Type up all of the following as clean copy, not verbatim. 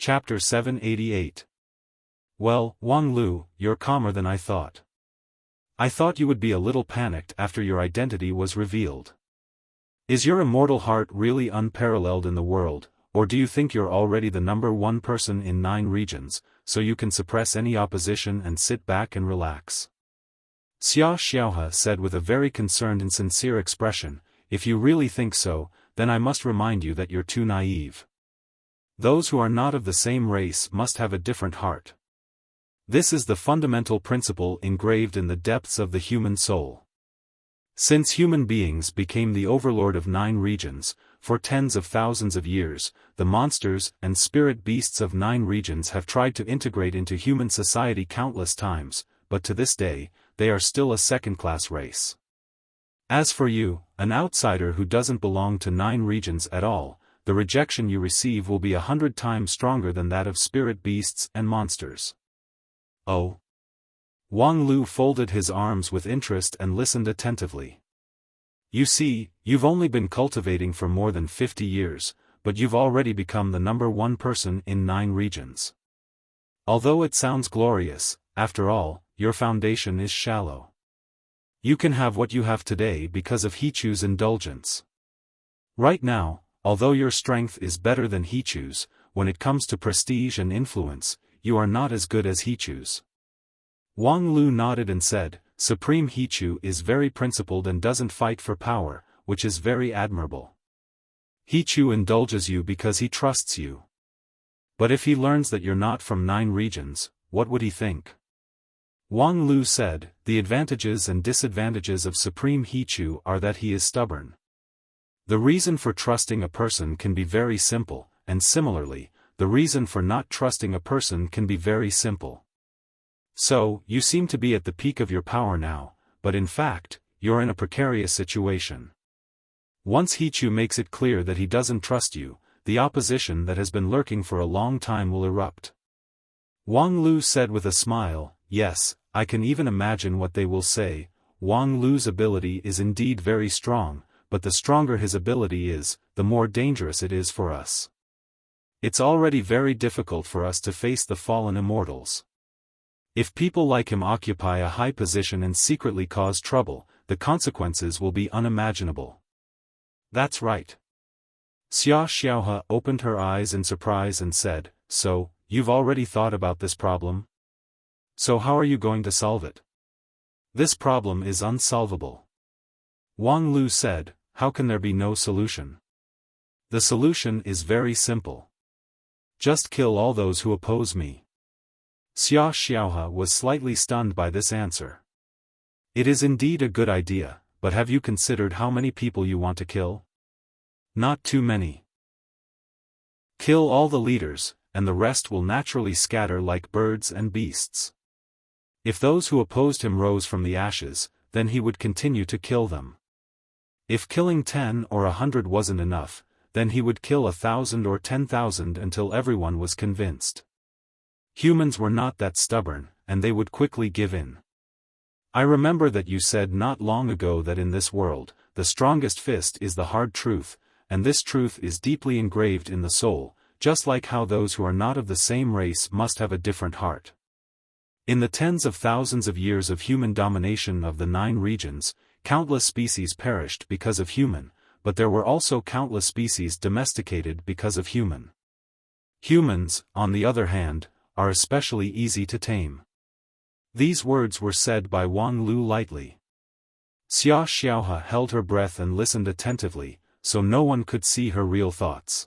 Chapter 788. Well, Wang Lu, you're calmer than I thought. I thought you would be a little panicked after your identity was revealed. Is your immortal heart really unparalleled in the world, or do you think you're already the number one person in 9 regions, so you can suppress any opposition and sit back and relax? Xiaofan said with a very concerned and sincere expression, if you really think so, then I must remind you that you're too naive. Those who are not of the same race must have a different heart. This is the fundamental principle engraved in the depths of the human soul. Since human beings became the overlord of 9 regions, for tens of thousands of years, the monsters and spirit beasts of 9 regions have tried to integrate into human society countless times, but to this day, they are still a second-class race. As for you, an outsider who doesn't belong to 9 regions at all, the rejection you receive will be 100 times stronger than that of spirit beasts and monsters. Oh. Wang Lu folded his arms with interest and listened attentively. You see, you've only been cultivating for more than 50 years, but you've already become the number one person in 9 regions. Although it sounds glorious, after all, your foundation is shallow. You can have what you have today because of Hichu's indulgence. Right now, although your strength is better than Hichu's, when it comes to prestige and influence, you are not as good as Hichu's. Wang Lu nodded and said, Supreme Hichu is very principled and doesn't fight for power, which is very admirable. Hichu indulges you because he trusts you. But if he learns that you're not from 9 regions, what would he think? Wang Lu said, the advantages and disadvantages of Supreme Hichu are that he is stubborn. The reason for trusting a person can be very simple, and similarly, the reason for not trusting a person can be very simple. So, you seem to be at the peak of your power now, but in fact, you're in a precarious situation. Once Hichu makes it clear that he doesn't trust you, the opposition that has been lurking for a long time will erupt. Wang Lu said with a smile, yes, I can even imagine what they will say. Wang Lu's ability is indeed very strong, but the stronger his ability is, the more dangerous it is for us. It's already very difficult for us to face the fallen immortals. If people like him occupy a high position and secretly cause trouble, the consequences will be unimaginable. That's right. Xiaofan opened her eyes in surprise and said, so, you've already thought about this problem? So how are you going to solve it? This problem is unsolvable. Wang Lu said, how can there be no solution? The solution is very simple. Just kill all those who oppose me. Xiaofan was slightly stunned by this answer. It is indeed a good idea, but have you considered how many people you want to kill? Not too many. Kill all the leaders, and the rest will naturally scatter like birds and beasts. If those who opposed him rose from the ashes, then he would continue to kill them. If killing 10 or 100 wasn't enough, then he would kill 1,000 or 10,000 until everyone was convinced. Humans were not that stubborn, and they would quickly give in. I remember that you said not long ago that in this world, the strongest fist is the hard truth, and this truth is deeply engraved in the soul, just like how those who are not of the same race must have a different heart. In the tens of thousands of years of human domination of the 9 regions, countless species perished because of human, but there were also countless species domesticated because of human. Humans, on the other hand, are especially easy to tame. These words were said by Wang Lu lightly. Xiaofan held her breath and listened attentively, so no one could see her real thoughts.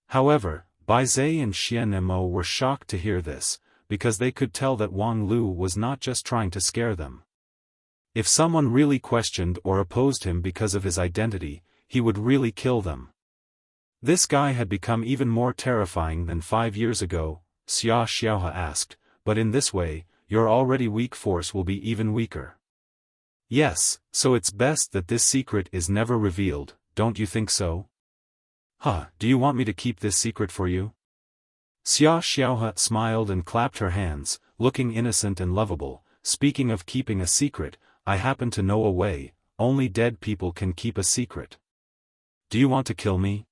However, Baizhe and Xianmo were shocked to hear this, because they could tell that Wang Lu was not just trying to scare them. If someone really questioned or opposed him because of his identity, he would really kill them. This guy had become even more terrifying than 5 years ago, Xiaofan asked, but in this way, your already weak force will be even weaker. Yes, so it's best that this secret is never revealed, don't you think so? Do you want me to keep this secret for you? Xiaofan smiled and clapped her hands, looking innocent and lovable. Speaking of keeping a secret, I happen to know a way, only dead people can keep a secret. Do you want to kill me?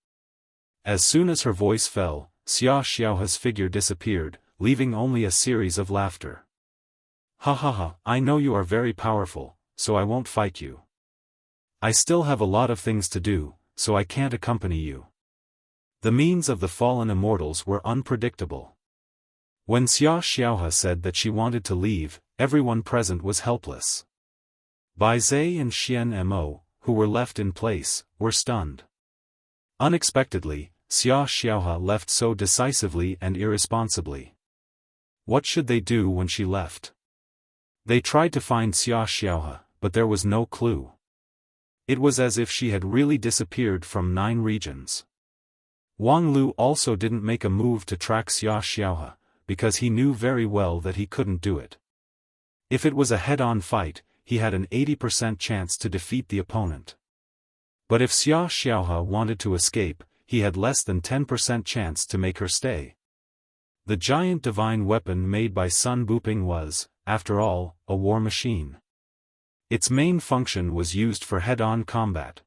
As soon as her voice fell, Xiaofan's figure disappeared, leaving only a series of laughter. Ha ha ha, I know you are very powerful, so I won't fight you. I still have a lot of things to do, so I can't accompany you. The means of the fallen immortals were unpredictable. When Xiaofan said that she wanted to leave, everyone present was helpless. Bai Zhe and Xian Mo, who were left in place, were stunned. Unexpectedly, Xiaofan left so decisively and irresponsibly. What should they do when she left? They tried to find Xiaofan, but there was no clue. It was as if she had really disappeared from 9 regions. Wang Lu also didn't make a move to track Xiaofan, because he knew very well that he couldn't do it. If it was a head-on fight, he had an 80% chance to defeat the opponent. But if Xiaofan wanted to escape, he had less than 10% chance to make her stay. The giant divine weapon made by Sun Buping was, after all, a war machine. Its main function was used for head-on combat.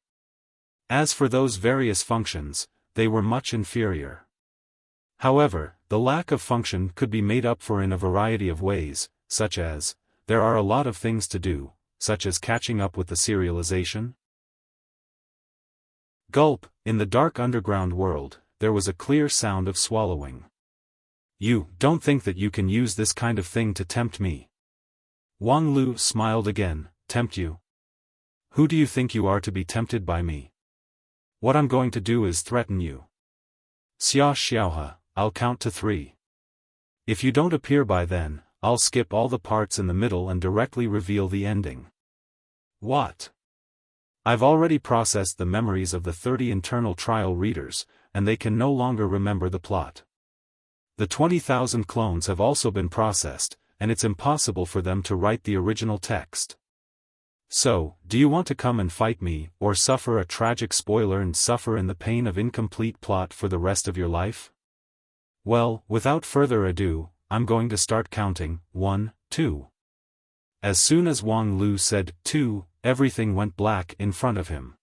As for those various functions, they were much inferior. However, the lack of function could be made up for in a variety of ways, such as, there are a lot of things to do, such as catching up with the serialization. Gulp, in the dark underground world, there was a clear sound of swallowing. You don't think that you can use this kind of thing to tempt me? Wang Lu smiled again. Tempt you? Who do you think you are to be tempted by me? What I'm going to do is threaten you. Xiaofan, I'll count to 3. If you don't appear by then, I'll skip all the parts in the middle and directly reveal the ending. What? I've already processed the memories of the 30 internal trial readers, and they can no longer remember the plot. The 20,000 clones have also been processed, and it's impossible for them to write the original text. So, do you want to come and fight me, or suffer a tragic spoiler and suffer in the pain of incomplete plot for the rest of your life? Well, without further ado, I'm going to start counting. 1, 2. As soon as Wang Lu said 2, everything went black in front of him.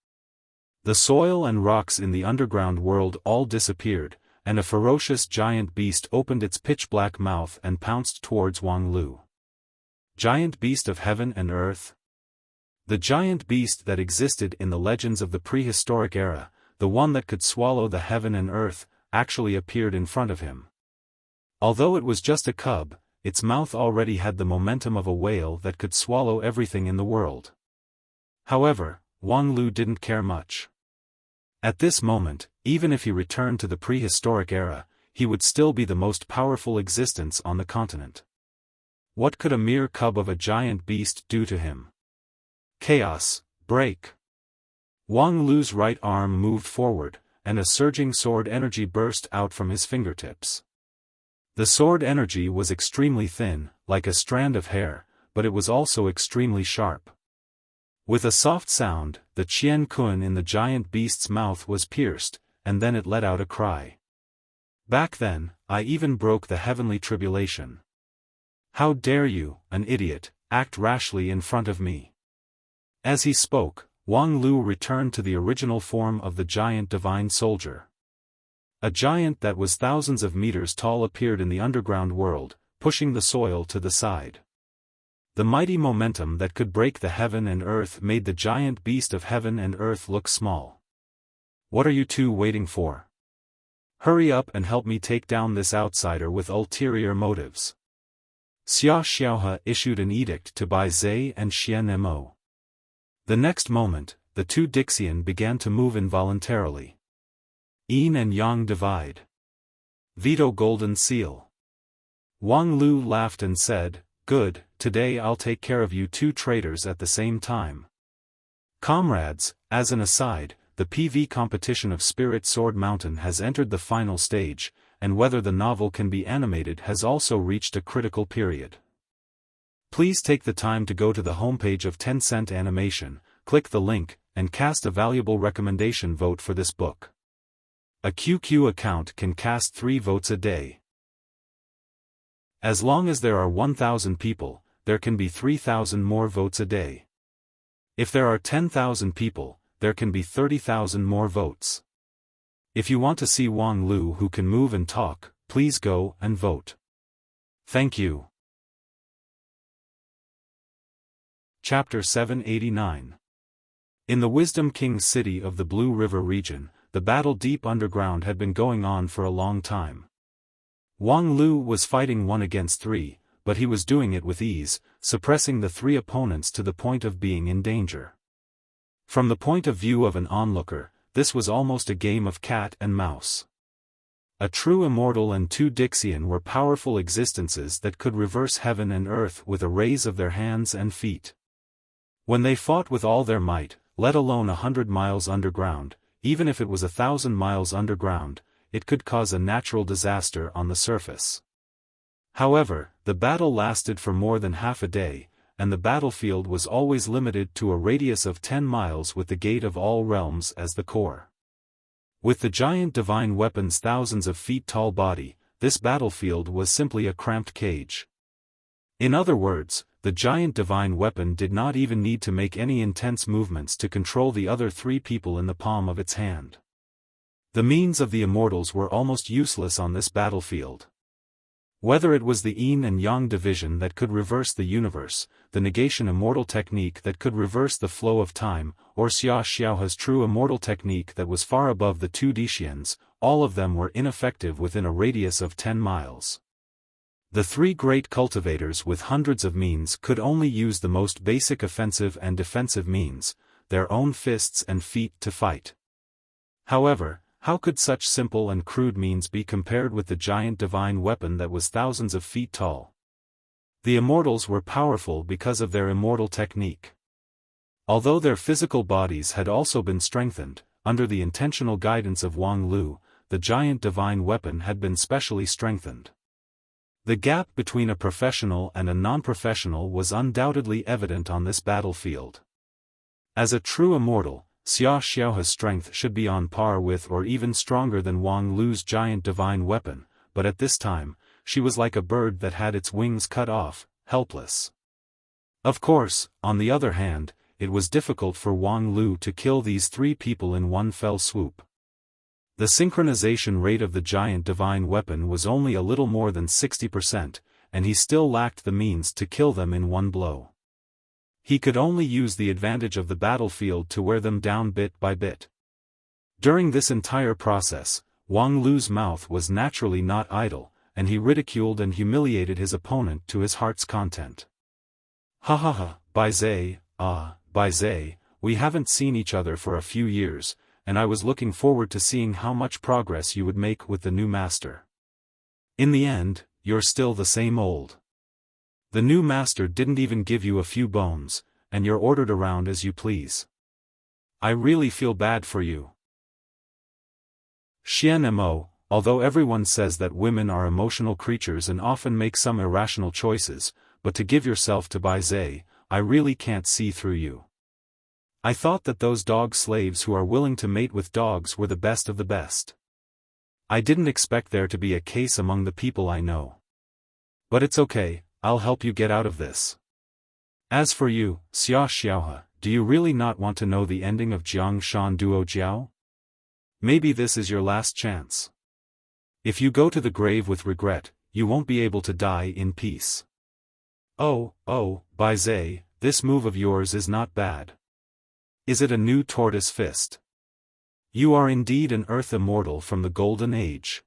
The soil and rocks in the underground world all disappeared, and a ferocious giant beast opened its pitch-black mouth and pounced towards Wang Lu. Giant beast of heaven and earth? The giant beast that existed in the legends of the prehistoric era, the one that could swallow the heaven and earth, actually appeared in front of him. Although it was just a cub, its mouth already had the momentum of a whale that could swallow everything in the world. However, Wang Lu didn't care much. At this moment, even if he returned to the prehistoric era, he would still be the most powerful existence on the continent. What could a mere cub of a giant beast do to him? Chaos, break. Wang Lu's right arm moved forward, and a surging sword energy burst out from his fingertips. The sword energy was extremely thin, like a strand of hair, but it was also extremely sharp. With a soft sound, the Qian Kun in the giant beast's mouth was pierced, and then it let out a cry. Back then, I even broke the heavenly tribulation. How dare you, an idiot, act rashly in front of me? As he spoke, Wang Lu returned to the original form of the giant divine soldier. A giant that was thousands of meters tall appeared in the underground world, pushing the soil to the side. The mighty momentum that could break the heaven and earth made the giant beast of heaven and earth look small. What are you two waiting for? Hurry up and help me take down this outsider with ulterior motives. Xiaofan issued an edict to Bai Zhe and Xian Mo. The next moment, the two Dixian began to move involuntarily. Yin and Yang divide. Veto golden seal. Wang Lu laughed and said, Good, today I'll take care of you two traitors at the same time. Comrades, as an aside, the PV competition of Spirit Sword Mountain has entered the final stage, and whether the novel can be animated has also reached a critical period. Please take the time to go to the homepage of Tencent Animation, click the link, and cast a valuable recommendation vote for this book. A QQ account can cast 3 votes a day. As long as there are 1,000 people, there can be 3,000 more votes a day. If there are 10,000 people, there can be 30,000 more votes. If you want to see Wang Lu who can move and talk, please go and vote. Thank you. Chapter 789. In the Wisdom King's city of the Blue River region, the battle deep underground had been going on for a long time. Wang Lu was fighting 1 against 3, but he was doing it with ease, suppressing the 3 opponents to the point of being in danger. From the point of view of an onlooker, this was almost a game of cat and mouse. A true immortal and 2 Dixian were powerful existences that could reverse heaven and earth with a raise of their hands and feet. When they fought with all their might, let alone 100 miles underground, even if it was 1,000 miles underground, it could cause a natural disaster on the surface. However, the battle lasted for more than half a day, and the battlefield was always limited to a radius of 10 miles with the Gate of All Realms as the core. With the giant divine weapon's thousands of feet tall body, this battlefield was simply a cramped cage. In other words, the giant divine weapon did not even need to make any intense movements to control the other 3 people in the palm of its hand. The means of the immortals were almost useless on this battlefield. Whether it was the yin and yang division that could reverse the universe, the negation immortal technique that could reverse the flow of time, or Xiaofan's true immortal technique that was far above the 2 Dixians, all of them were ineffective within a radius of 10 miles. The 3 great cultivators with hundreds of means could only use the most basic offensive and defensive means, their own fists and feet to fight. However, how could such simple and crude means be compared with the giant divine weapon that was thousands of feet tall? The immortals were powerful because of their immortal technique. Although their physical bodies had also been strengthened, under the intentional guidance of Wang Lu, the giant divine weapon had been specially strengthened. The gap between a professional and a non-professional was undoubtedly evident on this battlefield. As a true immortal, Xiaofan's strength should be on par with or even stronger than Wang Lu's giant divine weapon, but at this time, she was like a bird that had its wings cut off, helpless. Of course, on the other hand, it was difficult for Wang Lu to kill these 3 people in one fell swoop. The synchronization rate of the giant divine weapon was only a little more than 60%, and he still lacked the means to kill them in one blow. He could only use the advantage of the battlefield to wear them down bit by bit. During this entire process, Wang Lu's mouth was naturally not idle, and he ridiculed and humiliated his opponent to his heart's content. Ha ha ha, Bai Zhe, we haven't seen each other for a few years, and I was looking forward to seeing how much progress you would make with the new master. In the end, you're still the same old. The new master didn't even give you a few bones, and you're ordered around as you please. I really feel bad for you. Xian Mo, although everyone says that women are emotional creatures and often make some irrational choices, but to give yourself to Bai Zhe, I really can't see through you. I thought that those dog slaves who are willing to mate with dogs were the best of the best. I didn't expect there to be a case among the people I know. But it's okay, I'll help you get out of this. As for you, Xiaofan, do you really not want to know the ending of Jiang Shan Duo Jiao? Maybe this is your last chance. If you go to the grave with regret, you won't be able to die in peace. Oh, Bai Zhe, this move of yours is not bad. Is it a new tortoise fist? You are indeed an earth immortal from the Golden Age.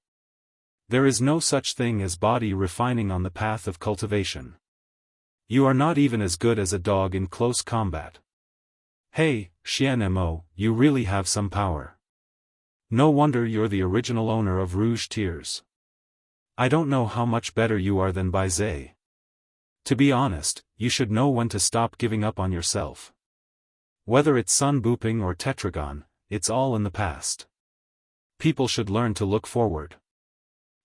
There is no such thing as body refining on the path of cultivation. You are not even as good as a dog in close combat. Hey, Xian Mo, you really have some power. No wonder you're the original owner of Rouge Tears. I don't know how much better you are than Bai Zhe. To be honest, you should know when to stop giving up on yourself. Whether it's Sun Booping or Tetragon, it's all in the past. People should learn to look forward.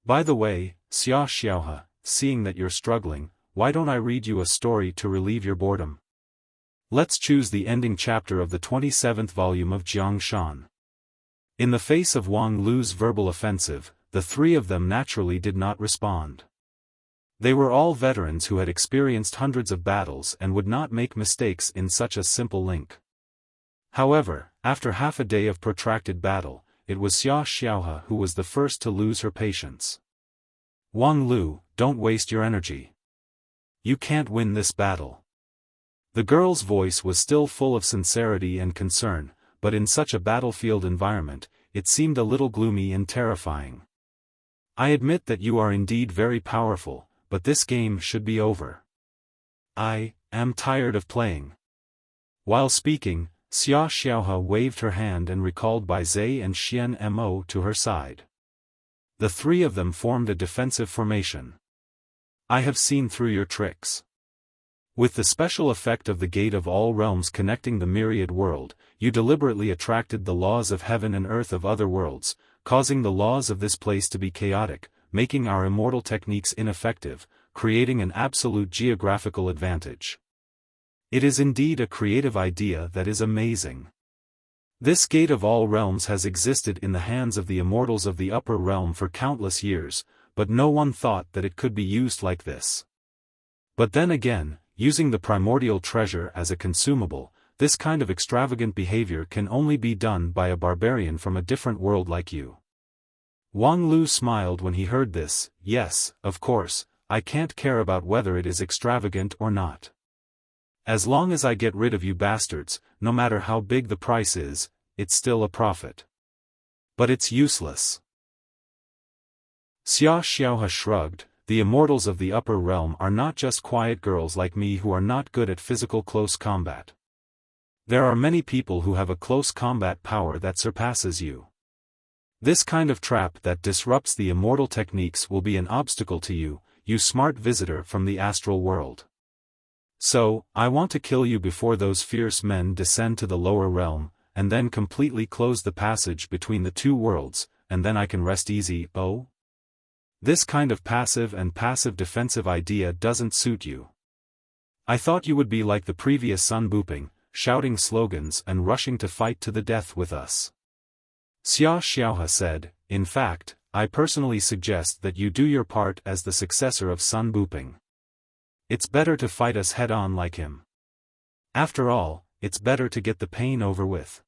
By the way, Xiaofan, seeing that you're struggling, why don't I read you a story to relieve your boredom? Let's choose the ending chapter of the 27th volume of Jiang Shan. In the face of Wang Lu's verbal offensive, the 3 of them naturally did not respond. They were all veterans who had experienced hundreds of battles and would not make mistakes in such a simple link. However, after half a day of protracted battle, it was Xiaofan who was the first to lose her patience. Wang Lu, don't waste your energy. You can't win this battle. The girl's voice was still full of sincerity and concern, but in such a battlefield environment, it seemed a little gloomy and terrifying. I admit that you are indeed very powerful, but this game should be over. I am tired of playing. While speaking, Xiaofan waved her hand and recalled Bai Zai and Xian Mo to her side. The three of them formed a defensive formation. I have seen through your tricks. With the special effect of the Gate of All Realms connecting the myriad world, you deliberately attracted the laws of heaven and earth of other worlds, causing the laws of this place to be chaotic, making our immortal techniques ineffective, creating an absolute geographical advantage. It is indeed a creative idea that is amazing. This Gate of All Realms has existed in the hands of the immortals of the upper realm for countless years, but no one thought that it could be used like this. But then again, using the primordial treasure as a consumable, this kind of extravagant behavior can only be done by a barbarian from a different world like you. Wang Lu smiled when he heard this. Yes, of course, I can't care about whether it is extravagant or not. As long as I get rid of you bastards, no matter how big the price is, it's still a profit. But it's useless. Xiaofan shrugged. The immortals of the upper realm are not just quiet girls like me who are not good at physical close combat. There are many people who have a close combat power that surpasses you. This kind of trap that disrupts the immortal techniques will be an obstacle to you, you smart visitor from the astral world. So, I want to kill you before those fierce men descend to the lower realm, and then completely close the passage between the two worlds, and then I can rest easy. Oh? This kind of passive and passive-defensive idea doesn't suit you. I thought you would be like the previous Sun Booping, shouting slogans and rushing to fight to the death with us. Xiaofan said, in fact, I personally suggest that you do your part as the successor of Sun Booping. It's better to fight us head-on like him. After all, it's better to get the pain over with.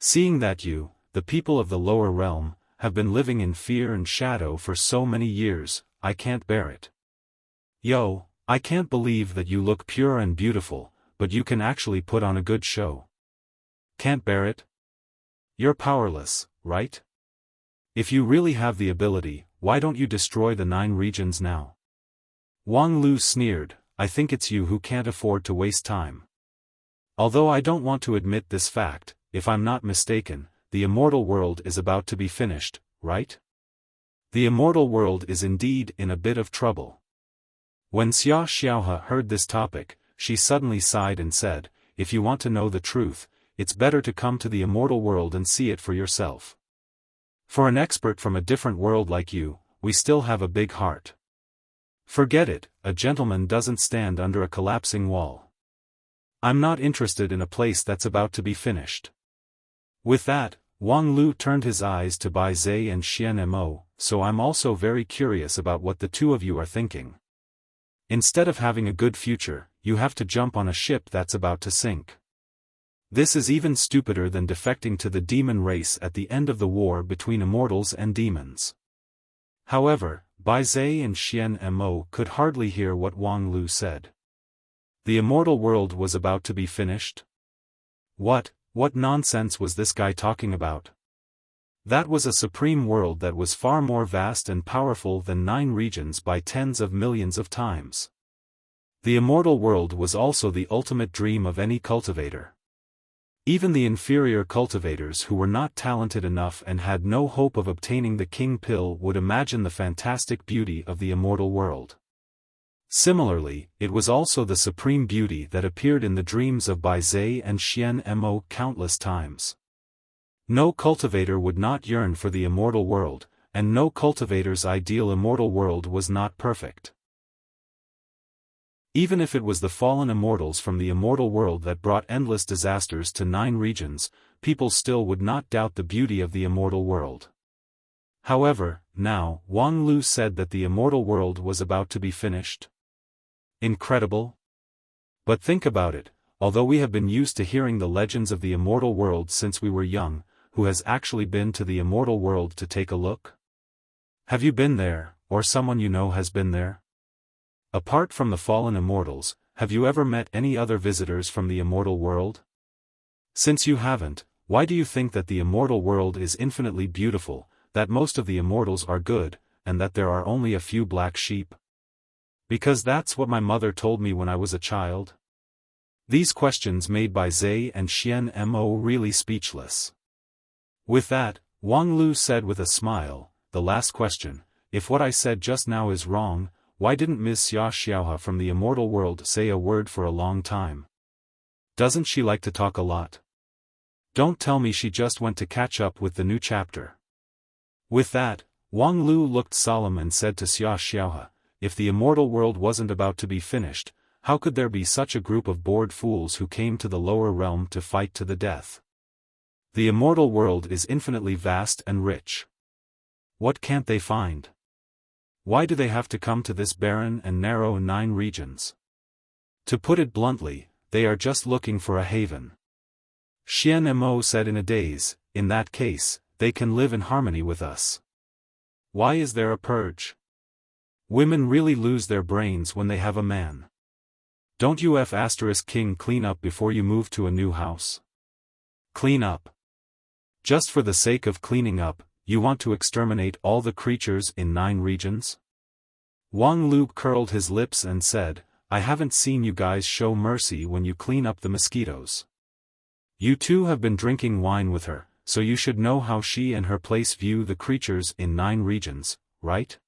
Seeing that you, the people of the lower realm, have been living in fear and shadow for so many years, I can't bear it. Yo, I can't believe that you look pure and beautiful, but you can actually put on a good show. Can't bear it? You're powerless, right? If you really have the ability, why don't you destroy the 9 regions now? Wang Lu sneered, I think it's you who can't afford to waste time. Although I don't want to admit this fact, if I'm not mistaken, the immortal world is about to be finished, right? The immortal world is indeed in a bit of trouble. When Xiaofan heard this topic, she suddenly sighed and said, if you want to know the truth, it's better to come to the immortal world and see it for yourself. For an expert from a different world like you, we still have a big heart. Forget it, a gentleman doesn't stand under a collapsing wall. I'm not interested in a place that's about to be finished. With that, Wang Lu turned his eyes to Bai Zai and Xian Mo, so I'm also very curious about what the two of you are thinking. Instead of having a good future, you have to jump on a ship that's about to sink. This is even stupider than defecting to the demon race at the end of the war between immortals and demons. However, Bai Zai and Xian Mo could hardly hear what Wang Lu said. The immortal world was about to be finished? What nonsense was this guy talking about? That was a supreme world that was far more vast and powerful than 9 regions by tens of millions of times. The immortal world was also the ultimate dream of any cultivator. Even the inferior cultivators who were not talented enough and had no hope of obtaining the king pill would imagine the fantastic beauty of the immortal world. Similarly, it was also the supreme beauty that appeared in the dreams of Bai Zai and Xian Mo countless times. No cultivator would not yearn for the immortal world, and no cultivator's ideal immortal world was not perfect. Even if it was the fallen immortals from the immortal world that brought endless disasters to 9 regions, people still would not doubt the beauty of the immortal world. However, now, Wang Lu said that the immortal world was about to be finished. Incredible? But think about it, although we have been used to hearing the legends of the immortal world since we were young, who has actually been to the immortal world to take a look? Have you been there, or someone you know has been there? Apart from the fallen immortals, have you ever met any other visitors from the immortal world? Since you haven't, why do you think that the immortal world is infinitely beautiful, that most of the immortals are good, and that there are only a few black sheep? Because that's what my mother told me when I was a child. These questions made by Zai and Xian Mo really speechless. With that, Wang Lu said with a smile, the last question, if what I said just now is wrong, why didn't Ms. Xiaohan from the immortal world say a word for a long time? Doesn't she like to talk a lot? Don't tell me she just went to catch up with the new chapter. With that, Wang Lu looked solemn and said to Xiaohan, if the immortal world wasn't about to be finished, how could there be such a group of bored fools who came to the lower realm to fight to the death? The immortal world is infinitely vast and rich. What can't they find? Why do they have to come to this barren and narrow 9 regions? To put it bluntly, they are just looking for a haven. Xian Mo said in a daze, in that case, they can live in harmony with us. Why is there a purge? Women really lose their brains when they have a man. Don't you King clean up before you move to a new house? Clean up. Just for the sake of cleaning up, you want to exterminate all the creatures in 9 regions? Wang Lu curled his lips and said, I haven't seen you guys show mercy when you clean up the mosquitoes. You two have been drinking wine with her, so you should know how she and her place view the creatures in 9 regions, right?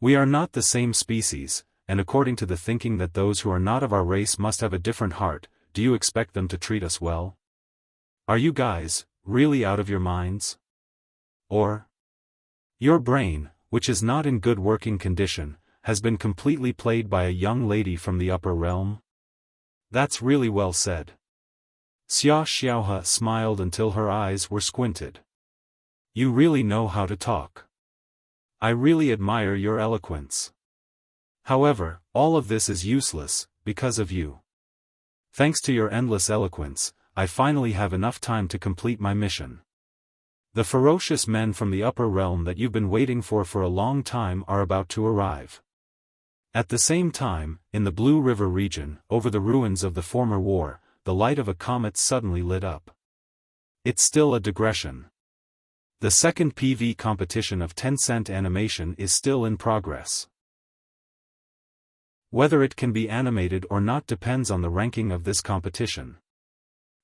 We are not the same species, and according to the thinking that those who are not of our race must have a different heart, do you expect them to treat us well? Are you guys really out of your minds? Or your brain, which is not in good working condition, has been completely played by a young lady from the upper realm? That's really well said. Xiaohan smiled until her eyes were squinted. You really know how to talk. I really admire your eloquence. However, all of this is useless, because of you. Thanks to your endless eloquence, I finally have enough time to complete my mission. The ferocious men from the upper realm that you've been waiting for a long time are about to arrive. At the same time, in the Blue River region, over the ruins of the former war, the light of a comet suddenly lit up. It's still a digression. The second PV competition of Tencent Animation is still in progress. Whether it can be animated or not depends on the ranking of this competition.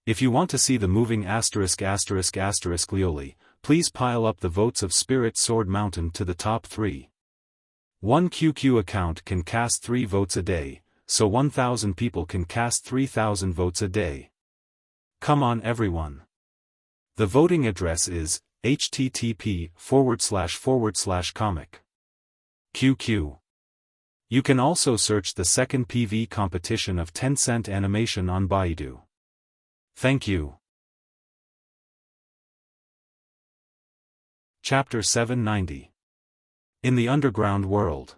If you want to see the moving Lioli, please pile up the votes of Spirit Sword Mountain to the top 3. One QQ account can cast 3 votes a day, so 1,000 people can cast 3,000 votes a day. Come on everyone. The voting address is http://comic. QQ. You can also search the second PV competition of Tencent Animation on Baidu. Thank you. Chapter 790. In the Underground World.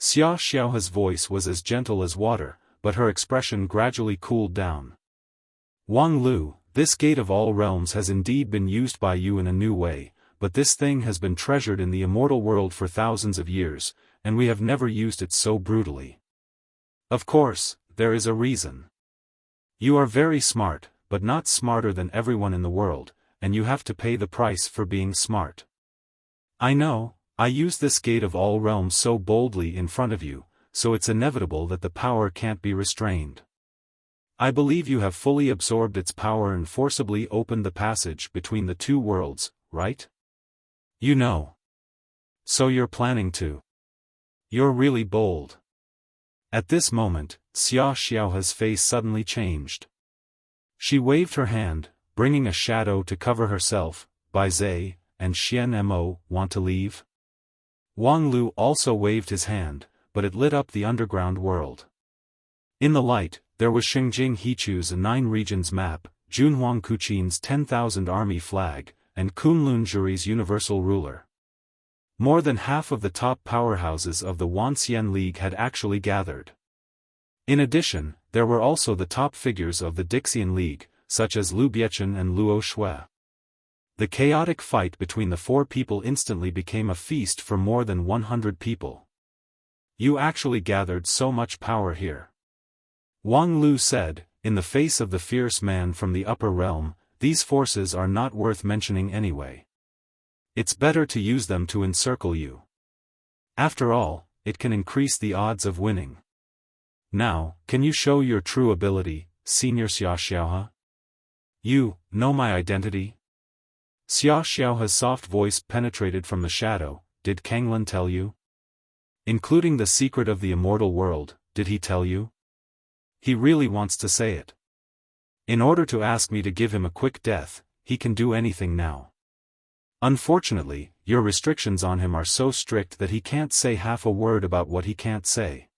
Xiaohan's voice was as gentle as water, but her expression gradually cooled down. Wang Lu, this gate of all realms has indeed been used by you in a new way, but this thing has been treasured in the immortal world for thousands of years, and we have never used it so brutally. Of course, there is a reason. You are very smart, but not smarter than everyone in the world, and you have to pay the price for being smart. I know, I use this gate of all realms so boldly in front of you, so it's inevitable that the power can't be restrained. I believe you have fully absorbed its power and forcibly opened the passage between the 2 worlds, right? You know. So you're planning to. You're really bold. At this moment, Xiaohan's face suddenly changed. She waved her hand, bringing a shadow to cover herself. Bai Zai and Xian Mo want to leave? Wang Lu also waved his hand, but it lit up the underground world. In the light, there was Xingjing Hechu's 9 regions map, Junhuang Kuqin's 10,000 army flag, and Kunlun Juri's universal ruler. More than half of the top powerhouses of the Wanxian League had actually gathered. In addition, there were also the top figures of the Dixian League, such as Lu Biechen and Luo Shui. The chaotic fight between the four people instantly became a feast for more than 100 people. You actually gathered so much power here. Wang Lu said, in the face of the fierce man from the upper realm, these forces are not worth mentioning anyway. It's better to use them to encircle you. After all, it can increase the odds of winning. Now, can you show your true ability, Senior Xiaofan? You know my identity? Xiaofan's soft voice penetrated from the shadow. Did Kanglan tell you? Including the secret of the immortal world, did he tell you? He really wants to say it. In order to ask me to give him a quick death, he can do anything now. Unfortunately, your restrictions on him are so strict that he can't say half a word about what he can't say.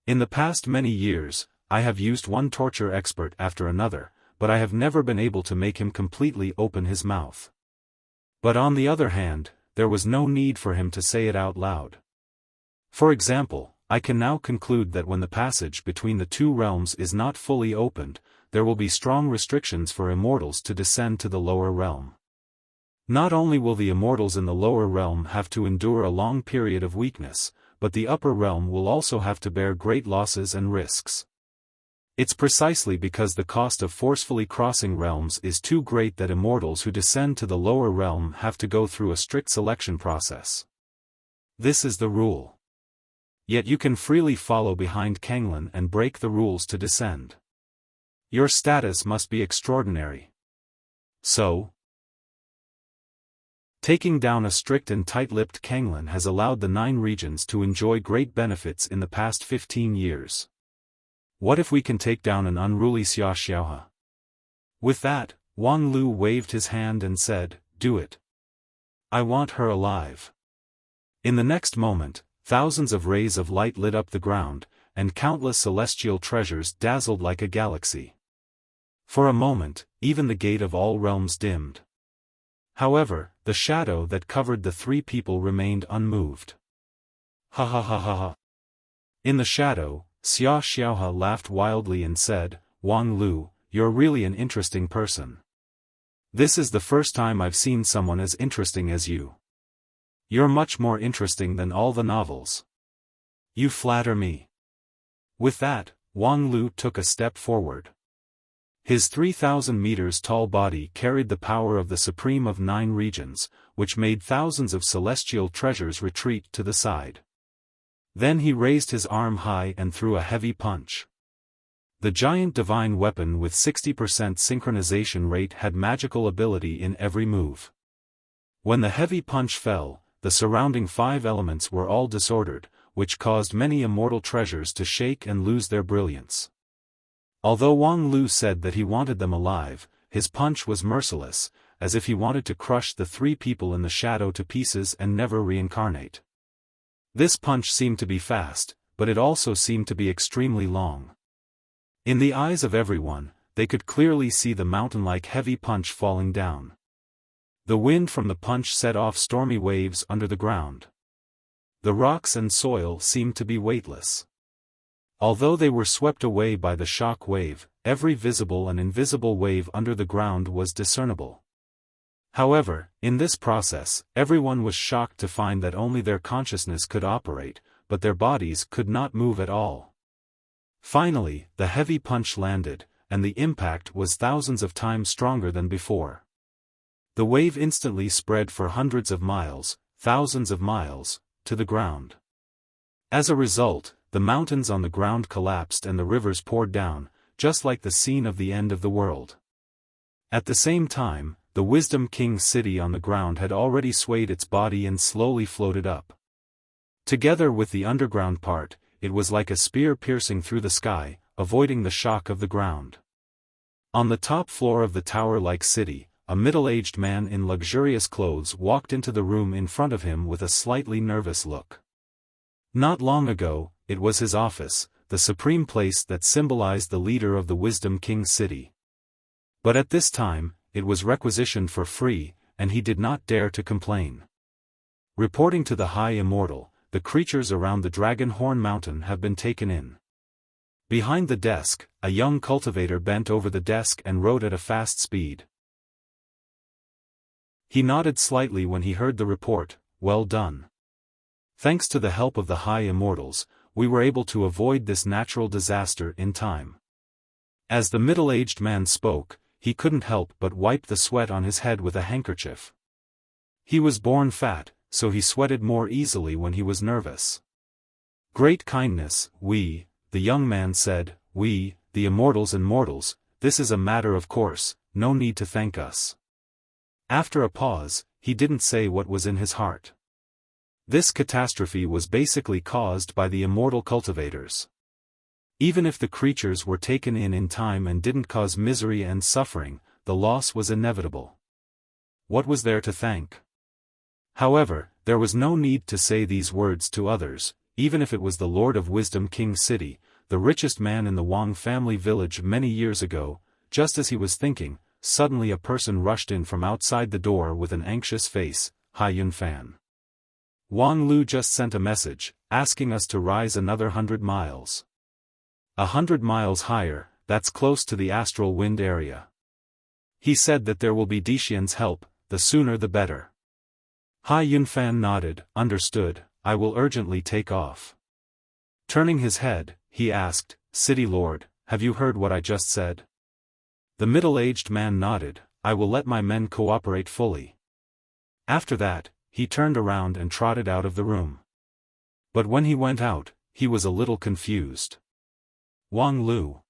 In the past many years, I have used one torture expert after another, but I have never been able to make him completely open his mouth. But on the other hand, there was no need for him to say it out loud. For example, I can now conclude that when the passage between the two realms is not fully opened, there will be strong restrictions for immortals to descend to the lower realm. Not only will the immortals in the lower realm have to endure a long period of weakness, but the upper realm will also have to bear great losses and risks. It's precisely because the cost of forcefully crossing realms is too great that immortals who descend to the lower realm have to go through a strict selection process. This is the rule. Yet you can freely follow behind Kanglan and break the rules to descend. Your status must be extraordinary. So, taking down a strict and tight-lipped Kanglan has allowed the 9 regions to enjoy great benefits in the past 15 years. What if we can take down an unruly Xiaofan? With that, Wang Lu waved his hand and said, "Do it. I want her alive." In the next moment, thousands of rays of light lit up the ground, and countless celestial treasures dazzled like a galaxy. For a moment, even the gate of all realms dimmed. However, the shadow that covered the 3 people remained unmoved. Ha ha ha ha ha. In the shadow, Xiaofan laughed wildly and said, "Wang Lu, you're really an interesting person. This is the first time I've seen someone as interesting as you. You're much more interesting than all the novels. You flatter me." With that, Wang Lu took a step forward. His 3,000 meters tall body carried the power of the supreme of 9 regions, which made thousands of celestial treasures retreat to the side. Then he raised his arm high and threw a heavy punch. The giant divine weapon with 60% synchronization rate had magical ability in every move. When the heavy punch fell, the surrounding 5 elements were all disordered, which caused many immortal treasures to shake and lose their brilliance. Although Wang Lu said that he wanted them alive, his punch was merciless, as if he wanted to crush the 3 people in the shadow to pieces and never reincarnate. This punch seemed to be fast, but it also seemed to be extremely long. In the eyes of everyone, they could clearly see the mountain-like heavy punch falling down. The wind from the punch set off stormy waves under the ground. The rocks and soil seemed to be weightless. Although they were swept away by the shock wave, every visible and invisible wave under the ground was discernible. However, in this process, everyone was shocked to find that only their consciousness could operate, but their bodies could not move at all. Finally, the heavy punch landed, and the impact was thousands of times stronger than before. The wave instantly spread for hundreds of miles, thousands of miles, to the ground. As a result, the mountains on the ground collapsed and the rivers poured down, just like the scene of the end of the world. At the same time, the Wisdom King's city on the ground had already swayed its body and slowly floated up. Together with the underground part, it was like a spear piercing through the sky, avoiding the shock of the ground. On the top floor of the tower-like city, a middle-aged man in luxurious clothes walked into the room in front of him with a slightly nervous look. Not long ago, it was his office, the supreme place that symbolized the leader of the Wisdom King's city. But at this time, it was requisitioned for free, and he did not dare to complain. Reporting to the High Immortal, the creatures around the Dragon Horn Mountain have been taken in. Behind the desk, a young cultivator bent over the desk and wrote at a fast speed. He nodded slightly when he heard the report. Well done. Thanks to the help of the High Immortals, we were able to avoid this natural disaster in time. As the middle-aged man spoke, he couldn't help but wipe the sweat on his head with a handkerchief. He was born fat, so he sweated more easily when he was nervous. Great kindness, the young man said, we, the immortals and mortals, this is a matter of course, no need to thank us. After a pause, he didn't say what was in his heart. This catastrophe was basically caused by the immortal cultivators. Even if the creatures were taken in time and didn't cause misery and suffering, the loss was inevitable. What was there to thank? However, there was no need to say these words to others, even if it was the Lord of Wisdom King City, the richest man in the Wang family village many years ago. Just as he was thinking, suddenly a person rushed in from outside the door with an anxious face. Xiaofan. Wang Lu just sent a message, asking us to rise another 100 miles. 100 miles higher, that's close to the astral wind area. He said that there will be Dixian's help, the sooner the better. Xiaofan nodded. Understood, I will urgently take off. Turning his head, he asked, City Lord, have you heard what I just said? The middle-aged man nodded. I will let my men cooperate fully. After that, he turned around and trotted out of the room. But when he went out, he was a little confused. Wang Lu.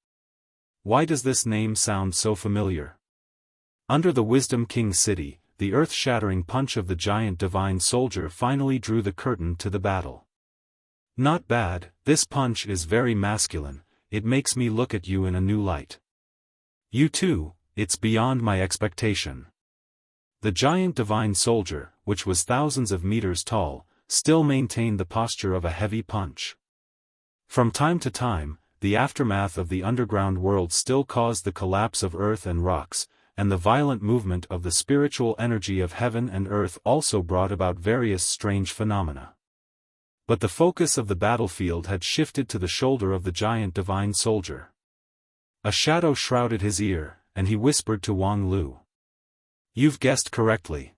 Why does this name sound so familiar? Under the Wisdom King City, the earth-shattering punch of the giant divine soldier finally drew the curtain to the battle. Not bad, this punch is very masculine, it makes me look at you in a new light. You too, it's beyond my expectation. The giant divine soldier, which was thousands of meters tall, still maintained the posture of a heavy punch. From time to time, the aftermath of the underground world still caused the collapse of earth and rocks, and the violent movement of the spiritual energy of heaven and earth also brought about various strange phenomena. But the focus of the battlefield had shifted to the shoulder of the giant divine soldier. A shadow shrouded his ear, and he whispered to Wang Lu. You've guessed correctly.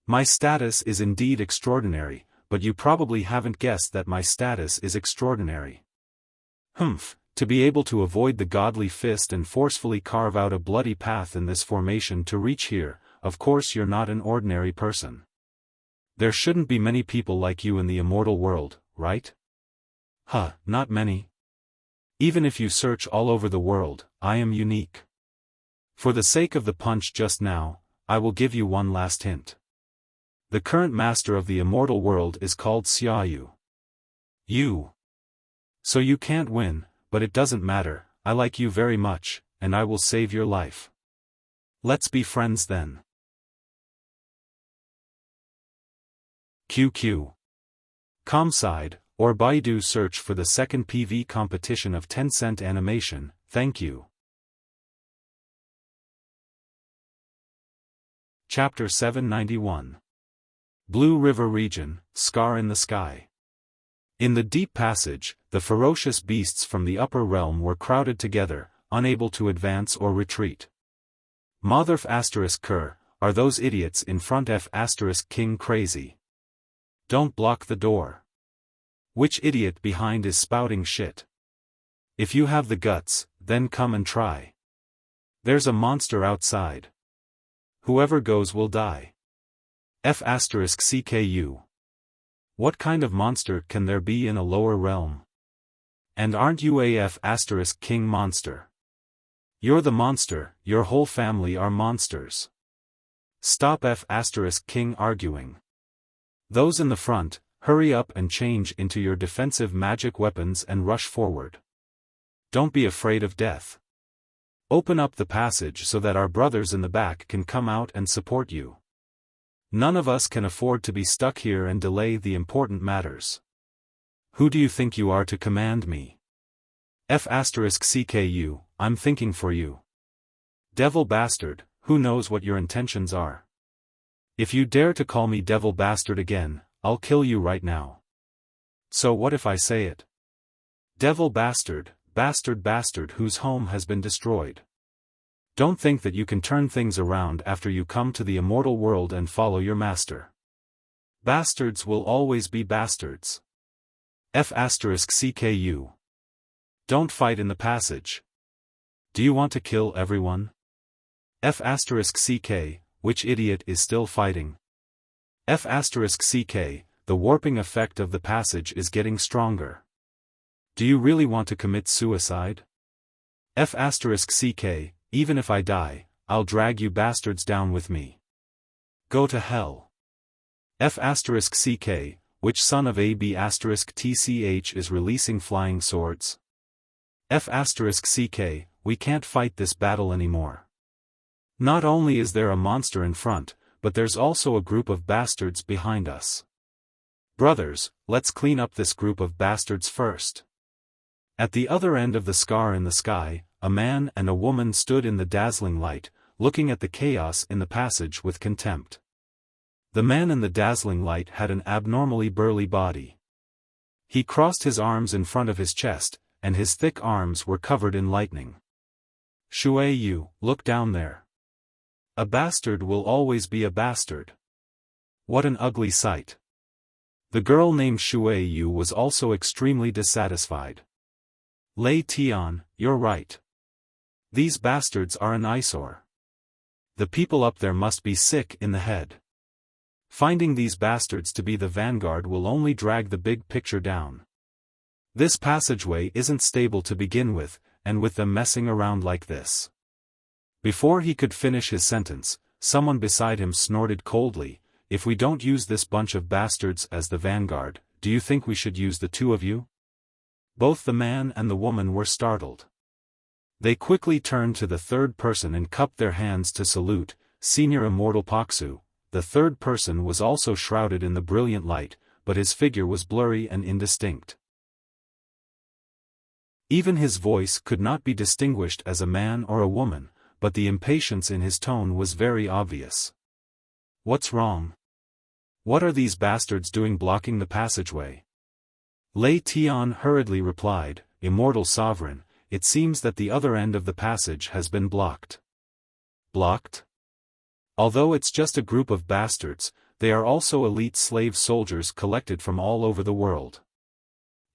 My status is indeed extraordinary, but you probably haven't guessed that my status is extraordinary. To be able to avoid the godly fist and forcefully carve out a bloody path in this formation to reach here, of course you're not an ordinary person. There shouldn't be many people like you in the immortal world, right? Not many. Even if you search all over the world, I am unique. For the sake of the punch just now, I will give you one last hint. The current master of the immortal world is called Xiaoyu. You. So you can't win, but it doesn't matter, I like you very much, and I will save your life. Let's be friends then. QQ. Comside, or Baidu search for the second PV competition of Tencent Animation, thank you. Chapter 791. Blue River Region, Scar in the Sky. In the deep passage, the ferocious beasts from the upper realm were crowded together, unable to advance or retreat. Motherf *Ker, are those idiots in front F *King crazy? Don't block the door. Which idiot behind is spouting shit? If you have the guts, then come and try. There's a monster outside. Whoever goes will die. F *CKU. What kind of monster can there be in a lower realm? And aren't you a F *King monster? You're the monster, your whole family are monsters. Stop F *King arguing. Those in the front, hurry up and change into your defensive magic weapons and rush forward. Don't be afraid of death. Open up the passage so that our brothers in the back can come out and support you. None of us can afford to be stuck here and delay the important matters. Who do you think you are to command me? F *CKU, I'm thinking for you. Devil bastard, who knows what your intentions are? If you dare to call me devil bastard again, I'll kill you right now. So what if I say it? Devil bastard, bastard whose home has been destroyed. Don't think that you can turn things around after you come to the immortal world and follow your master. Bastards will always be bastards. F***CKU. Don't fight in the passage. Do you want to kill everyone? F***CK, which idiot is still fighting? F***CK, the warping effect of the passage is getting stronger. Do you really want to commit suicide? F***CK, even if I die, I'll drag you bastards down with me. Go to hell. F***CK, which son of AB***TCH is releasing flying swords? F***CK, we can't fight this battle anymore. Not only is there a monster in front, but there's also a group of bastards behind us. Brothers, let's clean up this group of bastards first. At the other end of the scar in the sky, a man and a woman stood in the dazzling light, looking at the chaos in the passage with contempt. The man in the dazzling light had an abnormally burly body. He crossed his arms in front of his chest, and his thick arms were covered in lightning. Shui Yu, look down there. A bastard will always be a bastard. What an ugly sight. The girl named Shui Yu was also extremely dissatisfied. Lei Tian, you're right. These bastards are an eyesore. The people up there must be sick in the head. Finding these bastards to be the vanguard will only drag the big picture down. This passageway isn't stable to begin with, and with them messing around like this. Before he could finish his sentence, someone beside him snorted coldly, if we don't use this bunch of bastards as the vanguard, do you think we should use the two of you? Both the man and the woman were startled. They quickly turned to the third person and cupped their hands to salute, Senior Immortal Paksu. The third person was also shrouded in the brilliant light, but his figure was blurry and indistinct. Even his voice could not be distinguished as a man or a woman, but the impatience in his tone was very obvious. What's wrong? What are these bastards doing blocking the passageway? Lei Tian hurriedly replied, Immortal Sovereign, it seems that the other end of the passage has been blocked. Blocked? Although it's just a group of bastards, they are also elite slave soldiers collected from all over the world.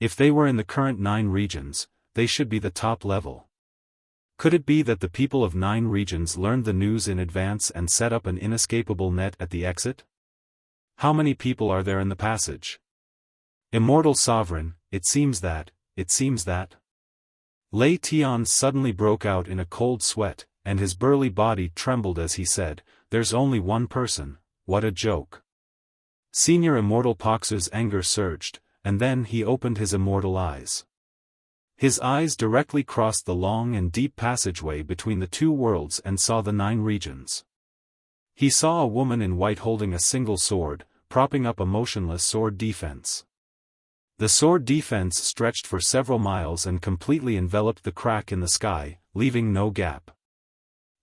If they were in the current 9 regions, they should be the top level. Could it be that the people of 9 regions learned the news in advance and set up an inescapable net at the exit? How many people are there in the passage? Immortal Sovereign, it seems that. Lei Tian suddenly broke out in a cold sweat, and his burly body trembled as he said, there's only one person, what a joke. Senior Immortal Paksu's anger surged, and then he opened his immortal eyes. His eyes directly crossed the long and deep passageway between the 2 worlds and saw the 9 regions. He saw a woman in white holding a single sword, propping up a motionless sword defense. The sword defense stretched for several miles and completely enveloped the crack in the sky, leaving no gap.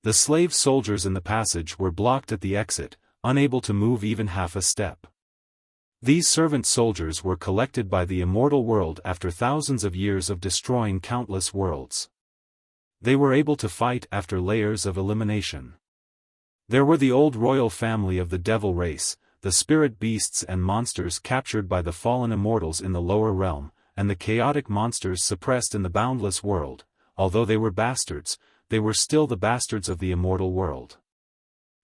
The slave soldiers in the passage were blocked at the exit, unable to move even half a step. These servant soldiers were collected by the immortal world after thousands of years of destroying countless worlds. They were able to fight after layers of elimination. There were the old royal family of the devil race, the spirit beasts and monsters captured by the fallen immortals in the lower realm, and the chaotic monsters suppressed in the boundless world. Although they were bastards, they were still the bastards of the immortal world.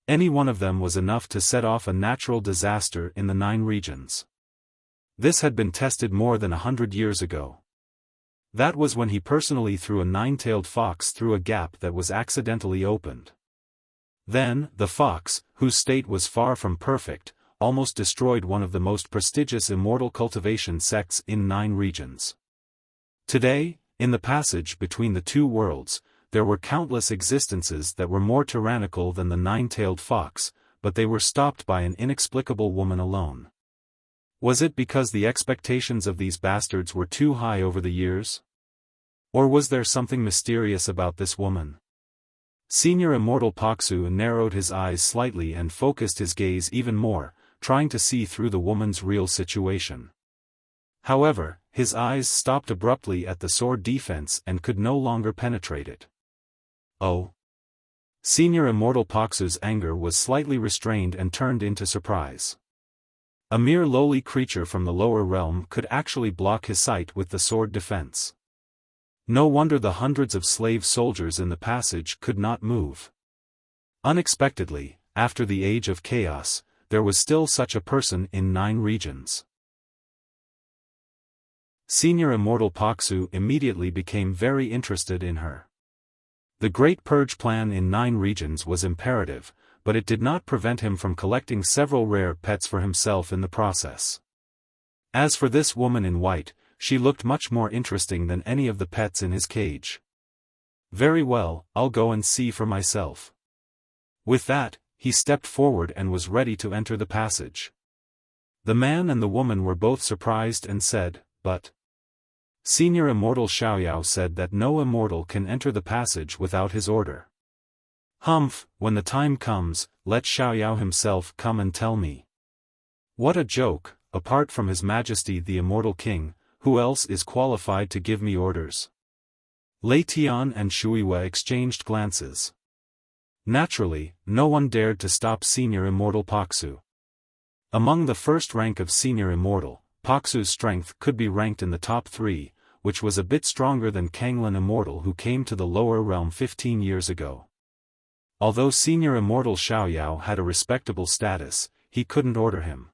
Any one of them was enough to set off a natural disaster in the 9 regions. This had been tested more than 100 years ago. That was when he personally threw a 9-tailed fox through a gap that was accidentally opened. Then, the fox, whose state was far from perfect, almost destroyed one of the most prestigious immortal cultivation sects in 9 regions. Today, in the passage between the 2 worlds, there were countless existences that were more tyrannical than the 9-tailed fox, but they were stopped by an inexplicable woman alone. Was it because the expectations of these bastards were too high over the years? Or was there something mysterious about this woman? Senior Immortal Paksu narrowed his eyes slightly and focused his gaze even more, trying to see through the woman's real situation. However, his eyes stopped abruptly at the sword defense and could no longer penetrate it. Oh! Senior Immortal Paksu's anger was slightly restrained and turned into surprise. A mere lowly creature from the lower realm could actually block his sight with the sword defense. No wonder the hundreds of slave soldiers in the passage could not move. Unexpectedly, after the Age of Chaos, there was still such a person in 9 regions. Senior Immortal Paksu immediately became very interested in her. The Great Purge plan in 9 regions was imperative, but it did not prevent him from collecting several rare pets for himself in the process. As for this woman in white, she looked much more interesting than any of the pets in his cage. Very well, I'll go and see for myself. With that, he stepped forward and was ready to enter the passage. The man and the woman were both surprised and said, "But..." Senior Immortal Xiaoyao said that no immortal can enter the passage without his order. "Humph, when the time comes, let Xiaoyao himself come and tell me." What a joke! Apart from His Majesty the Immortal King, who else is qualified to give me orders? Lei Tian and Shuiwe exchanged glances. Naturally, no one dared to stop Senior Immortal Paksu. Among the first rank of Senior Immortal, Paksu's strength could be ranked in the top 3, which was a bit stronger than Kanglan Immortal who came to the lower realm 15 years ago. Although Senior Immortal Xiaoyao had a respectable status, he couldn't order him.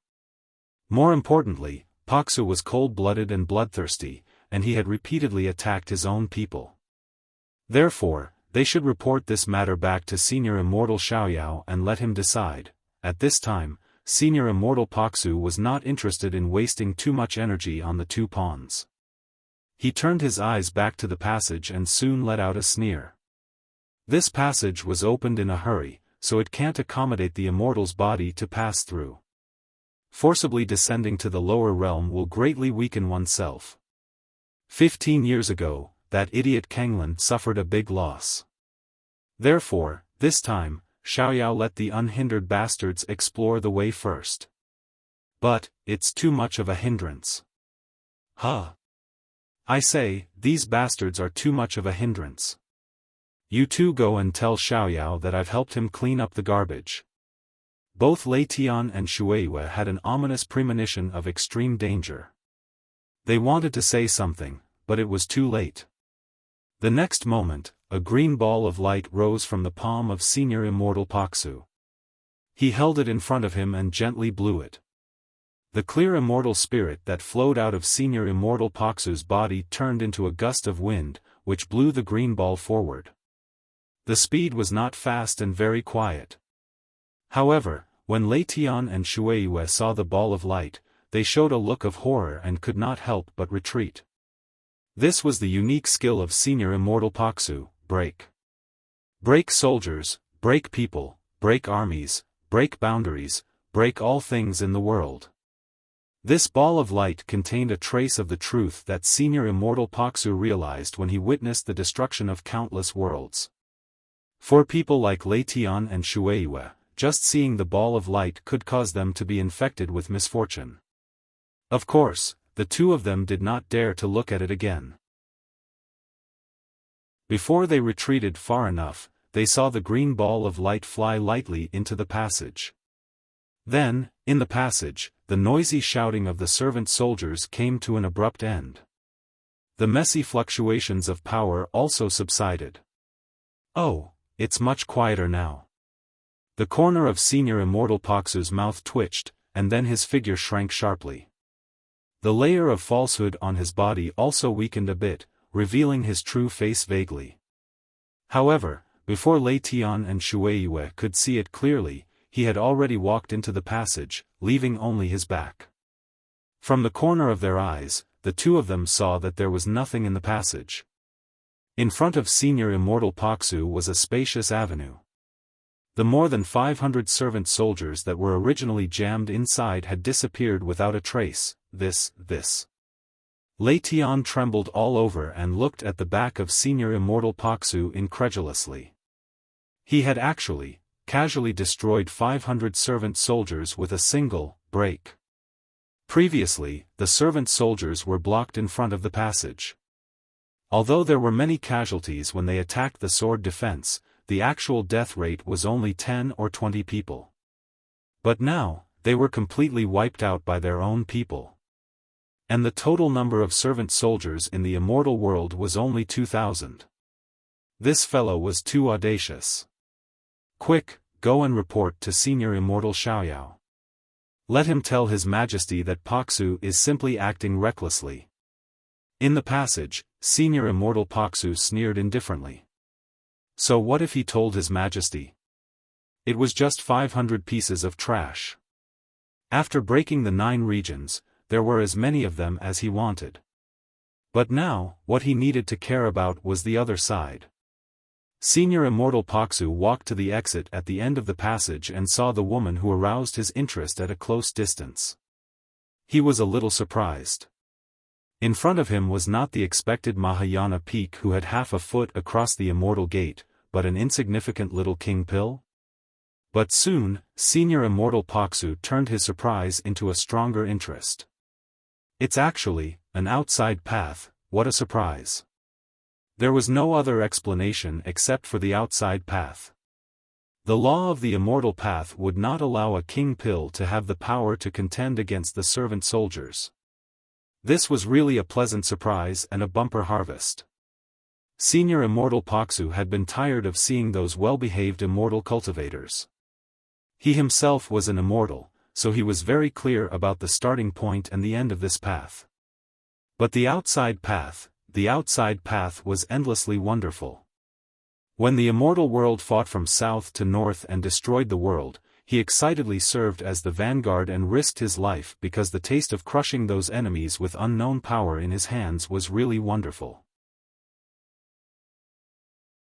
More importantly, Paksu was cold-blooded and bloodthirsty, and he had repeatedly attacked his own people. Therefore, they should report this matter back to Senior Immortal Xiaoyao and let him decide. At this time, Senior Immortal Paksu was not interested in wasting too much energy on the 2 pawns. He turned his eyes back to the passage and soon let out a sneer. This passage was opened in a hurry, so it can't accommodate the immortal's body to pass through. Forcibly descending to the lower realm will greatly weaken oneself. 15 years ago, that idiot Kanglan suffered a big loss. Therefore, this time, Xiaoyao let the unhindered bastards explore the way first. But, it's too much of a hindrance. Huh? I say, these bastards are too much of a hindrance. You two go and tell Xiaoyao that I've helped him clean up the garbage. Both Lei Tian and Shuiwe had an ominous premonition of extreme danger. They wanted to say something, but it was too late. The next moment, a green ball of light rose from the palm of Senior Immortal Paksu. He held it in front of him and gently blew it. The clear immortal spirit that flowed out of Senior Immortal Paksu's body turned into a gust of wind, which blew the green ball forward. The speed was not fast and very quiet. However, when Lei Tian and Shuiwe saw the ball of light, they showed a look of horror and could not help but retreat. This was the unique skill of Senior Immortal Paksu: break. Break soldiers, break people, break armies, break boundaries, break all things in the world. This ball of light contained a trace of the truth that Senior Immortal Paksu realized when he witnessed the destruction of countless worlds. For people like Lei Tian and Shuiwe, just seeing the ball of light could cause them to be infected with misfortune. Of course, the two of them did not dare to look at it again. Before they retreated far enough, they saw the green ball of light fly lightly into the passage. Then, in the passage, the noisy shouting of the servant soldiers came to an abrupt end. The messy fluctuations of power also subsided. Oh, it's much quieter now. The corner of Senior Immortal Paksu's mouth twitched, and then his figure shrank sharply. The layer of falsehood on his body also weakened a bit, revealing his true face vaguely. However, before Lei Tian and Shuiwe could see it clearly, he had already walked into the passage, leaving only his back. From the corner of their eyes, the two of them saw that there was nothing in the passage. In front of Senior Immortal Paksu was a spacious avenue. The more than 500 servant soldiers that were originally jammed inside had disappeared without a trace. This. Lei Tian trembled all over and looked at the back of Senior Immortal Paksu incredulously. He had actually, casually destroyed 500 servant soldiers with a single break. Previously, the servant soldiers were blocked in front of the passage. Although there were many casualties when they attacked the sword defense, the actual death rate was only 10 or 20 people. But now, they were completely wiped out by their own people. And the total number of servant soldiers in the immortal world was only 2,000. This fellow was too audacious. Quick, go and report to Senior Immortal Xiaoyao. Let him tell His Majesty that Paksu is simply acting recklessly. In the passage, Senior Immortal Paksu sneered indifferently. So what if he told His Majesty? It was just 500 pieces of trash. After breaking the 9 regions, there were as many of them as he wanted. But now, what he needed to care about was the other side. Senior Immortal Paksu walked to the exit at the end of the passage and saw the woman who aroused his interest at a close distance. He was a little surprised. In front of him was not the expected Mahayana peak who had half a foot across the immortal gate, but an insignificant little king pill? But soon, Senior Immortal Paksu turned his surprise into a stronger interest. It's actually an outside path. What a surprise. There was no other explanation except for the outside path. The law of the immortal path would not allow a king pill to have the power to contend against the servant soldiers. This was really a pleasant surprise and a bumper harvest. Senior Immortal Paksu had been tired of seeing those well-behaved immortal cultivators. He himself was an immortal, so he was very clear about the starting point and the end of this path. But the outside path was endlessly wonderful. When the immortal world fought from south to north and destroyed the world, he excitedly served as the vanguard and risked his life because the taste of crushing those enemies with unknown power in his hands was really wonderful.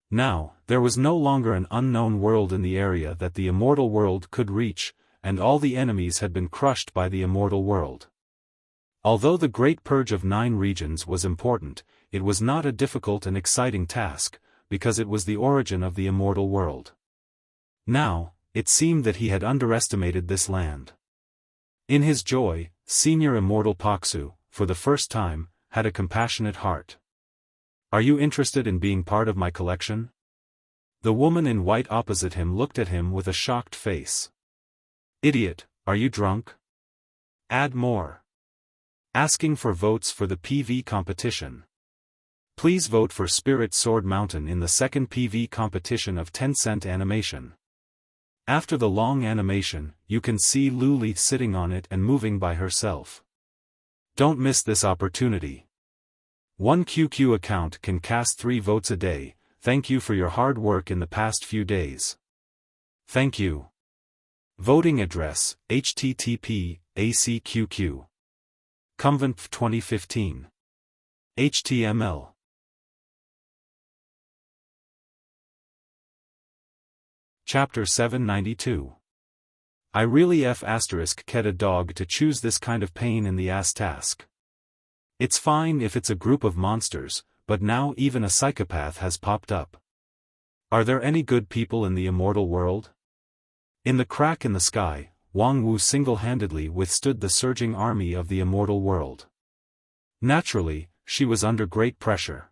Now, there was no longer an unknown world in the area that the immortal world could reach, and all the enemies had been crushed by the immortal world. Although the great purge of 9 regions was important, it was not a difficult and exciting task, because it was the origin of the immortal world. Now, it seemed that he had underestimated this land. In his joy, Senior Immortal Paksu, for the first time, had a compassionate heart. Are you interested in being part of my collection? The woman in white opposite him looked at him with a shocked face. Idiot, are you drunk? Add more. Asking for votes for the PV competition. Please vote for Spirit Sword Mountain in the second PV competition of 10-cent animation. After the long animation, you can see Luli sitting on it and moving by herself. Don't miss this opportunity. One QQ account can cast 3 votes a day. Thank you for your hard work in the past few days. Thank you. Voting address, http://acqq. Convent 2015. HTML. Chapter 792. I really get a dog to choose this kind of pain in the ass task. It's fine if it's a group of monsters, but now even a psychopath has popped up. Are there any good people in the immortal world? In the crack in the sky, Wang Wu single-handedly withstood the surging army of the immortal world. Naturally, she was under great pressure.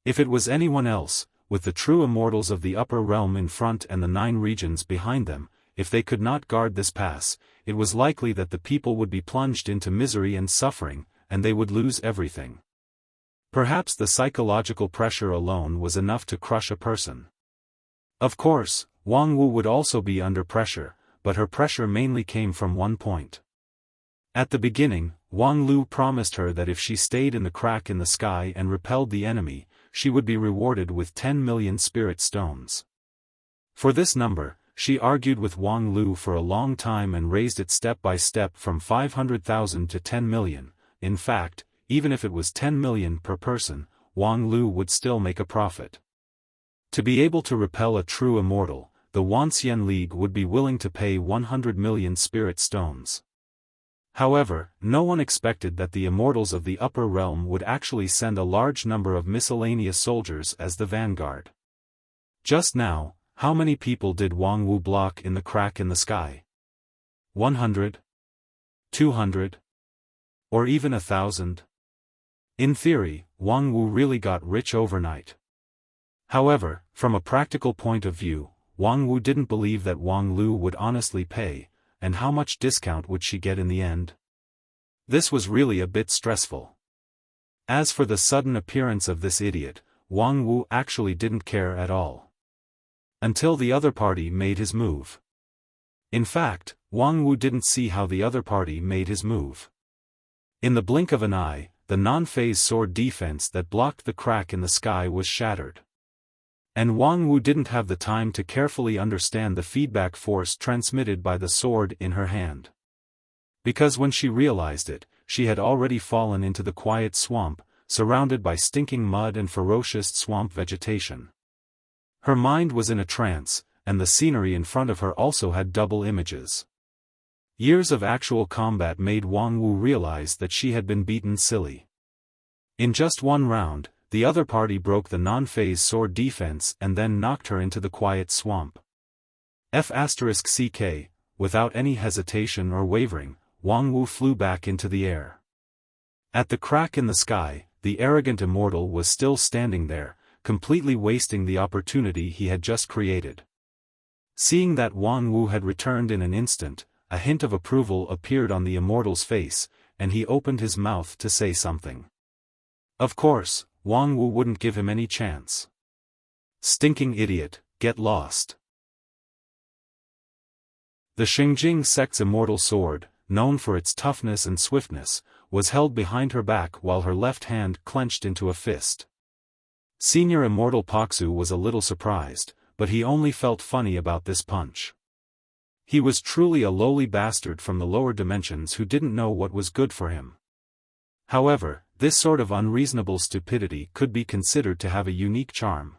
If it was anyone else, with the true immortals of the upper realm in front and the 9 regions behind them, if they could not guard this pass, it was likely that the people would be plunged into misery and suffering, and they would lose everything. Perhaps the psychological pressure alone was enough to crush a person. Of course, Wang Wu would also be under pressure, but her pressure mainly came from one point. At the beginning, Wang Lu promised her that if she stayed in the crack in the sky and repelled the enemy, she would be rewarded with 10 million spirit stones. For this number, she argued with Wang Lu for a long time and raised it step by step from 500,000 to 10 million. In fact, even if it was 10 million per person, Wang Lu would still make a profit. To be able to repel a true immortal, the Wanxian League would be willing to pay 100 million spirit stones. However, no one expected that the immortals of the upper realm would actually send a large number of miscellaneous soldiers as the vanguard. Just now, how many people did Wang Wu block in the crack in the sky? 100? 200? Or even 1,000? In theory, Wang Wu really got rich overnight. However, from a practical point of view, Wang Wu didn't believe that Wang Lu would honestly pay, and how much discount would she get in the end? This was really a bit stressful. As for the sudden appearance of this idiot, Wang Wu actually didn't care at all. Until the other party made his move. In fact, Wang Wu didn't see how the other party made his move. In the blink of an eye, the non-phase sword defense that blocked the crack in the sky was shattered. And Wang Wu didn't have the time to carefully understand the feedback force transmitted by the sword in her hand. Because when she realized it, she had already fallen into the quiet swamp, surrounded by stinking mud and ferocious swamp vegetation. Her mind was in a trance, and the scenery in front of her also had double images. Years of actual combat made Wang Wu realize that she had been beaten silly. In just one round, the other party broke the non-phase sword defense and then knocked her into the quiet swamp. F***ck, without any hesitation or wavering, Wang Wu flew back into the air. At the crack in the sky, the arrogant immortal was still standing there, completely wasting the opportunity he had just created. Seeing that Wang Wu had returned in an instant, a hint of approval appeared on the immortal's face, and he opened his mouth to say something. Of course, Wang Wu wouldn't give him any chance. Stinking idiot, get lost. The Xingjing sect's immortal sword, known for its toughness and swiftness, was held behind her back while her left hand clenched into a fist. Senior Immortal Paksu was a little surprised, but he only felt funny about this punch. He was truly a lowly bastard from the lower dimensions who didn't know what was good for him. However, this sort of unreasonable stupidity could be considered to have a unique charm.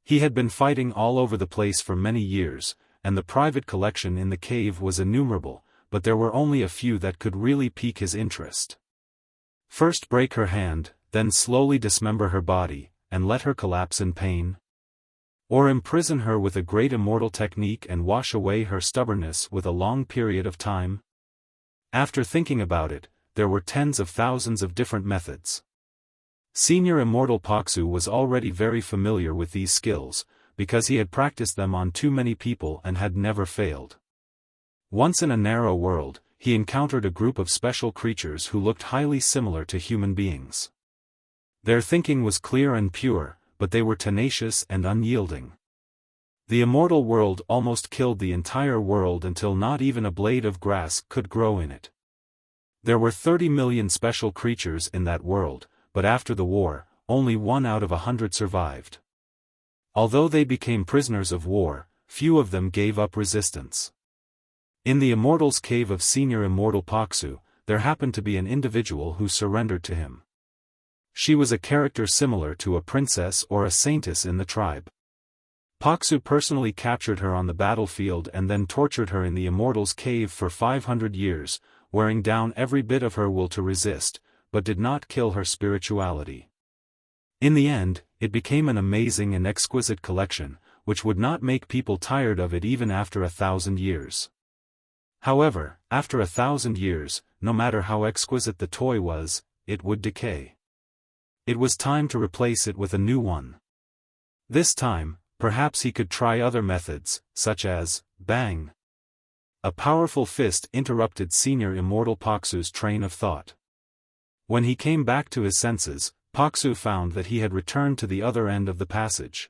He had been fighting all over the place for many years, and the private collection in the cave was innumerable, but there were only a few that could really pique his interest. First break her hand, then slowly dismember her body, and let her collapse in pain? Or imprison her with a great immortal technique and wash away her stubbornness with a long period of time? After thinking about it, there were tens of thousands of different methods. Senior Immortal Paksu was already very familiar with these skills, because he had practiced them on too many people and had never failed. Once in a narrow world, he encountered a group of special creatures who looked highly similar to human beings. Their thinking was clear and pure, but they were tenacious and unyielding. The immortal world almost killed the entire world until not even a blade of grass could grow in it. There were 30 million special creatures in that world, but after the war, only 1 out of 100 survived. Although they became prisoners of war, few of them gave up resistance. In the Immortal's cave of Senior Immortal Paksu, there happened to be an individual who surrendered to him. She was a character similar to a princess or a saintess in the tribe. Paksu personally captured her on the battlefield and then tortured her in the Immortal's cave for 500 years, wearing down every bit of her will to resist, but did not kill her spirituality. In the end, it became an amazing and exquisite collection, which would not make people tired of it even after 1,000 years. However, after 1,000 years, no matter how exquisite the toy was, it would decay. It was time to replace it with a new one. This time, perhaps he could try other methods, such as, bang. A powerful fist interrupted Senior Immortal Paksu's train of thought. When he came back to his senses, Paksu found that he had returned to the other end of the passage.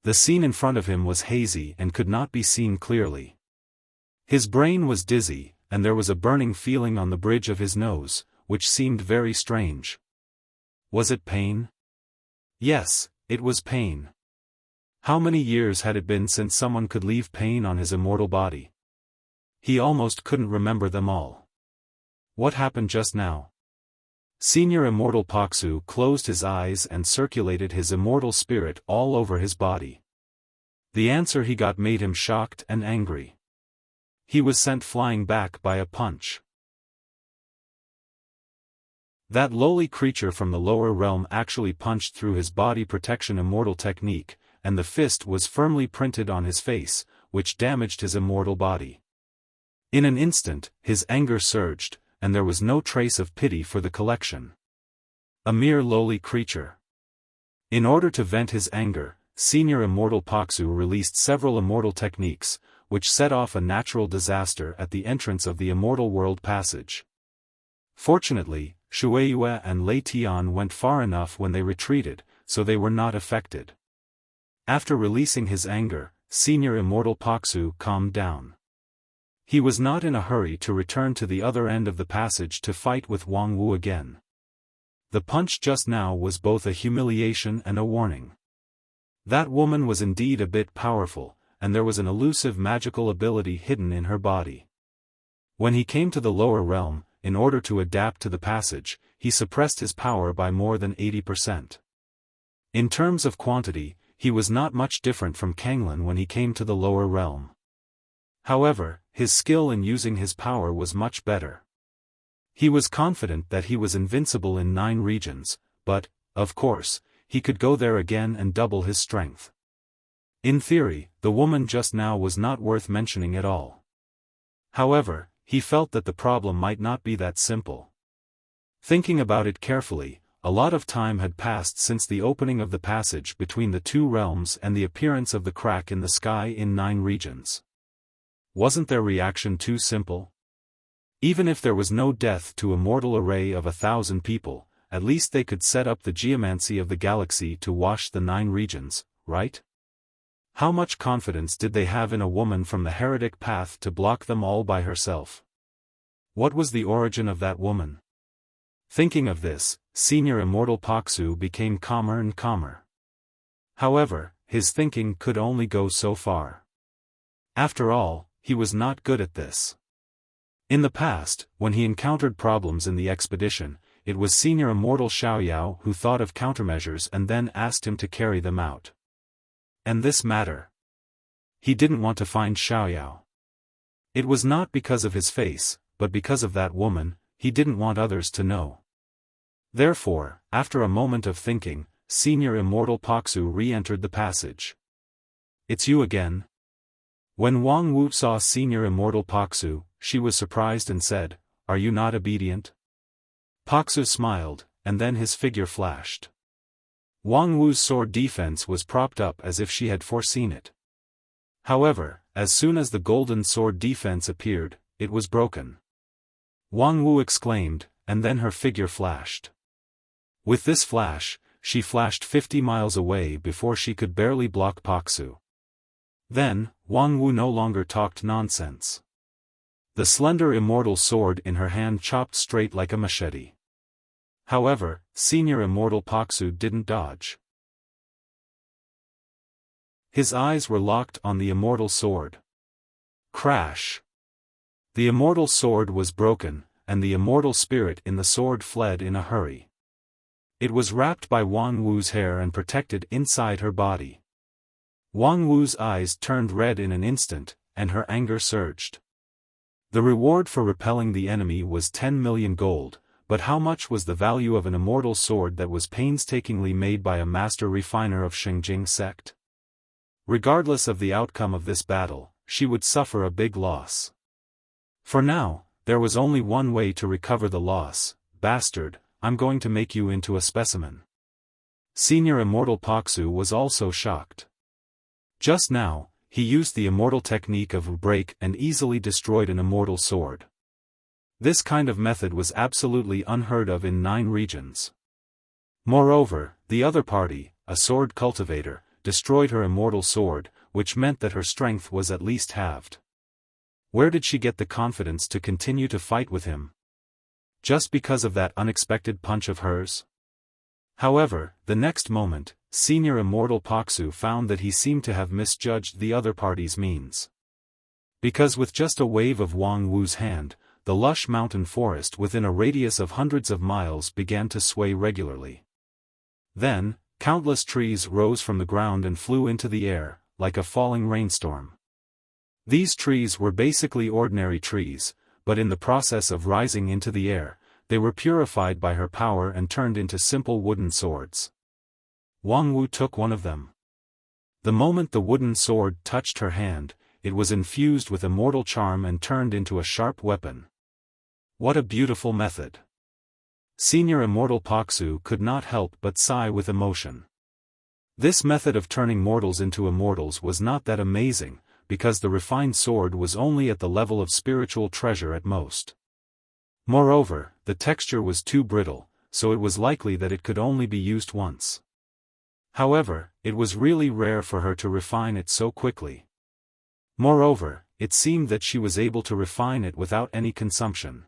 The scene in front of him was hazy and could not be seen clearly. His brain was dizzy, and there was a burning feeling on the bridge of his nose, which seemed very strange. Was it pain? Yes, it was pain. How many years had it been since someone could leave pain on his immortal body? He almost couldn't remember them all. What happened just now? Senior Immortal Paksu closed his eyes and circulated his immortal spirit all over his body. The answer he got made him shocked and angry. He was sent flying back by a punch. That lowly creature from the lower realm actually punched through his body protection immortal technique, and the fist was firmly printed on his face, which damaged his immortal body. In an instant, his anger surged, and there was no trace of pity for the collection. A mere lowly creature. In order to vent his anger, Senior Immortal Paksu released several immortal techniques, which set off a natural disaster at the entrance of the Immortal World Passage. Fortunately, Shueiyue and Lei Tian went far enough when they retreated, so they were not affected. After releasing his anger, Senior Immortal Paksu calmed down. He was not in a hurry to return to the other end of the passage to fight with Wang Wu again. The punch just now was both a humiliation and a warning. That woman was indeed a bit powerful, and there was an elusive magical ability hidden in her body. When he came to the lower realm, in order to adapt to the passage, he suppressed his power by more than 80%. In terms of quantity, he was not much different from Kanglin when he came to the lower realm. However, his skill in using his power was much better. He was confident that he was invincible in 9 regions, but, of course, he could go there again and double his strength. In theory, the woman just now was not worth mentioning at all. However, he felt that the problem might not be that simple. Thinking about it carefully, a lot of time had passed since the opening of the passage between the 2 realms and the appearance of the crack in the sky in 9 regions. Wasn't their reaction too simple? Even if there was no death to a mortal array of 1,000 people, at least they could set up the geomancy of the galaxy to wash the 9 regions, right? How much confidence did they have in a woman from the heretic path to block them all by herself? What was the origin of that woman? Thinking of this, Senior Immortal Paksu became calmer and calmer. However, his thinking could only go so far. After all, he was not good at this. In the past, when he encountered problems in the expedition, it was Senior Immortal Xiaoyao who thought of countermeasures and then asked him to carry them out. And this matter. He didn't want to find Xiaoyao. It was not because of his face, but because of that woman. He didn't want others to know. Therefore, after a moment of thinking, Senior Immortal Paksu re-entered the passage. "It's you again?" When Wang Wu saw Senior Immortal Paksu, she was surprised and said, "Are you not obedient?" Paksu smiled, and then his figure flashed. Wang Wu's sword defense was propped up as if she had foreseen it. However, as soon as the golden sword defense appeared, it was broken. Wang Wu exclaimed, and then her figure flashed. With this flash, she flashed 50 miles away before she could barely block Paksu. Then, Wang Wu no longer talked nonsense. The slender immortal sword in her hand chopped straight like a machete. However, Senior Immortal Paksu didn't dodge. His eyes were locked on the immortal sword. Crash! The immortal sword was broken, and the immortal spirit in the sword fled in a hurry. It was wrapped by Wang Wu's hair and protected inside her body. Wang Wu's eyes turned red in an instant, and her anger surged. The reward for repelling the enemy was 10 million gold, but how much was the value of an immortal sword that was painstakingly made by a master refiner of Shengjing sect? Regardless of the outcome of this battle, she would suffer a big loss. For now, there was only one way to recover the loss. "Bastard, I'm going to make you into a specimen." Senior Immortal Paksu was also shocked. Just now, he used the immortal technique of break and easily destroyed an immortal sword. This kind of method was absolutely unheard of in 9 regions. Moreover, the other party, a sword cultivator, destroyed her immortal sword, which meant that her strength was at least halved. Where did she get the confidence to continue to fight with him? Just because of that unexpected punch of hers? However, the next moment, Senior Immortal Paksu found that he seemed to have misjudged the other party's means. Because with just a wave of Wang Wu's hand, the lush mountain forest within a radius of hundreds of miles began to sway regularly. Then, countless trees rose from the ground and flew into the air, like a falling rainstorm. These trees were basically ordinary trees, but in the process of rising into the air, they were purified by her power and turned into simple wooden swords. Wang Wu took one of them. The moment the wooden sword touched her hand, it was infused with immortal charm and turned into a sharp weapon. What a beautiful method! Senior Immortal Paksu could not help but sigh with emotion. This method of turning mortals into immortals was not that amazing, because the refined sword was only at the level of spiritual treasure at most. Moreover, the texture was too brittle, so it was likely that it could only be used once. However, it was really rare for her to refine it so quickly. Moreover, it seemed that she was able to refine it without any consumption.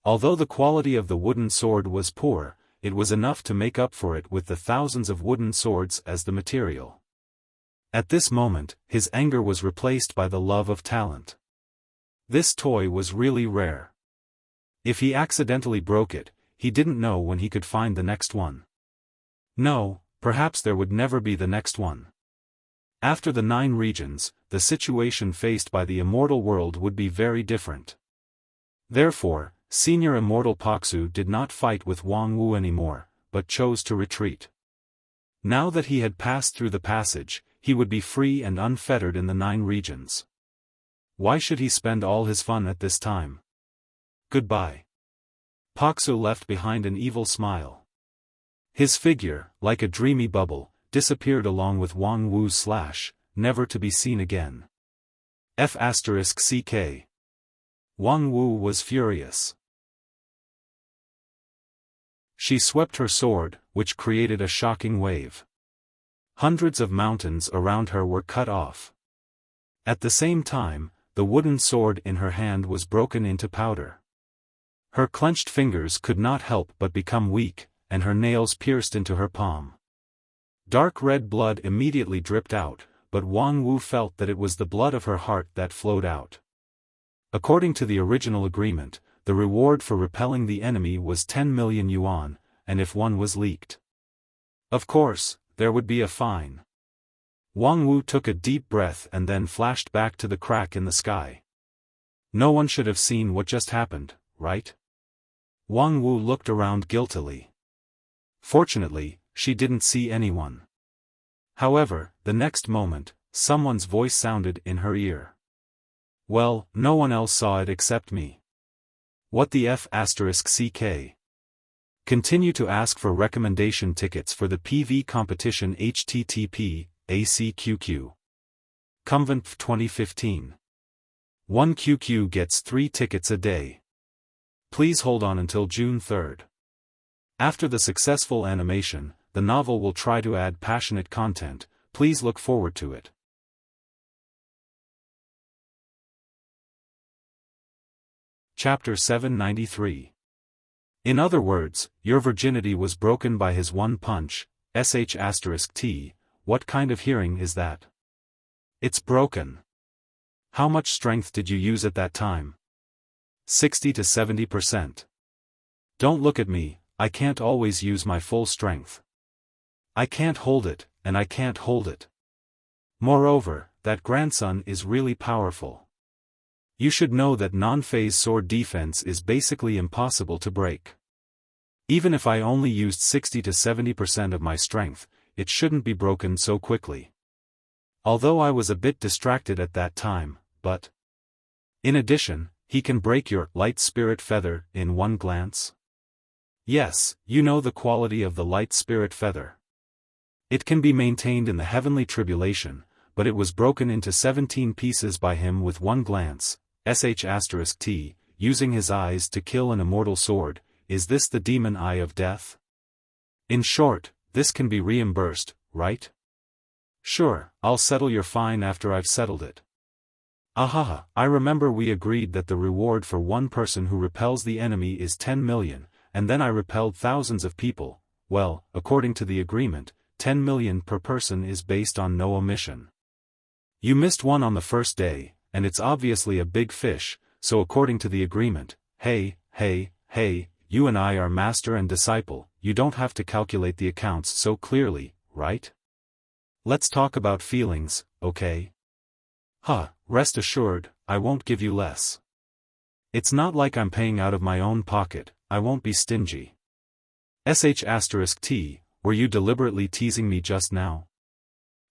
Although the quality of the wooden sword was poor, it was enough to make up for it with the thousands of wooden swords as the material. At this moment, his anger was replaced by the love of talent. This toy was really rare. If he accidentally broke it, he didn't know when he could find the next one. No, perhaps there would never be the next one. After the 9 regions, the situation faced by the immortal world would be very different. Therefore, Senior Immortal Paksu did not fight with Wang Wu anymore, but chose to retreat. Now that he had passed through the passage, he would be free and unfettered in the 9 regions. Why should he spend all his fun at this time? Goodbye. Paksu left behind an evil smile. His figure, like a dreamy bubble, disappeared along with Wang Wu's slash, never to be seen again. F***ck. Wang Wu was furious. She swept her sword, which created a shocking wave. Hundreds of mountains around her were cut off. At the same time, the wooden sword in her hand was broken into powder. Her clenched fingers could not help but become weak, and her nails pierced into her palm. Dark red blood immediately dripped out, but Wang Wu felt that it was the blood of her heart that flowed out. According to the original agreement, the reward for repelling the enemy was 10 million yuan, and if one was leaked, of course, there would be a fine. Wang Wu took a deep breath and then flashed back to the crack in the sky. No one should have seen what just happened, right? Wang Wu looked around guiltily. Fortunately, she didn't see anyone. However, the next moment, someone's voice sounded in her ear. Well, no one else saw it except me. What the F***ck? Continue to ask for recommendation tickets for the PV competition http ACQQ. Convent 2015. 1 QQ gets 3 tickets a day. Please hold on until June 3rd. After the successful animation, the novel will try to add passionate content. Please look forward to it. Chapter 793. In other words, your virginity was broken by his one punch, **T, what kind of hearing is that? It's broken. How much strength did you use at that time? 60 to 70%. Don't look at me, I can't always use my full strength. I can't hold it, and I can't hold it. Moreover, that grandson is really powerful. You should know that non-phase sword defense is basically impossible to break. Even if I only used 60 to 70% of my strength, it shouldn't be broken so quickly. Although I was a bit distracted at that time, but in addition, he can break your light spirit feather in one glance. Yes, you know the quality of the light spirit feather. It can be maintained in the heavenly tribulation, but it was broken into 17 pieces by him with one glance, **T, using his eyes to kill an immortal sword. Is this the demon eye of death? In short, this can be reimbursed, right? Sure, I'll settle your fine after I've settled it. Ahaha, I remember we agreed that the reward for one person who repels the enemy is 10 million, and then I repelled thousands of people. Well, according to the agreement, 10 million per person is based on no omission. You missed one on the first day, and it's obviously a big fish, so according to the agreement, hey, you and I are master and disciple, you don't have to calculate the accounts so clearly, right? Let's talk about feelings, okay? Rest assured, I won't give you less. It's not like I'm paying out of my own pocket, I won't be stingy. **T, were you deliberately teasing me just now?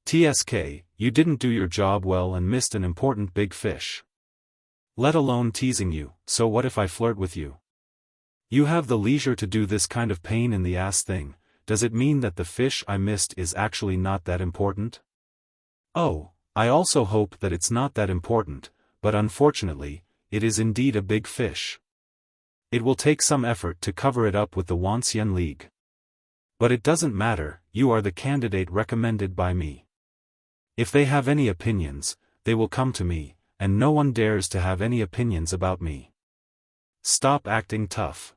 TSK, you didn't do your job well and missed an important big fish. Let alone teasing you, so what if I flirt with you? You have the leisure to do this kind of pain in the ass thing, does it mean that the fish I missed is actually not that important? Oh, I also hope that it's not that important, but unfortunately, it is indeed a big fish. It will take some effort to cover it up with the Wuxia League. But it doesn't matter, you are the candidate recommended by me. If they have any opinions, they will come to me, and no one dares to have any opinions about me. Stop acting tough.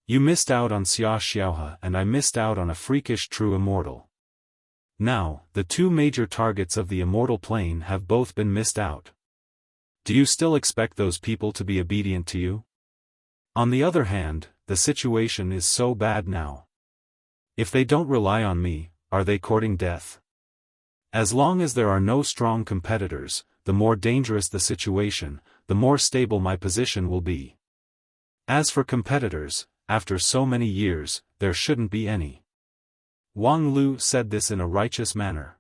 You missed out on Xiaofan and I missed out on a freakish true immortal. Now, the two major targets of the immortal plane have both been missed out. Do you still expect those people to be obedient to you? On the other hand, the situation is so bad now. If they don't rely on me, are they courting death? As long as there are no strong competitors, the more dangerous the situation, the more stable my position will be. As for competitors, after so many years, there shouldn't be any. Wang Lu said this in a righteous manner.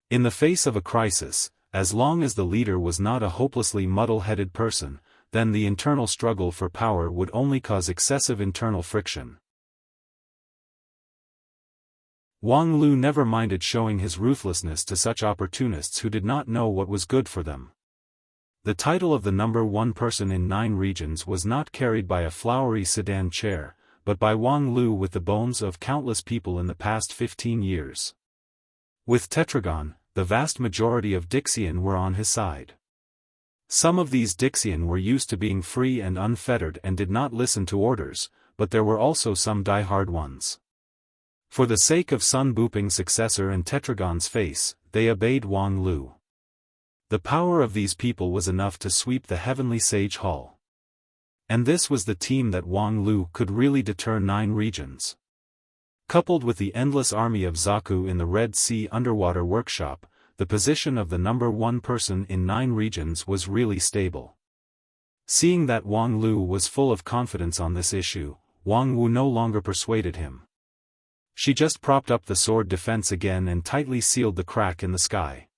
In the face of a crisis, as long as the leader was not a hopelessly muddle-headed person, then the internal struggle for power would only cause excessive internal friction. Wang Lu never minded showing his ruthlessness to such opportunists who did not know what was good for them. The title of the number one person in 9 regions was not carried by a flowery sedan chair, but by Wang Lu with the bones of countless people in the past 15 years. With Tetragon, the vast majority of Dixian were on his side. Some of these Dixian were used to being free and unfettered and did not listen to orders, but there were also some die-hard ones. For the sake of Sun Buping's successor and Tetragon's face, they obeyed Wang Lu. The power of these people was enough to sweep the heavenly sage hall. And this was the team that Wang Lu could really deter 9 regions. Coupled with the endless army of Zaku in the Red Sea underwater workshop, the position of the number one person in 9 regions was really stable. Seeing that Wang Lu was full of confidence on this issue, Wang Wu no longer persuaded him. She just propped up the sword defense again and tightly sealed the crack in the sky.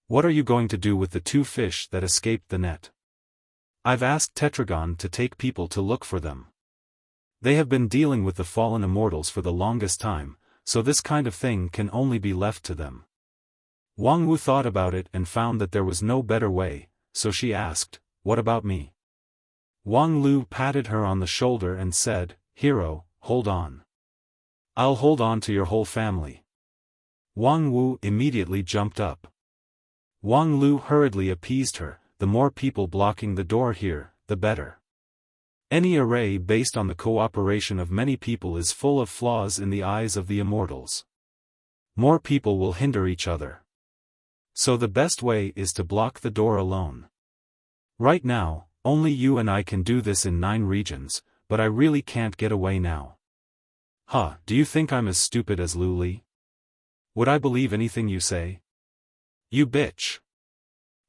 What are you going to do with the 2 fish that escaped the net? I've asked Tetragon to take people to look for them. They have been dealing with the fallen immortals for the longest time, so this kind of thing can only be left to them. Wang Wu thought about it and found that there was no better way, so she asked, "What about me?" Wang Lu patted her on the shoulder and said, "Hero, hold on. I'll hold on to your whole family." Wang Wu immediately jumped up. Wang Lu hurriedly appeased her, "The more people blocking the door here, the better. Any array based on the cooperation of many people is full of flaws in the eyes of the immortals. More people will hinder each other. So the best way is to block the door alone. Right now, only you and I can do this in 9 regions, but I really can't get away now." "Huh, do you think I'm as stupid as Lu Li? Would I believe anything you say? You bitch.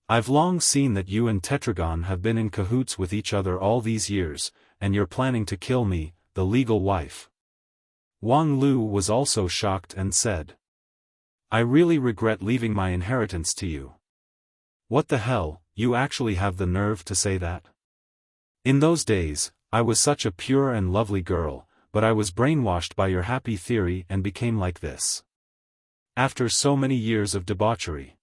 I've long seen that you and Tetragon have been in cahoots with each other all these years, and you're planning to kill me, the legal wife." Wang Lu was also shocked and said, "I really regret leaving my inheritance to you." "What the hell, you actually have the nerve to say that? In those days, I was such a pure and lovely girl, but I was brainwashed by your happy theory and became like this. After so many years of debauchery.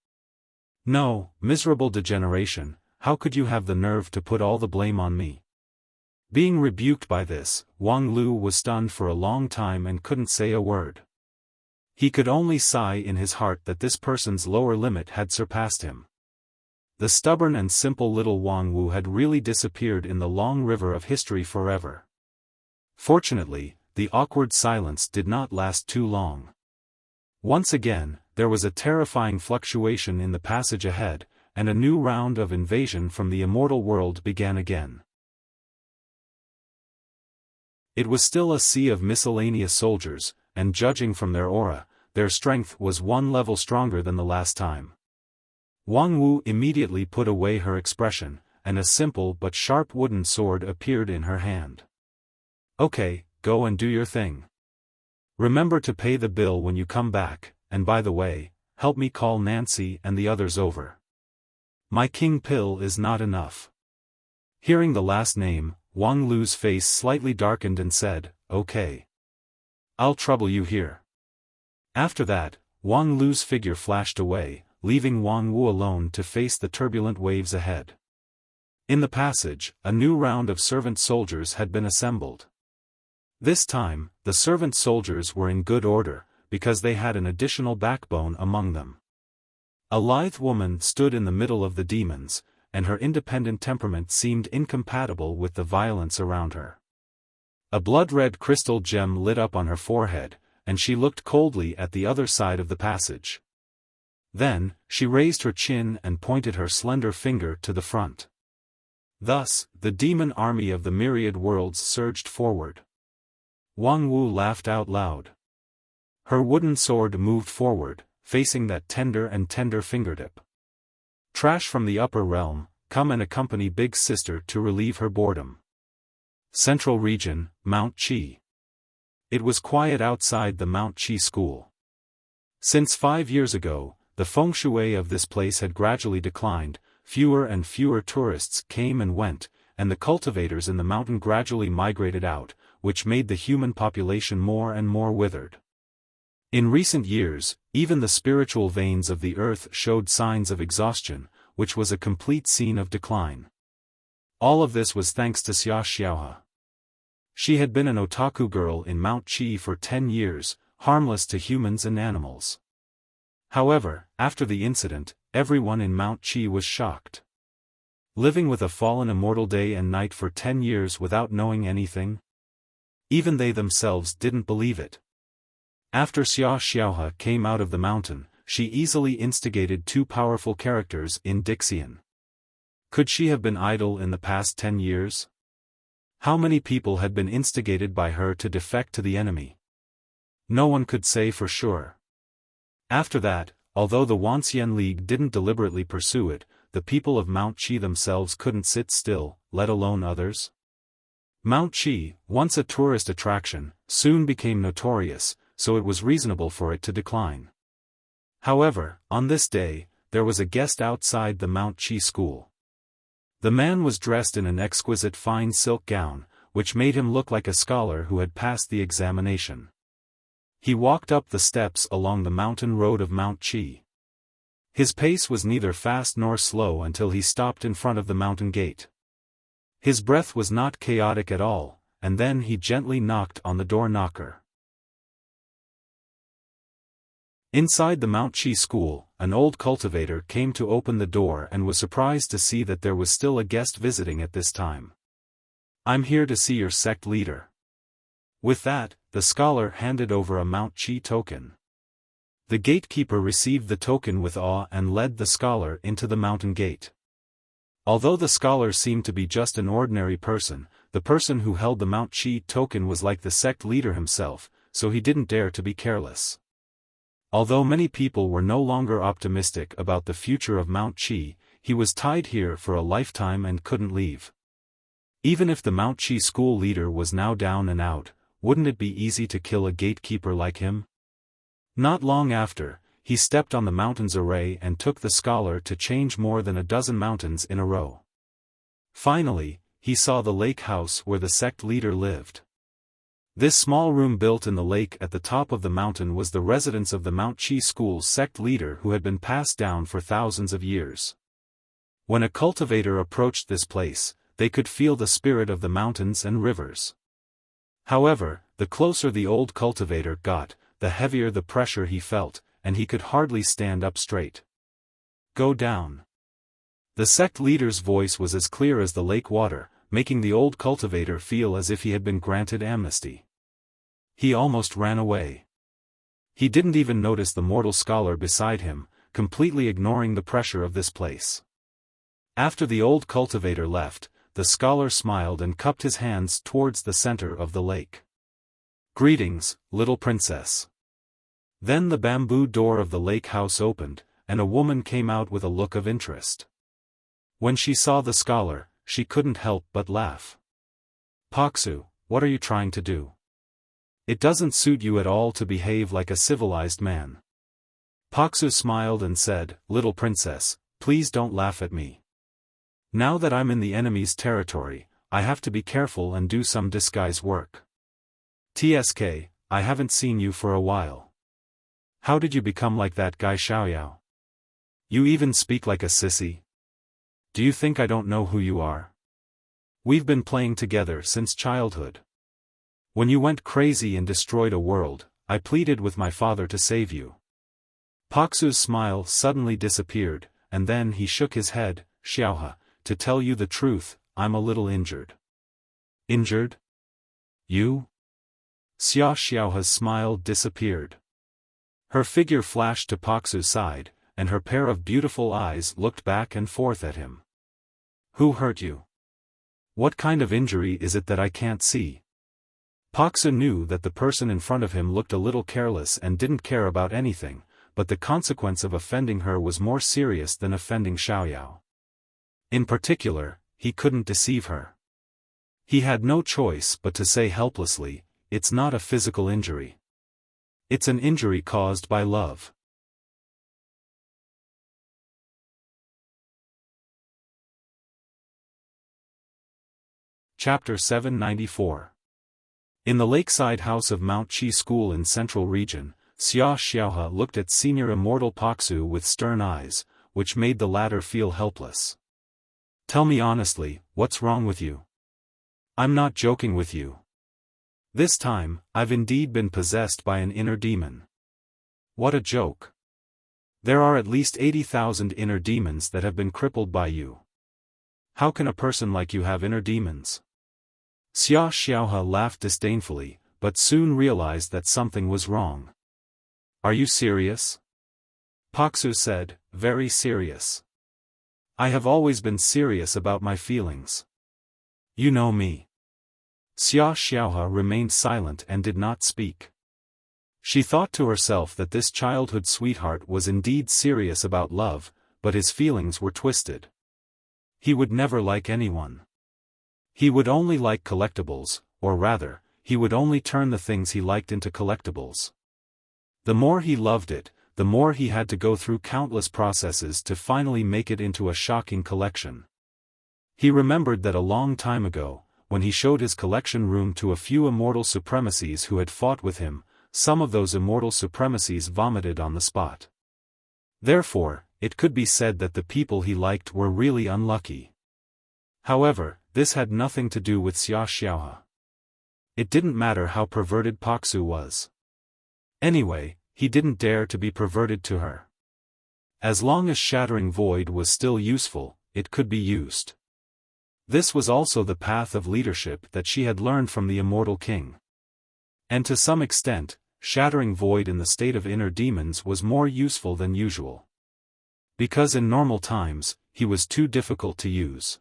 No, miserable degeneration, how could you have the nerve to put all the blame on me?" Being rebuked by this, Wang Lu was stunned for a long time and couldn't say a word. He could only sigh in his heart that this person's lower limit had surpassed him. The stubborn and simple little Wang Wu had really disappeared in the long river of history forever. Fortunately, the awkward silence did not last too long. Once again, there was a terrifying fluctuation in the passage ahead, and a new round of invasion from the immortal world began again. It was still a sea of miscellaneous soldiers, and judging from their aura, their strength was 1 level stronger than the last time. Wang Wu immediately put away her expression, and a simple but sharp wooden sword appeared in her hand. "Okay, go and do your thing. Remember to pay the bill when you come back, and by the way, help me call Nancy and the others over. My king pill is not enough." Hearing the last name, Wang Lu's face slightly darkened and said, "Okay. I'll trouble you here." After that, Wang Lu's figure flashed away, leaving Wang Wu alone to face the turbulent waves ahead. In the passage, a new round of servant soldiers had been assembled. This time, the servant soldiers were in good order, because they had an additional backbone among them. A lithe woman stood in the middle of the demons, and her independent temperament seemed incompatible with the violence around her. A blood-red crystal gem lit up on her forehead, and she looked coldly at the other side of the passage. Then, she raised her chin and pointed her slender finger to the front. Thus, the demon army of the myriad worlds surged forward. Wang Wu laughed out loud. Her wooden sword moved forward, facing that tender and tender fingertip. "Trash from the upper realm, come and accompany Big Sister to relieve her boredom." Central Region, Mount Qi. It was quiet outside the Mount Qi school. Since 5 years ago, the feng shui of this place had gradually declined, fewer and fewer tourists came and went, and the cultivators in the mountain gradually migrated out, which made the human population more and more withered. In recent years, even the spiritual veins of the earth showed signs of exhaustion, which was a complete scene of decline. All of this was thanks to Xiaofan. She had been an otaku girl in Mount Qi for 10 years, harmless to humans and animals. However, after the incident, everyone in Mount Qi was shocked. Living with a fallen immortal day and night for 10 years without knowing anything? Even they themselves didn't believe it. After Xiaofan came out of the mountain, she easily instigated 2 powerful characters in Dixian. Could she have been idle in the past 10 years? How many people had been instigated by her to defect to the enemy? No one could say for sure. After that, although the Wanxian League didn't deliberately pursue it, the people of Mount Qi themselves couldn't sit still, let alone others. Mount Qi, once a tourist attraction, soon became notorious, so it was reasonable for it to decline. However, on this day, there was a guest outside the Mount Qi school. The man was dressed in an exquisite fine silk gown, which made him look like a scholar who had passed the examination. He walked up the steps along the mountain road of Mount Qi. His pace was neither fast nor slow until he stopped in front of the mountain gate. His breath was not chaotic at all, and then he gently knocked on the door knocker. Inside the Mount Qi school, an old cultivator came to open the door and was surprised to see that there was still a guest visiting at this time. "I'm here to see your sect leader." With that, the scholar handed over a Mount Qi token. The gatekeeper received the token with awe and led the scholar into the mountain gate. Although the scholar seemed to be just an ordinary person, the person who held the Mount Qi token was like the sect leader himself, so he didn't dare to be careless. Although many people were no longer optimistic about the future of Mount Qi, he was tied here for a lifetime and couldn't leave. Even if the Mount Qi school leader was now down and out, wouldn't it be easy to kill a gatekeeper like him? Not long after, he stepped on the mountain's array and took the scholar to change more than a dozen mountains in a row. Finally, he saw the lake house where the sect leader lived. This small room built in the lake at the top of the mountain was the residence of the Mount Qi school's sect leader who had been passed down for thousands of years. When a cultivator approached this place, they could feel the spirit of the mountains and rivers. However, the closer the old cultivator got, the heavier the pressure he felt, and he could hardly stand up straight. "Go down." The sect leader's voice was as clear as the lake water, making the old cultivator feel as if he had been granted amnesty. He almost ran away. He didn't even notice the mortal scholar beside him, completely ignoring the pressure of this place. After the old cultivator left, the scholar smiled and cupped his hands towards the center of the lake. "Greetings, little princess." Then the bamboo door of the lake house opened, and a woman came out with a look of interest. When she saw the scholar, she couldn't help but laugh. "Paksu, what are you trying to do? It doesn't suit you at all to behave like a civilized man." Paksu smiled and said, "Little princess, please don't laugh at me. Now that I'm in the enemy's territory, I have to be careful and do some disguise work. TSK, I haven't seen you for a while. How did you become like that guy Xiaoyao? You even speak like a sissy. Do you think I don't know who you are? We've been playing together since childhood. When you went crazy and destroyed a world, I pleaded with my father to save you. Paksu's smile suddenly disappeared, and then he shook his head. Xiaohe, to tell you the truth, I'm a little injured. Injured? You? Xiaohe's smile disappeared. Her figure flashed to Paksu's side, and her pair of beautiful eyes looked back and forth at him. Who hurt you? What kind of injury is it that I can't see? Paksu knew that the person in front of him looked a little careless and didn't care about anything, but the consequence of offending her was more serious than offending Xiaoyao. In particular, he couldn't deceive her. He had no choice but to say helplessly, it's not a physical injury. It's an injury caused by love. Chapter 794. In the lakeside house of Mount Qi School in Central Region, Xiaohe looked at senior immortal Paksu with stern eyes, which made the latter feel helpless. Tell me honestly, what's wrong with you? I'm not joking with you. This time, I've indeed been possessed by an inner demon. What a joke. There are at least 80,000 inner demons that have been crippled by you. How can a person like you have inner demons? Xiaohe laughed disdainfully, but soon realized that something was wrong. Are you serious? Paksu said, very serious. I have always been serious about my feelings. You know me. Xiaohe remained silent and did not speak. She thought to herself that this childhood sweetheart was indeed serious about love, but his feelings were twisted. He would never like anyone. He would only like collectibles, or rather, he would only turn the things he liked into collectibles. The more he loved it, the more he had to go through countless processes to finally make it into a shocking collection. He remembered that a long time ago, when he showed his collection room to a few immortal supremacies who had fought with him, some of those immortal supremacies vomited on the spot. Therefore, it could be said that the people he liked were really unlucky. However, this had nothing to do with Xiaohe. It didn't matter how perverted Paksu was. Anyway, he didn't dare to be perverted to her. As long as Shattering Void was still useful, it could be used. This was also the path of leadership that she had learned from the Immortal King. And to some extent, Shattering Void in the state of inner demons was more useful than usual. Because in normal times, he was too difficult to use.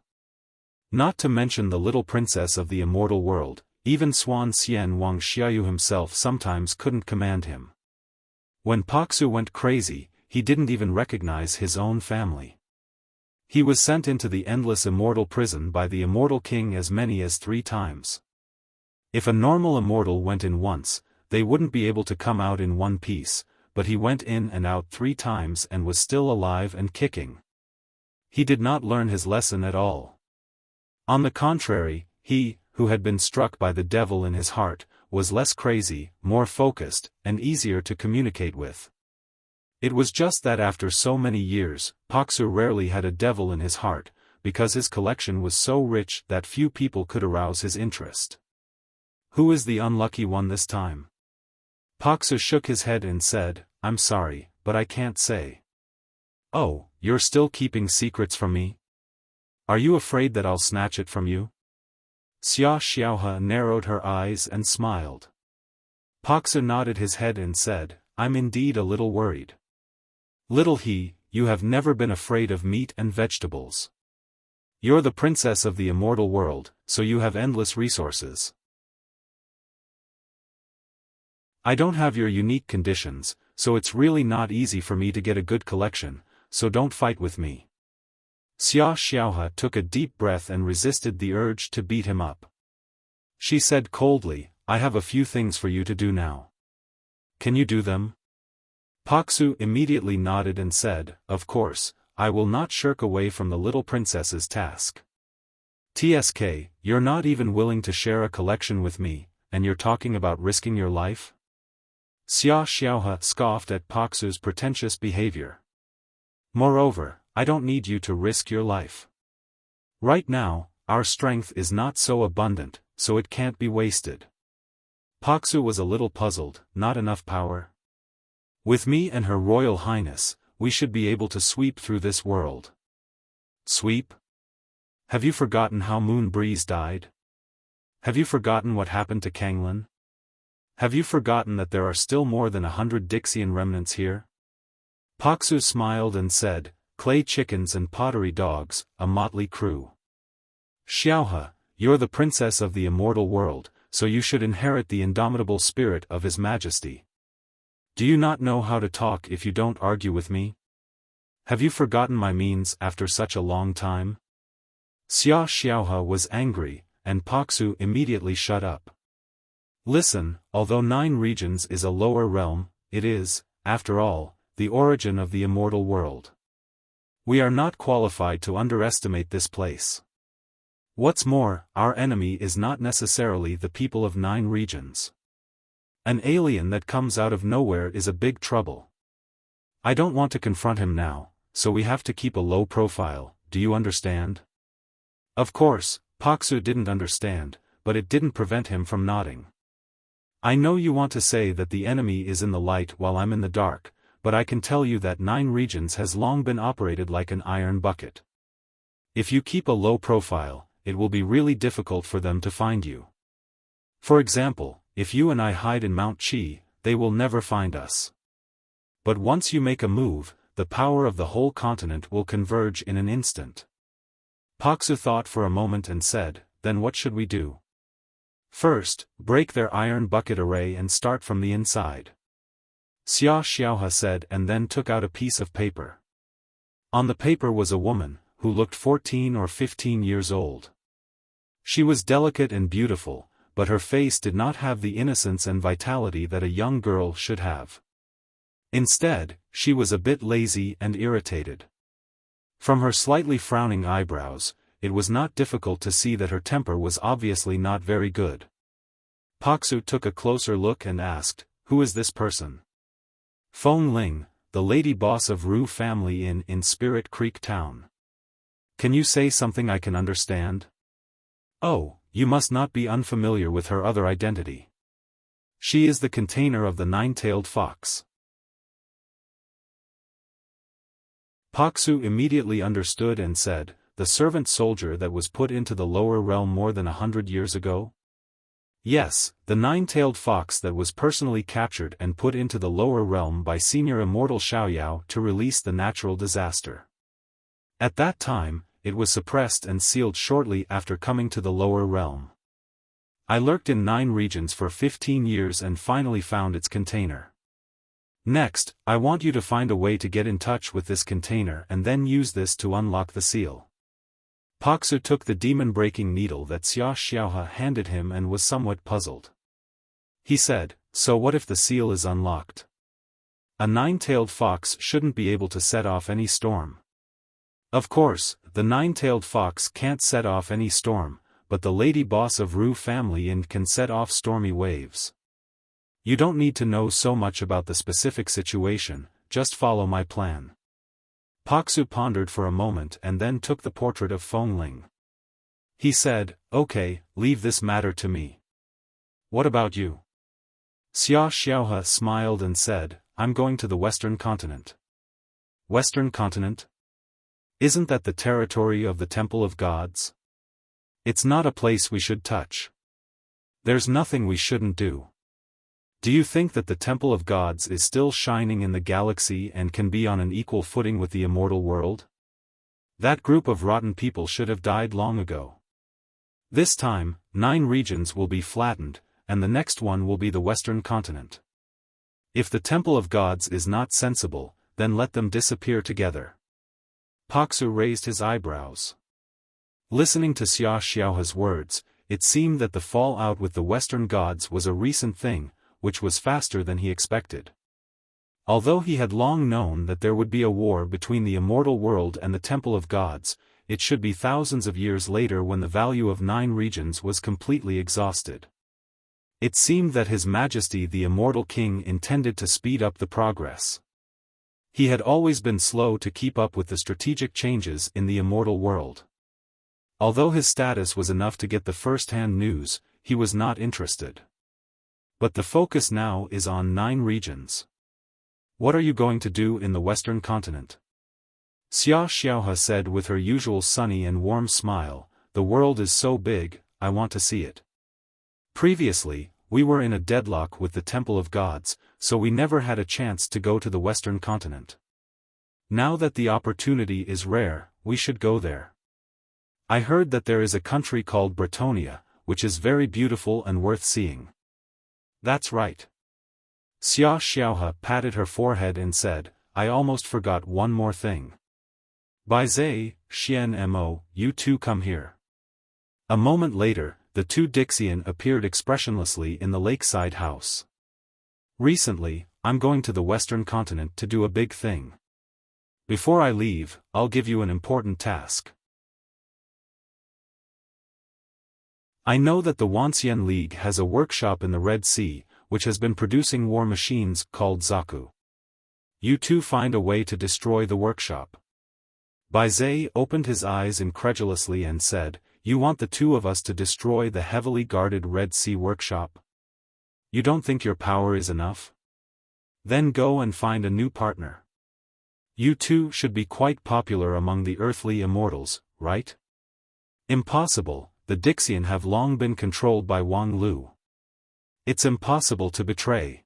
Not to mention the little princess of the immortal world, even Swan Xian Wang Xiaoyu himself sometimes couldn't command him. When Paksu went crazy, he didn't even recognize his own family. He was sent into the endless immortal prison by the Immortal King as many as 3 times. If a normal immortal went in once, they wouldn't be able to come out in one piece, but he went in and out 3 times and was still alive and kicking. He did not learn his lesson at all. On the contrary, he, who had been struck by the devil in his heart, was less crazy, more focused, and easier to communicate with. It was just that after so many years, Paksu rarely had a devil in his heart, because his collection was so rich that few people could arouse his interest. Who is the unlucky one this time? Paksu shook his head and said, I'm sorry, but I can't say. Oh, you're still keeping secrets from me? Are you afraid that I'll snatch it from you? Xiaohe narrowed her eyes and smiled. Paksu nodded his head and said, I'm indeed a little worried. Little he, you have never been afraid of meat and vegetables. You're the princess of the immortal world, so you have endless resources. I don't have your unique conditions, so it's really not easy for me to get a good collection, so don't fight with me. Xiaohe took a deep breath and resisted the urge to beat him up. She said coldly, I have a few things for you to do now. Can you do them? Paksu immediately nodded and said, of course, I will not shirk away from the little princess's task. TSK, you're not even willing to share a collection with me, and you're talking about risking your life? Xia Xiaohe scoffed at Pak Su's pretentious behavior. Moreover, I don't need you to risk your life. Right now, our strength is not so abundant, so it can't be wasted. Pak Su was a little puzzled. Not enough power? With me and Her Royal Highness, we should be able to sweep through this world. Sweep? Have you forgotten how Moon Breeze died? Have you forgotten what happened to Kanglin? Have you forgotten that there are still more than 100 Dixian remnants here? Pak Su smiled and said, clay chickens and pottery dogs, a motley crew. Xiaohe, you're the princess of the immortal world, so you should inherit the indomitable spirit of His Majesty. Do you not know how to talk if you don't argue with me? Have you forgotten my means after such a long time? Xia Xiaohe was angry, and Pak Su immediately shut up. Listen, although 9 regions is a lower realm, it is, after all, the origin of the immortal world. We are not qualified to underestimate this place. What's more, our enemy is not necessarily the people of 9 regions. An alien that comes out of nowhere is a big trouble. I don't want to confront him now, so we have to keep a low profile, do you understand? Of course, Pak Su didn't understand, but it didn't prevent him from nodding. I know you want to say that the enemy is in the light while I'm in the dark, but I can tell you that 9 regions has long been operated like an iron bucket. If you keep a low profile, it will be really difficult for them to find you. For example, if you and I hide in Mount Qi, they will never find us. But once you make a move, the power of the whole continent will converge in an instant. Pak Su thought for a moment and said, then what should we do? First, break their iron bucket array and start from the inside. Xia Xiaohe said and then took out a piece of paper. On the paper was a woman, who looked 14 or 15 years old. She was delicate and beautiful, but her face did not have the innocence and vitality that a young girl should have. Instead, she was a bit lazy and irritated. From her slightly frowning eyebrows, it was not difficult to see that her temper was obviously not very good. Pak Su took a closer look and asked, who is this person? Feng Ling, the lady boss of Ru family in Spirit Creek Town. Can you say something I can understand? Oh, you must not be unfamiliar with her other identity. She is the container of the 9-tailed fox. Pak Su immediately understood and said, the servant soldier that was put into the lower realm more than 100 years ago? Yes, the 9-tailed fox that was personally captured and put into the lower realm by Senior Immortal Xiaoyao to release the natural disaster. At that time, it was suppressed and sealed shortly after coming to the lower realm. I lurked in 9 regions for 15 years and finally found its container. Next, I want you to find a way to get in touch with this container and then use this to unlock the seal. Pak Su took the demon-breaking needle that Xia Xiaohe handed him and was somewhat puzzled. He said, so what if the seal is unlocked? A 9-tailed fox shouldn't be able to set off any storm. Of course, the 9-tailed fox can't set off any storm, but the lady boss of Ru family can set off stormy waves. You don't need to know so much about the specific situation, just follow my plan. Pak Su pondered for a moment and then took the portrait of Feng Ling. He said, okay, leave this matter to me. What about you? Xia Xiaohe smiled and said, I'm going to the Western Continent. Western Continent? Isn't that the territory of the Temple of Gods? It's not a place we should touch. There's nothing we shouldn't do. Do you think that the Temple of Gods is still shining in the galaxy and can be on an equal footing with the immortal world? That group of rotten people should have died long ago. This time, 9 regions will be flattened, and the next one will be the Western Continent. If the Temple of Gods is not sensible, then let them disappear together. Pak Su raised his eyebrows. Listening to Xia Xiaohe's words, it seemed that the fallout with the Western Gods was a recent thing, which was faster than he expected. Although he had long known that there would be a war between the immortal world and the Temple of Gods, it should be thousands of years later when the value of 9 regions was completely exhausted. It seemed that His Majesty the Immortal King intended to speed up the progress. He had always been slow to keep up with the strategic changes in the immortal world. Although his status was enough to get the first-hand news, he was not interested. But the focus now is on 9 regions. What are you going to do in the Western continent? Xiaofan said with her usual sunny and warm smile, the world is so big, I want to see it. Previously, we were in a deadlock with the Temple of Gods, so we never had a chance to go to the Western continent. Now that the opportunity is rare, we should go there. I heard that there is a country called Bretonia, which is very beautiful and worth seeing. That's right. Xiaofan patted her forehead and said, I almost forgot one more thing. Bai Zai, Xian Mo, you two come here. A moment later, the 2 Dixian appeared expressionlessly in the lakeside house. Recently, I'm going to the Western continent to do a big thing. Before I leave, I'll give you an important task. I know that the Wuxia League has a workshop in the Red Sea, which has been producing war machines called Zaku. You two find a way to destroy the workshop. Bai Zai opened his eyes incredulously and said, You want the 2 of us to destroy the heavily guarded Red Sea workshop? You don't think your power is enough? Then go and find a new partner. You two should be quite popular among the earthly immortals, right? Impossible, the Dixian have long been controlled by Wang Lu. It's impossible to betray.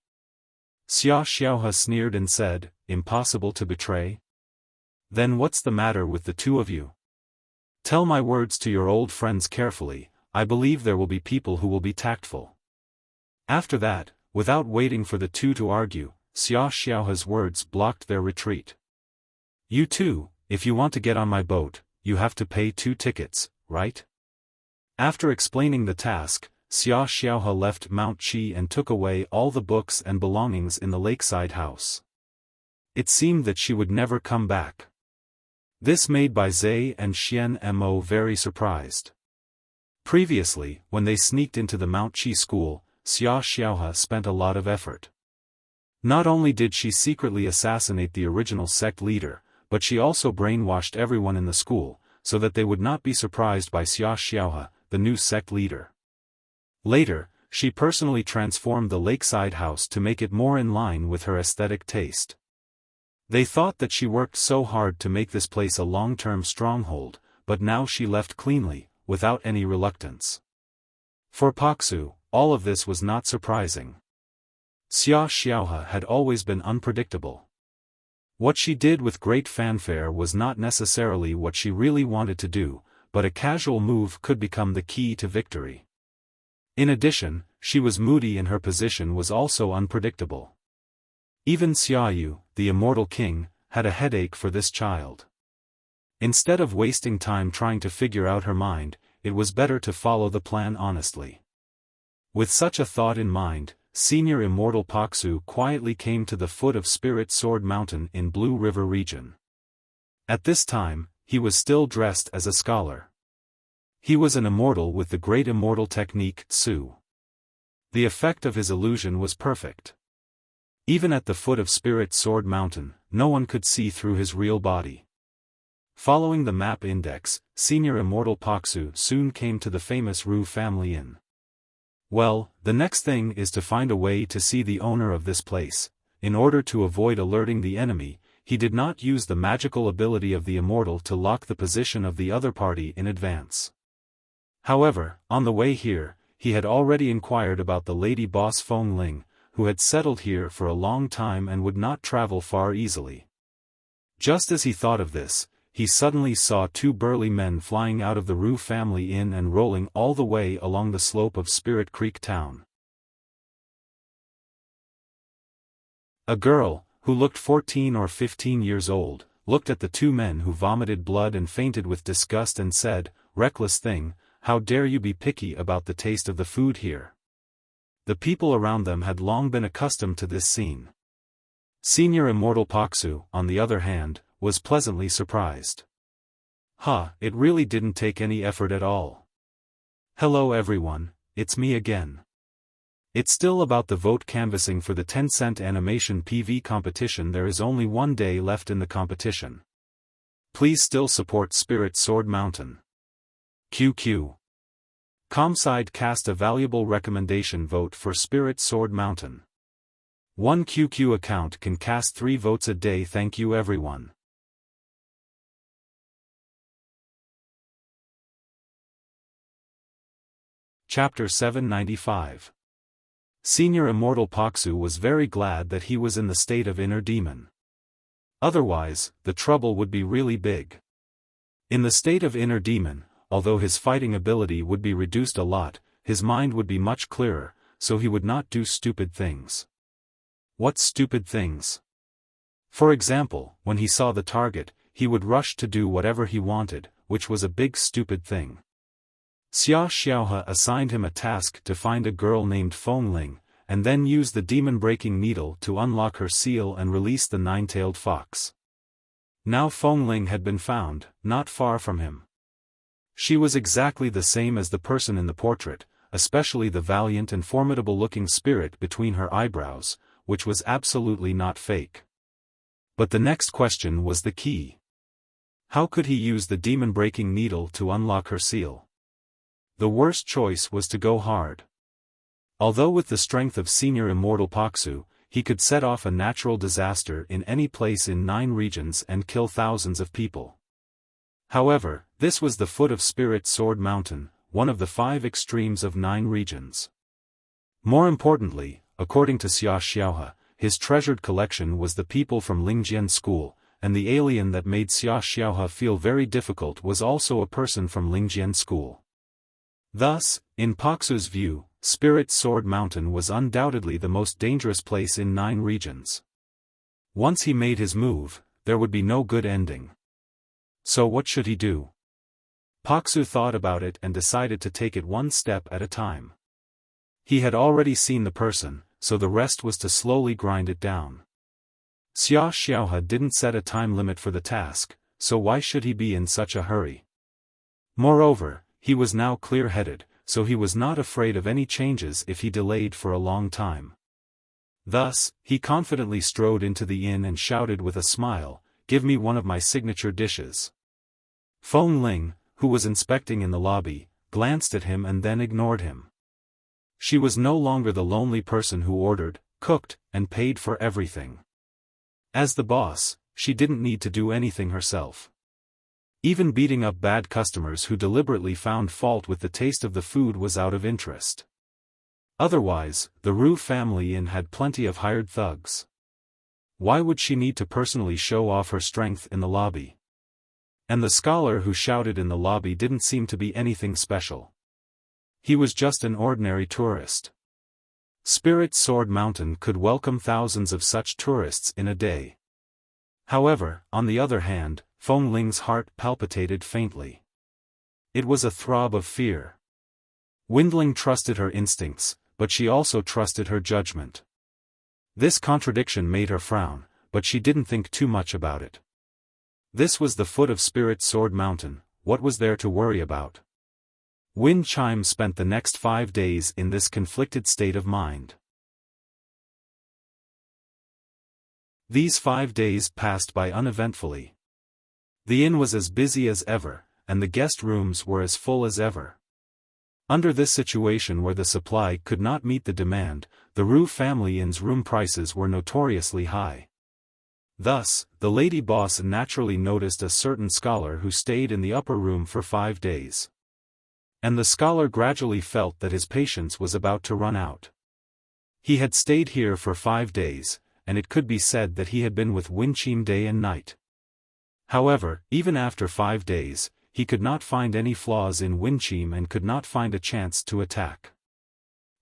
Xiaofan sneered and said, Impossible to betray? Then what's the matter with the 2 of you? Tell my words to your old friends carefully, I believe there will be people who will be tactful. After that, without waiting for the 2 to argue, Xiaofan's words blocked their retreat. You two, if you want to get on my boat, you have to pay 2 tickets, right? After explaining the task, Xiaofan left Mount Qi and took away all the books and belongings in the lakeside house. It seemed that she would never come back. This made Bai Zai and Xian Mo very surprised. Previously, when they sneaked into the Mount Qi school, Xiaofan spent a lot of effort. Not only did she secretly assassinate the original sect leader, but she also brainwashed everyone in the school, so that they would not be surprised by Xiaofan, the new sect leader. Later, she personally transformed the lakeside house to make it more in line with her aesthetic taste. They thought that she worked so hard to make this place a long-term stronghold, but now she left cleanly, without any reluctance. For Paksu, all of this was not surprising. Xiaofan had always been unpredictable. What she did with great fanfare was not necessarily what she really wanted to do, but a casual move could become the key to victory. In addition, she was moody and her position was also unpredictable. Even Xiaoyu, the Immortal King, had a headache for this child. Instead of wasting time trying to figure out her mind, it was better to follow the plan honestly. With such a thought in mind, Senior Immortal Paksu quietly came to the foot of Spirit Sword Mountain in Blue River region. At this time, he was still dressed as a scholar. He was an immortal with the great immortal technique, Tsu. The effect of his illusion was perfect. Even at the foot of Spirit Sword Mountain, no one could see through his real body. Following the map index, Senior Immortal Paksu soon came to the famous Ru family inn. Well, the next thing is to find a way to see the owner of this place. In order to avoid alerting the enemy, he did not use the magical ability of the immortal to lock the position of the other party in advance. However, on the way here, he had already inquired about the lady boss Feng Ling, who had settled here for a long time and would not travel far easily. Just as he thought of this, he suddenly saw 2 burly men flying out of the Ru family inn and rolling all the way along the slope of Spirit Creek town. A girl, who looked 14 or 15 years old, looked at the 2 men who vomited blood and fainted with disgust and said, "Reckless thing, how dare you be picky about the taste of the food here?" The people around them had long been accustomed to this scene. Senior Immortal Paksu, on the other hand, was pleasantly surprised. It really didn't take any effort at all. Hello everyone, it's me again. It's still about the vote canvassing for the 10-cent animation PV competition. There is only 1 day left in the competition. Please still support Spirit Sword Mountain. QQ. Comside cast a valuable recommendation vote for Spirit Sword Mountain. One QQ account can cast 3 votes a day. Thank you everyone. Chapter 795. Senior Immortal Paksu was very glad that he was in the state of inner demon. Otherwise, the trouble would be really big. In the state of inner demon, although his fighting ability would be reduced a lot, his mind would be much clearer, so he would not do stupid things. What stupid things? For example, when he saw the target, he would rush to do whatever he wanted, which was a big stupid thing. Xiaofan assigned him a task to find a girl named Feng Ling, and then use the demon-breaking needle to unlock her seal and release the 9-tailed fox. Now Feng Ling had been found, not far from him. She was exactly the same as the person in the portrait, especially the valiant and formidable-looking spirit between her eyebrows, which was absolutely not fake. But the next question was the key. How could he use the demon-breaking needle to unlock her seal? The worst choice was to go hard. Although with the strength of Senior Immortal Paksu, he could set off a natural disaster in any place in 9 regions and kill thousands of people. However, this was the foot of Spirit Sword Mountain, one of the 5 extremes of 9 regions. More importantly, according to Xiaofan, his treasured collection was the people from Lingjian School, and the alien that made Xiaofan feel very difficult was also a person from Lingjian School. Thus, in Paksu's view, Spirit Sword Mountain was undoubtedly the most dangerous place in 9 regions. Once he made his move, there would be no good ending. So what should he do? Paksu thought about it and decided to take it one step at a time. He had already seen the person, so the rest was to slowly grind it down. Xiaofan didn't set a time limit for the task, so why should he be in such a hurry? Moreover, he was now clear-headed, so he was not afraid of any changes if he delayed for a long time. Thus, he confidently strode into the inn and shouted with a smile, "Give me one of my signature dishes." Feng Ling, who was inspecting in the lobby, glanced at him and then ignored him. She was no longer the lonely person who ordered, cooked, and paid for everything. As the boss, she didn't need to do anything herself. Even beating up bad customers who deliberately found fault with the taste of the food was out of interest. Otherwise, the Ru family inn had plenty of hired thugs. Why would she need to personally show off her strength in the lobby? And the scholar who shouted in the lobby didn't seem to be anything special. He was just an ordinary tourist. Spirit Sword Mountain could welcome thousands of such tourists in a day. However, on the other hand, Feng Ling's heart palpitated faintly. It was a throb of fear. Windling trusted her instincts, but she also trusted her judgment. This contradiction made her frown, but she didn't think too much about it. This was the foot of Spirit Sword Mountain, what was there to worry about? Wind Chime spent the next 5 days in this conflicted state of mind. These 5 days passed by uneventfully. The inn was as busy as ever, and the guest rooms were as full as ever. Under this situation where the supply could not meet the demand, the Ru family inn's room prices were notoriously high. Thus, the lady boss naturally noticed a certain scholar who stayed in the upper room for 5 days. And the scholar gradually felt that his patience was about to run out. He had stayed here for 5 days, and it could be said that he had been with Winchim day and night. However, even after 5 days, he could not find any flaws in Winchim and could not find a chance to attack.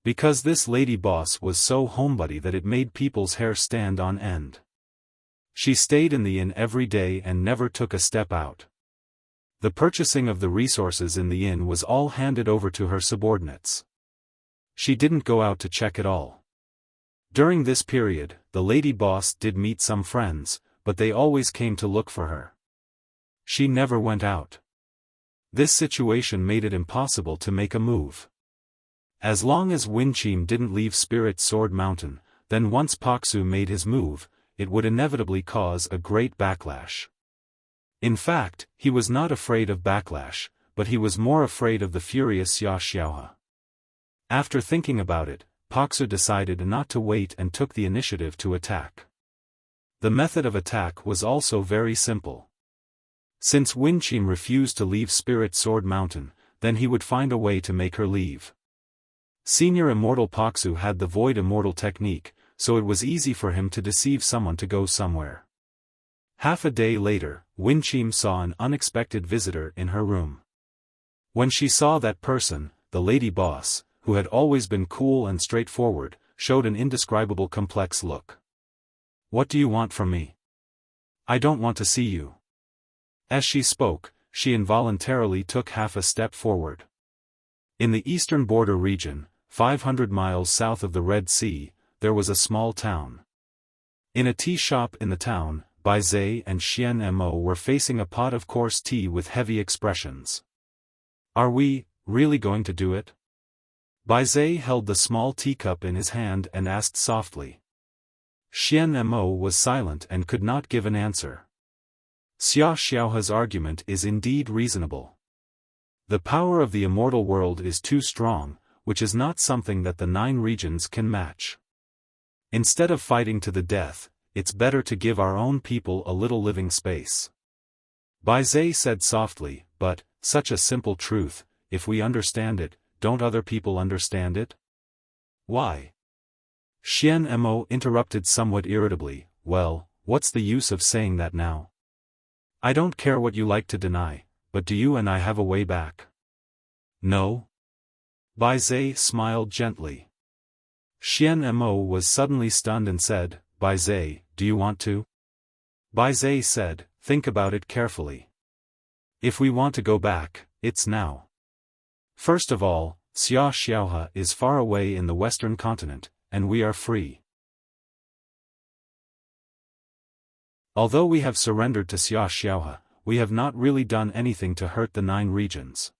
Because this lady boss was so homebody that it made people's hair stand on end. She stayed in the inn every day and never took a step out. The purchasing of the resources in the inn was all handed over to her subordinates. She didn't go out to check at all. During this period, the lady boss did meet some friends, but they always came to look for her. She never went out. This situation made it impossible to make a move. As long as Winchim didn't leave Spirit Sword Mountain, then once Paksu made his move, it would inevitably cause a great backlash. In fact, he was not afraid of backlash, but he was more afraid of the furious Xiaofan. After thinking about it, Paksu decided not to wait and took the initiative to attack. The method of attack was also very simple. Since Winchim refused to leave Spirit Sword Mountain, then he would find a way to make her leave. Senior Immortal Paksu had the Void Immortal technique, so it was easy for him to deceive someone to go somewhere. Half a day later, Winchim saw an unexpected visitor in her room. When she saw that person, the lady boss, who had always been cool and straightforward, showed an indescribable complex look. "What do you want from me? I don't want to see you." As she spoke, she involuntarily took half a step forward. In the eastern border region, 500 miles south of the Red Sea, there was a small town. In a tea shop in the town, Bai Zhe and Xian Mo were facing a pot of coarse tea with heavy expressions. "Are we really going to do it?" Bai Zhe held the small teacup in his hand and asked softly. Xian Mo was silent and could not give an answer. Xiaofan's argument is indeed reasonable. The power of the immortal world is too strong, which is not something that the 9 regions can match. Instead of fighting to the death, it's better to give our own people a little living space. Bai Zhe said softly, "But, such a simple truth, if we understand it, don't other people understand it?" "Why?" Xian Mo interrupted somewhat irritably, "Well, what's the use of saying that now? I don't care what you like to deny, but do you and I have a way back?" "No?" Bai Zhe smiled gently. Xian Mo was suddenly stunned and said, "Bai Zhe, do you want to?" Bai Zhe said, "Think about it carefully. If we want to go back, it's now. First of all, Xiaofan is far away in the western continent, and we are free. Although we have surrendered to Xiaofan, we have not really done anything to hurt the 9 regions.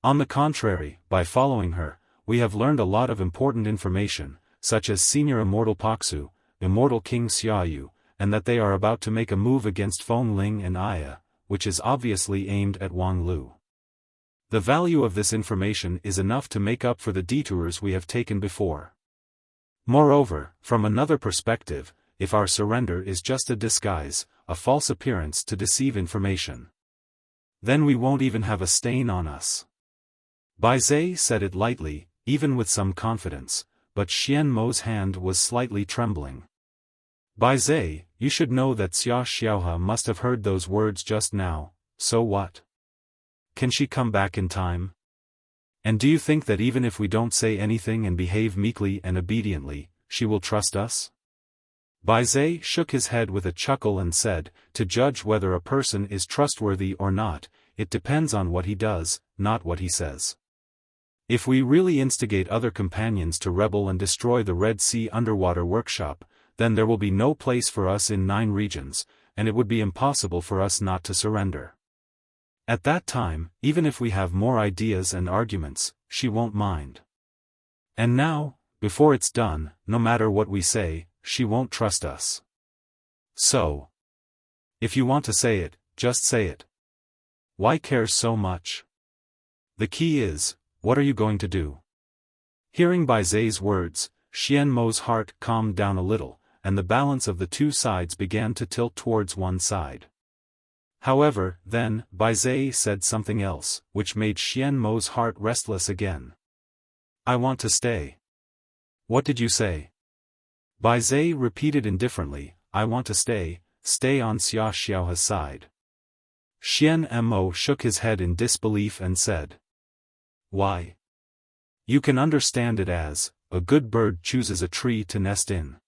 On the contrary, by following her, we have learned a lot of important information, such as Senior Immortal Paksu, Immortal King Xiaoyu, and that they are about to make a move against Feng Ling and Aya, which is obviously aimed at Wang Lu. The value of this information is enough to make up for the detours we have taken before. Moreover, from another perspective, if our surrender is just a disguise, a false appearance to deceive information, then we won't even have a stain on us." Bai Zhe said it lightly, even with some confidence, but Xian Mo's hand was slightly trembling. "Bai Zhe, you should know that Xiaofan must have heard those words just now, so what? Can she come back in time? And do you think that even if we don't say anything and behave meekly and obediently, she will trust us?" Bai Zhe shook his head with a chuckle and said, "To judge whether a person is trustworthy or not, it depends on what he does, not what he says. If we really instigate other companions to rebel and destroy the Red Sea underwater workshop, then there will be no place for us in 9 regions, and it would be impossible for us not to surrender. At that time, even if we have more ideas and arguments, she won't mind. And now, before it's done, no matter what we say, she won't trust us. So, if you want to say it, just say it. Why care so much? The key is, what are you going to do?" Hearing Bai Zhe's words, Xian Mo's heart calmed down a little, and the balance of the 2 sides began to tilt towards one side. However, then, Bai Zhe said something else, which made Xian Mo's heart restless again. "I want to stay." "What did you say?" Bai Zhe repeated indifferently, "I want to stay on Xiaofan's side." Xian Mo shook his head in disbelief and said, "Why? You can understand it as, a good bird chooses a tree to nest in.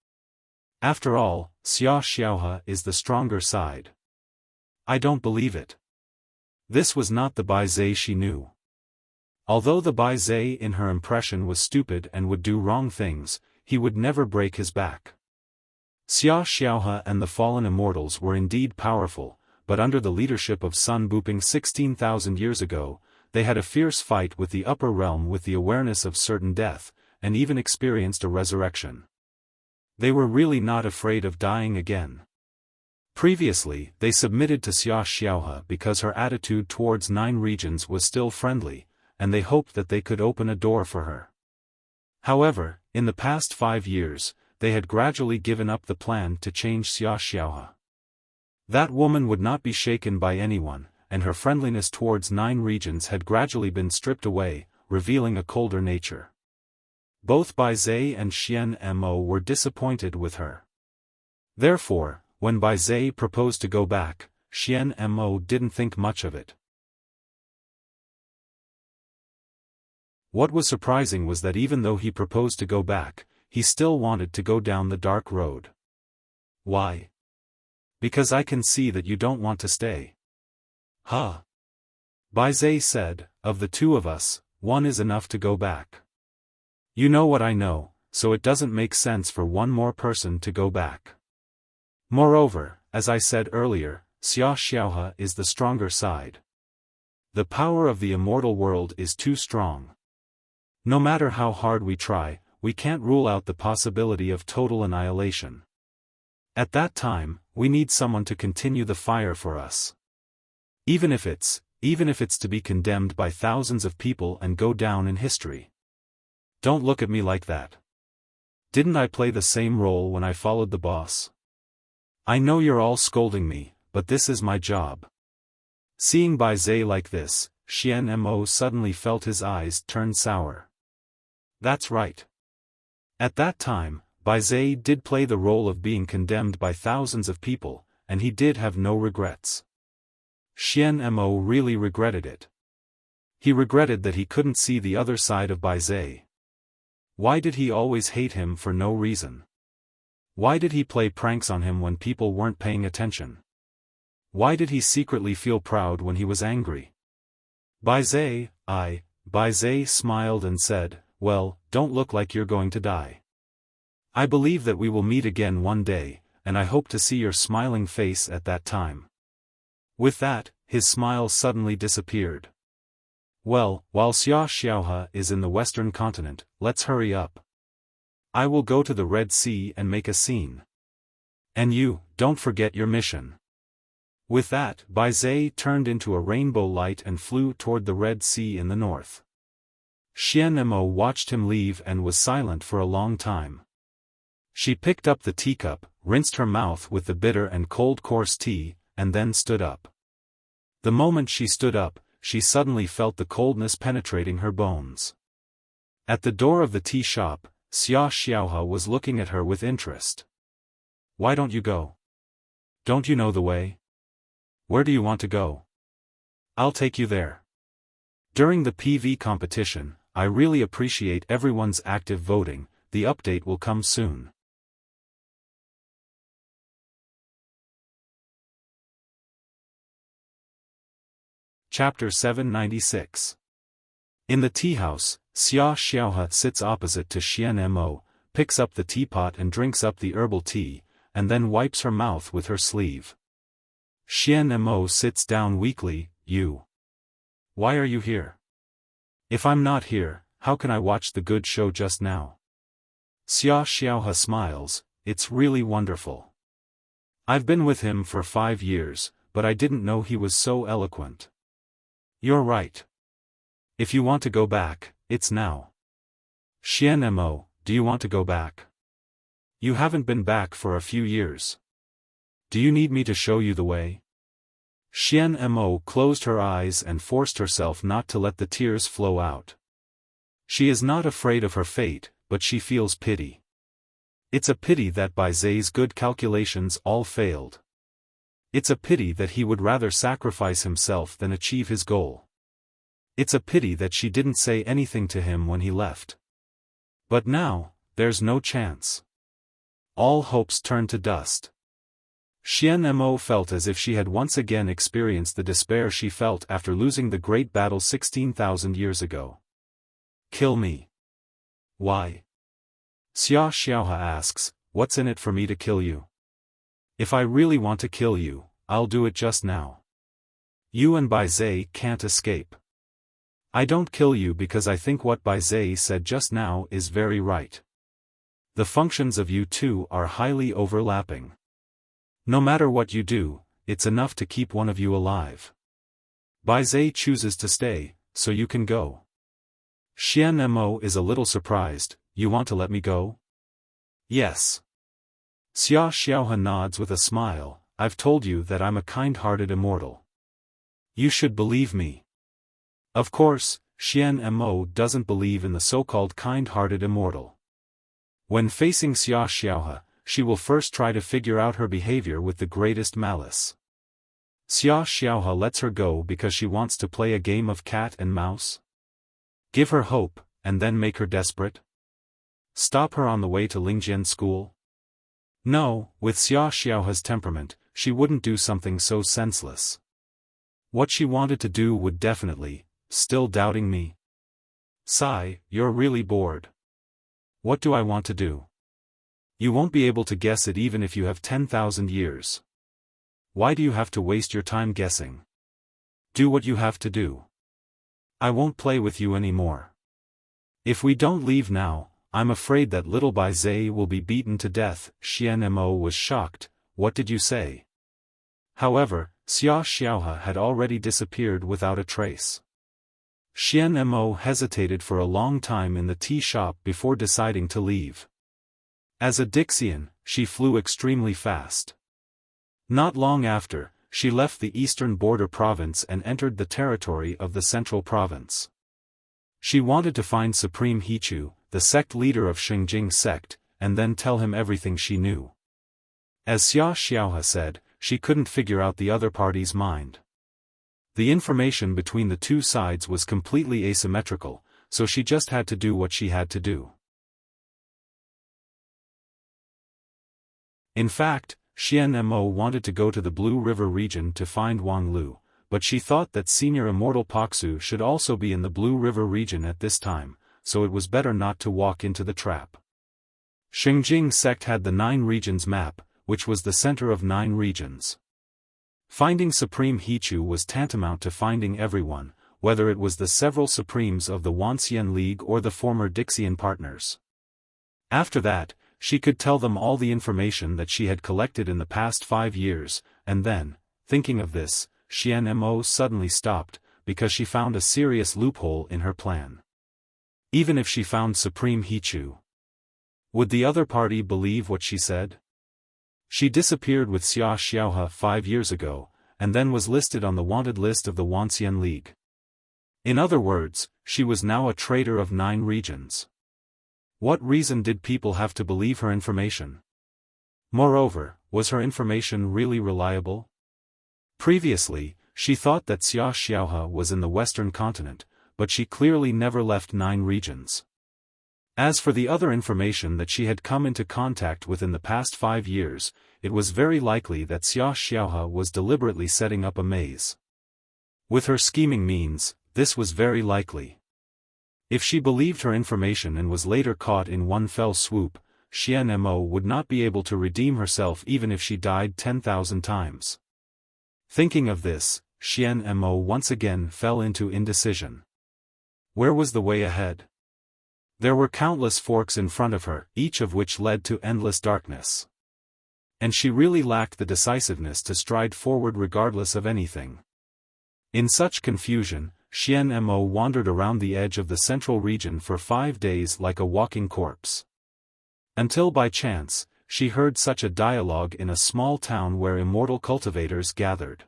After all, Xiaofan is the stronger side." "I don't believe it." This was not the Bai Zhe she knew. Although the Bai Zhe in her impression was stupid and would do wrong things, he would never break his back. Xiaofan and the fallen immortals were indeed powerful, but under the leadership of Sun Buping 16,000 years ago, they had a fierce fight with the upper realm with the awareness of certain death, and even experienced a resurrection. They were really not afraid of dying again. Previously, they submitted to Xiaofan because her attitude towards 9 regions was still friendly, and they hoped that they could open a door for her. However, in the past 5 years, they had gradually given up the plan to change Xiaofan. That woman would not be shaken by anyone, and her friendliness towards 9 regions had gradually been stripped away, revealing a colder nature. Both Bai Zai and Xian Mo were disappointed with her. Therefore, when Bai Zai proposed to go back, Xian Mo didn't think much of it. What was surprising was that even though he proposed to go back, he still wanted to go down the dark road. Why? Because I can see that you don't want to stay. Huh? Bai Zai said, of the 2 of us, 1 is enough to go back. You know what I know, so it doesn't make sense for 1 more person to go back. Moreover, as I said earlier, Xiaofan is the stronger side. The power of the immortal world is too strong. No matter how hard we try, we can't rule out the possibility of total annihilation. At that time, we need someone to continue the fire for us. Even if it's to be condemned by thousands of people and go down in history. Don't look at me like that. Didn't I play the same role when I followed the boss? I know you're all scolding me, but this is my job. Seeing Bai Zai like this, Xian Mo suddenly felt his eyes turn sour. That's right. At that time, Bai Zai did play the role of being condemned by thousands of people, and he did have no regrets. Xian Mo really regretted it. He regretted that he couldn't see the other side of Bai Zai. Why did he always hate him for no reason? Why did he play pranks on him when people weren't paying attention? Why did he secretly feel proud when he was angry? Bai Zai smiled and said, well, don't look like you're going to die. I believe that we will meet again one day, and I hope to see your smiling face at that time. With that, his smile suddenly disappeared. Well, while Xiaofan is in the western continent, let's hurry up. I will go to the Red Sea and make a scene. And you, don't forget your mission. With that, Bai Zai turned into a rainbow light and flew toward the Red Sea in the north. Xian Mo watched him leave and was silent for a long time. She picked up the teacup, rinsed her mouth with the bitter and cold coarse tea, and then stood up. The moment she stood up, she suddenly felt the coldness penetrating her bones. At the door of the tea shop, Xiaofan was looking at her with interest. Why don't you go? Don't you know the way? Where do you want to go? I'll take you there. During the PV competition, I really appreciate everyone's active voting. The update will come soon. Chapter 796. In the tea house, Xiaofan sits opposite to Xian Mo, picks up the teapot and drinks up the herbal tea, and then wipes her mouth with her sleeve. Xian Mo sits down weakly. You. Why are you here? If I'm not here, how can I watch the good show just now? Xiaofan smiles. It's really wonderful. I've been with him for 5 years, but I didn't know he was so eloquent. You're right. If you want to go back, it's now. Xian Mo, do you want to go back? You haven't been back for a few years. Do you need me to show you the way? Xian Mo closed her eyes and forced herself not to let the tears flow out. She is not afraid of her fate, but she feels pity. It's a pity that Bai Zai's good calculations all failed. It's a pity that he would rather sacrifice himself than achieve his goal. It's a pity that she didn't say anything to him when he left. But now, there's no chance. All hopes turn to dust. Xian Mo felt as if she had once again experienced the despair she felt after losing the great battle 16,000 years ago. Kill me. Why? Xiaofan asks, what's in it for me to kill you? If I really want to kill you, I'll do it just now. You and Bai Zai can't escape. I don't kill you because I think what Bai Zhe said just now is very right. The functions of you two are highly overlapping. No matter what you do, it's enough to keep one of you alive. Bai Zhe chooses to stay, so you can go. Xian Mo is a little surprised. You want to let me go? Yes. Xia Xiaohan nods with a smile. I've told you that I'm a kind-hearted immortal. You should believe me. Of course, Xian Mo doesn't believe in the so-called kind-hearted immortal. When facing Xia Xiaohe, she will first try to figure out her behavior with the greatest malice. Xia Xiaohe lets her go because she wants to play a game of cat and mouse? Give her hope, and then make her desperate? Stop her on the way to Lingjian school? No, with Xia Xiaohe's temperament, she wouldn't do something so senseless. What she wanted to do would definitely, still doubting me? Sigh, you're really bored. What do I want to do? You won't be able to guess it even if you have 10,000 years. Why do you have to waste your time guessing? Do what you have to do. I won't play with you anymore. If we don't leave now, I'm afraid that little Bai Zhe will be beaten to death. Xian Mo was shocked. What did you say? However, Xia Xiaohe had already disappeared without a trace. Xian Mo hesitated for a long time in the tea shop before deciding to leave. As a Dixian, she flew extremely fast. Not long after, she left the eastern border province and entered the territory of the central province. She wanted to find Supreme Hichu, the sect leader of Xingjing sect, and then tell him everything she knew. As Xia Xiaohe said, she couldn't figure out the other party's mind. The information between the two sides was completely asymmetrical, so she just had to do what she had to do. In fact, Xian Mo wanted to go to the Blue River region to find Wang Lu, but she thought that Senior Immortal Paksu should also be in the Blue River region at this time, so it was better not to walk into the trap. Xingjing sect had the 9 regions map, which was the center of 9 regions. Finding Supreme Hichu was tantamount to finding everyone, whether it was the several Supremes of the Wanxian League or the former Dixian partners. After that, she could tell them all the information that she had collected in the past 5 years, and then, thinking of this, Xian Mo suddenly stopped, because she found a serious loophole in her plan. Even if she found Supreme Hichu, would the other party believe what she said? She disappeared with Xia Xiaohe 5 years ago, and then was listed on the wanted list of the Wanxian League. In other words, she was now a traitor of 9 regions. What reason did people have to believe her information? Moreover, was her information really reliable? Previously, she thought that Xia Xiaohe was in the Western continent, but she clearly never left 9 regions. As for the other information that she had come into contact with in the past 5 years, it was very likely that Xia Xiaohe was deliberately setting up a maze. With her scheming means, this was very likely. If she believed her information and was later caught in one fell swoop, Xian Mo would not be able to redeem herself even if she died 10,000 times. Thinking of this, Xian Mo once again fell into indecision. Where was the way ahead? There were countless forks in front of her, each of which led to endless darkness. And she really lacked the decisiveness to stride forward regardless of anything. In such confusion, Xian Mo wandered around the edge of the central region for 5 days like a walking corpse. Until by chance, she heard such a dialogue in a small town where immortal cultivators gathered.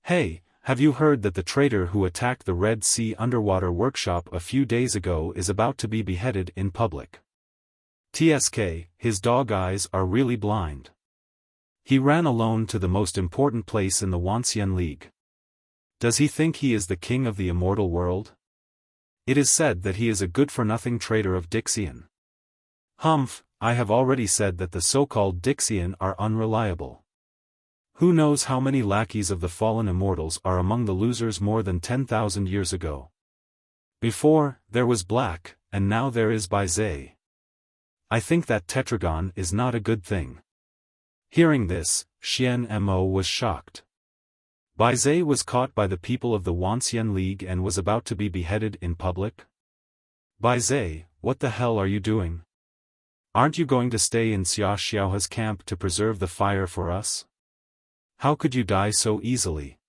Hey, have you heard that the traitor who attacked the Red Sea underwater workshop a few days ago is about to be beheaded in public? TSK, his dog eyes are really blind. He ran alone to the most important place in the Wanxian League. Does he think he is the king of the immortal world? It is said that he is a good-for-nothing traitor of Dixian. Humph, I have already said that the so-called Dixian are unreliable. Who knows how many lackeys of the fallen immortals are among the losers more than 10,000 years ago? Before, there was Black, and now there is Bai Zhe. I think that tetragon is not a good thing. Hearing this, Xian Mo was shocked. Bai Zhe was caught by the people of the Wanxian League and was about to be beheaded in public? Bai Zhe, what the hell are you doing? Aren't you going to stay in Xiaofa's camp to preserve the fire for us? How could you die so easily?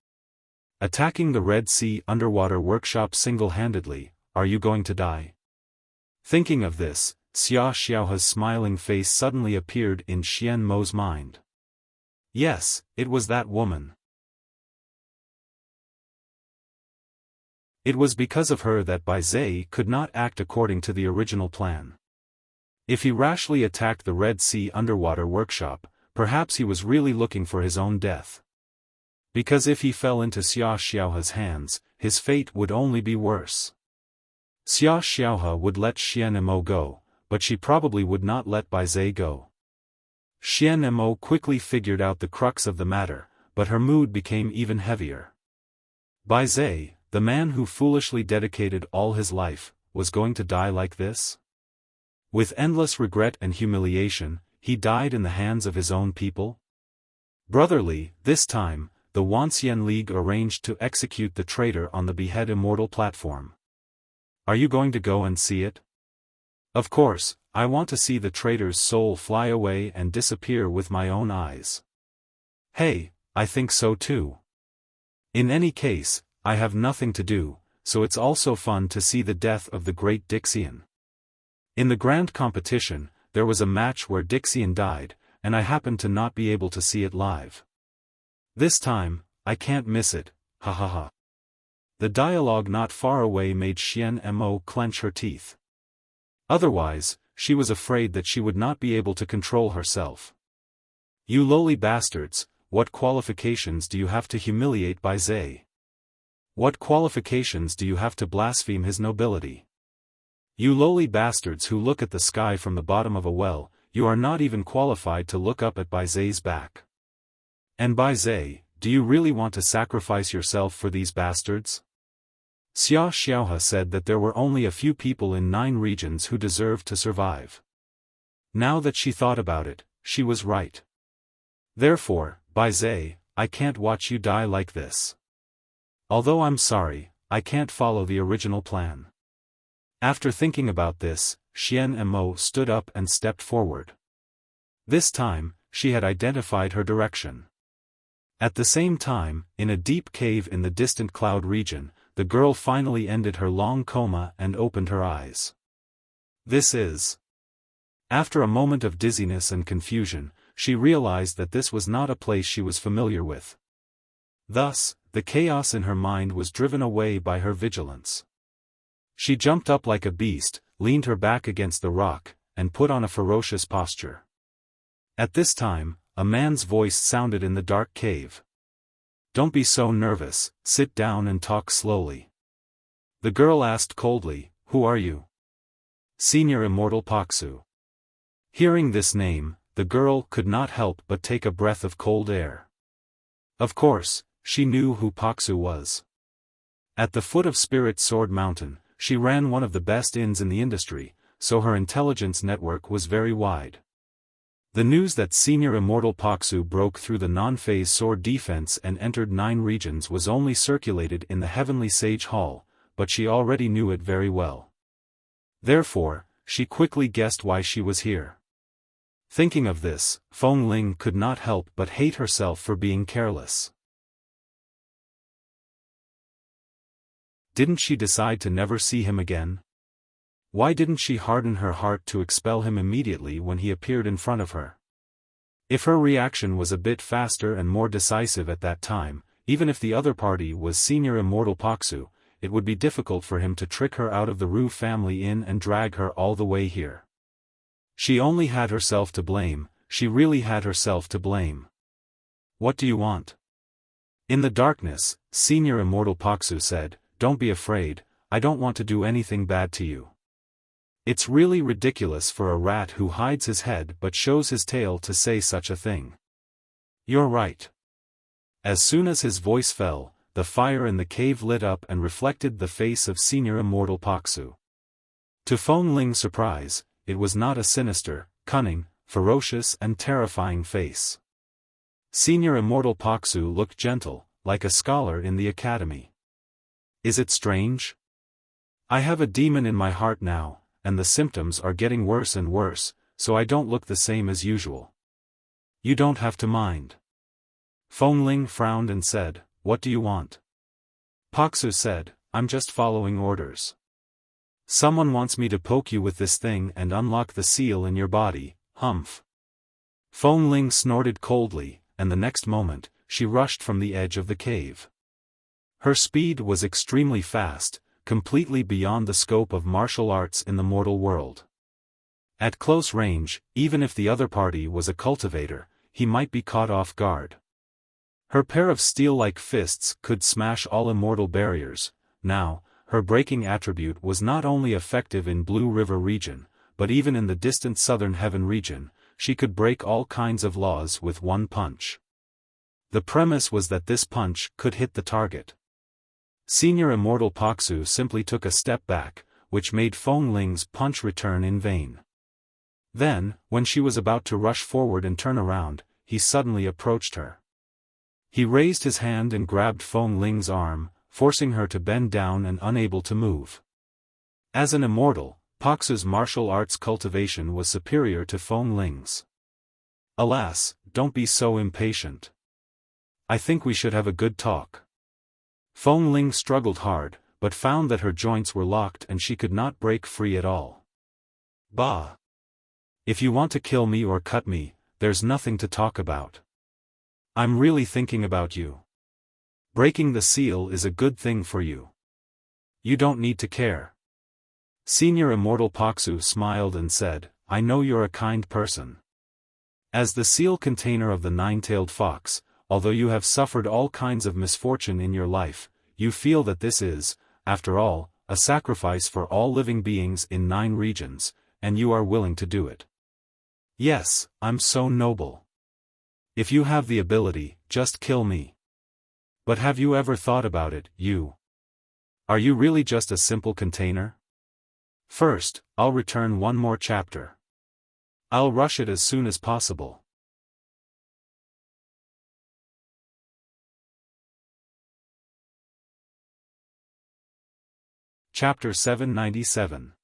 Attacking the Red Sea underwater workshop single-handedly, are you going to die? Thinking of this, Xiaofa's smiling face suddenly appeared in Xian Mo's mind. Yes, it was that woman. It was because of her that Bai Zhe could not act according to the original plan. If he rashly attacked the Red Sea underwater workshop, perhaps he was really looking for his own death. Because if he fell into Xiaofa's hands, his fate would only be worse. Xiaofa would let Xian Mo go, but she probably would not let Bai Zhe go. Xian Mo quickly figured out the crux of the matter, but her mood became even heavier. Bai Zhe, the man who foolishly dedicated all his life, was going to die like this? With endless regret and humiliation, he died in the hands of his own people? Brotherly, this time, the Wanxian League arranged to execute the traitor on the Behead Immortal platform. Are you going to go and see it? Of course, I want to see the traitor's soul fly away and disappear with my own eyes. Hey, I think so too. In any case, I have nothing to do, so it's also fun to see the death of the great Dixian. In the grand competition, there was a match where Dixian died, and I happened to not be able to see it live. This time, I can't miss it, ha ha ha. The dialogue not far away made Xian Mo clench her teeth. Otherwise, she was afraid that she would not be able to control herself. You lowly bastards, what qualifications do you have to humiliate Bai Zhe? What qualifications do you have to blaspheme his nobility? You lowly bastards who look at the sky from the bottom of a well, you are not even qualified to look up at Bai Zhe's back. And Bai Zhe, do you really want to sacrifice yourself for these bastards? Xiaofa said that there were only a few people in 9 regions who deserved to survive. Now that she thought about it, she was right. Therefore, Bai Zhe, I can't watch you die like this. Although I'm sorry, I can't follow the original plan. After thinking about this, Xian Mo stood up and stepped forward. This time, she had identified her direction. At the same time, in a deep cave in the distant cloud region, the girl finally ended her long coma and opened her eyes. This is. After a moment of dizziness and confusion, she realized that this was not a place she was familiar with. Thus, the chaos in her mind was driven away by her vigilance. She jumped up like a beast, leaned her back against the rock, and put on a ferocious posture. At this time, a man's voice sounded in the dark cave. Don't be so nervous, sit down and talk slowly. The girl asked coldly, who are you? Senior Immortal Paksu. Hearing this name, the girl could not help but take a breath of cold air. Of course, she knew who Paksu was. At the foot of Spirit Sword Mountain, she ran one of the best inns in the industry, so her intelligence network was very wide. The news that Senior Immortal Paksu broke through the non-phase sword defense and entered 9 regions was only circulated in the Heavenly Sage Hall, but she already knew it very well. Therefore, she quickly guessed why she was here. Thinking of this, Feng Ling could not help but hate herself for being careless. Didn't she decide to never see him again? Why didn't she harden her heart to expel him immediately when he appeared in front of her? If her reaction was a bit faster and more decisive at that time, even if the other party was Senior Immortal Paksu, it would be difficult for him to trick her out of the Ru family inn and drag her all the way here. She only had herself to blame, she really had herself to blame. What do you want? In the darkness, Senior Immortal Paksu said, don't be afraid, I don't want to do anything bad to you. It's really ridiculous for a rat who hides his head but shows his tail to say such a thing. You're right. As soon as his voice fell, the fire in the cave lit up and reflected the face of Senior Immortal Paksu. To Feng Ling's surprise, it was not a sinister, cunning, ferocious and terrifying face. Senior Immortal Paksu looked gentle, like a scholar in the academy. Is it strange? I have a demon in my heart now, and the symptoms are getting worse and worse, so I don't look the same as usual. You don't have to mind. Feng Ling frowned and said, "What do you want?" Paksu said, "I'm just following orders. Someone wants me to poke you with this thing and unlock the seal in your body, humph." Feng Ling snorted coldly, and the next moment, she rushed from the edge of the cave. Her speed was extremely fast, completely beyond the scope of martial arts in the mortal world. At close range, even if the other party was a cultivator, he might be caught off guard. Her pair of steel-like fists could smash all immortal barriers. Now, her breaking attribute was not only effective in Blue River region, but even in the distant Southern Heaven region, she could break all kinds of laws with one punch. The premise was that this punch could hit the target. Senior Immortal Paksu simply took a step back, which made Feng Ling's punch return in vain. Then, when she was about to rush forward and turn around, he suddenly approached her. He raised his hand and grabbed Feng Ling's arm, forcing her to bend down and unable to move. As an immortal, Paksu's martial arts cultivation was superior to Feng Ling's. "Alas, don't be so impatient. I think we should have a good talk." Feng Ling struggled hard, but found that her joints were locked and she could not break free at all. "Bah! If you want to kill me or cut me, there's nothing to talk about. I'm really thinking about you. Breaking the seal is a good thing for you. You don't need to care." Senior Immortal Paksu smiled and said, "I know you're a kind person. As the seal container of the nine-tailed fox, although you have suffered all kinds of misfortune in your life, you feel that this is, after all, a sacrifice for all living beings in 9 regions, and you are willing to do it. Yes, I'm so noble. If you have the ability, just kill me. But have you ever thought about it, you? Are you really just a simple container? First, I'll return one more chapter. I'll rush it as soon as possible." Chapter 797.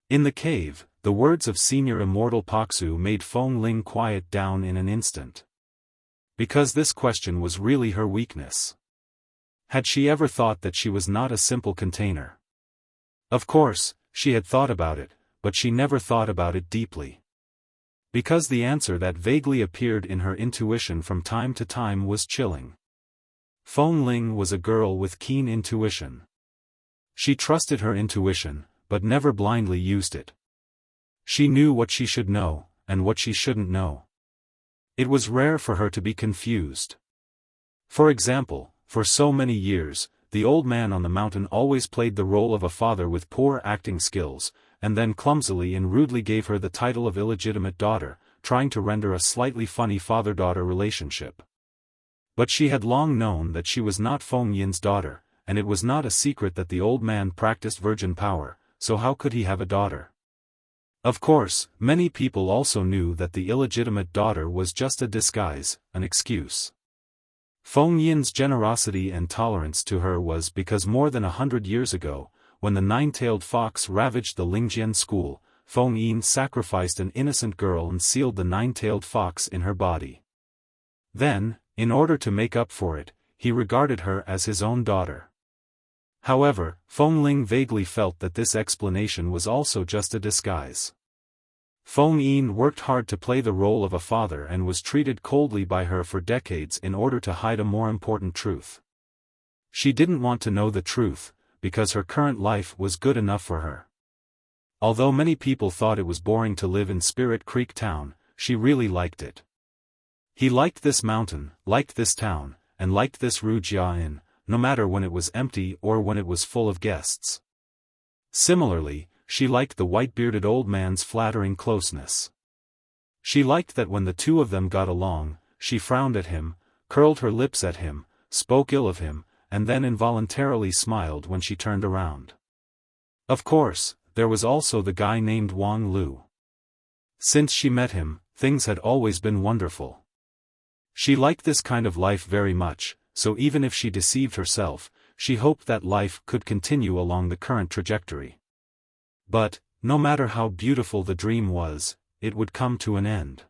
In the cave, the words of Senior Immortal Paksu made Feng Ling quiet down in an instant. Because this question was really her weakness. Had she ever thought that she was not a simple container? Of course, she had thought about it, but she never thought about it deeply. Because the answer that vaguely appeared in her intuition from time to time was chilling. Feng Ling was a girl with keen intuition. She trusted her intuition, but never blindly used it. She knew what she should know, and what she shouldn't know. It was rare for her to be confused. For example, for so many years, the old man on the mountain always played the role of a father with poor acting skills, and then clumsily and rudely gave her the title of illegitimate daughter, trying to render a slightly funny father-daughter relationship. But she had long known that she was not Feng Yin's daughter, and it was not a secret that the old man practiced virgin power, so how could he have a daughter? Of course, many people also knew that the illegitimate daughter was just a disguise, an excuse. Feng Yin's generosity and tolerance to her was because more than 100 years ago, when the nine-tailed fox ravaged the Lingjian school, Feng Yin sacrificed an innocent girl and sealed the nine-tailed fox in her body. Then, in order to make up for it, he regarded her as his own daughter. However, Feng Ling vaguely felt that this explanation was also just a disguise. Feng Yin worked hard to play the role of a father and was treated coldly by her for decades in order to hide a more important truth. She didn't want to know the truth, because her current life was good enough for her. Although many people thought it was boring to live in Spirit Creek Town, she really liked it. He liked this mountain, liked this town, and liked this Wuxia Inn, no matter when it was empty or when it was full of guests. Similarly, she liked the white-bearded old man's flattering closeness. She liked that when the two of them got along, she frowned at him, curled her lips at him, spoke ill of him, and then involuntarily smiled when she turned around. Of course, there was also the guy named Wang Lu. Since she met him, things had always been wonderful. She liked this kind of life very much, so even if she deceived herself, she hoped that life could continue along the current trajectory. But, no matter how beautiful the dream was, it would come to an end.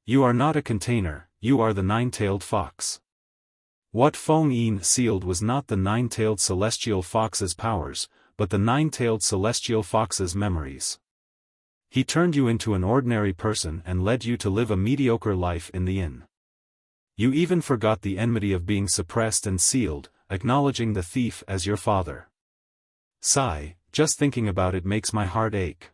You are not a container, you are the nine-tailed fox. What Feng Yin sealed was not the nine-tailed celestial fox's powers, but the nine-tailed celestial fox's memories. He turned you into an ordinary person and led you to live a mediocre life in the inn. You even forgot the enmity of being suppressed and sealed, acknowledging the thief as your father. Sigh, just thinking about it makes my heart ache.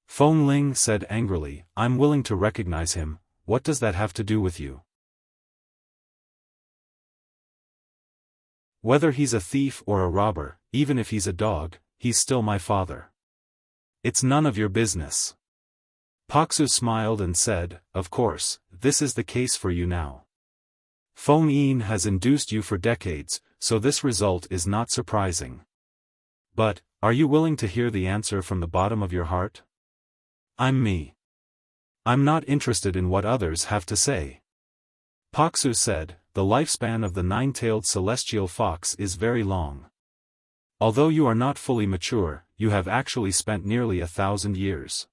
Feng Ling said angrily, I'm willing to recognize him, what does that have to do with you? Whether he's a thief or a robber, even if he's a dog, he's still my father. It's none of your business. Paksu smiled and said, of course, this is the case for you now. Feng Yin has induced you for decades, so this result is not surprising. But, are you willing to hear the answer from the bottom of your heart? I'm me. I'm not interested in what others have to say. Paksu said, the lifespan of the nine-tailed celestial fox is very long. Although you are not fully mature, you have actually spent nearly 1,000 years.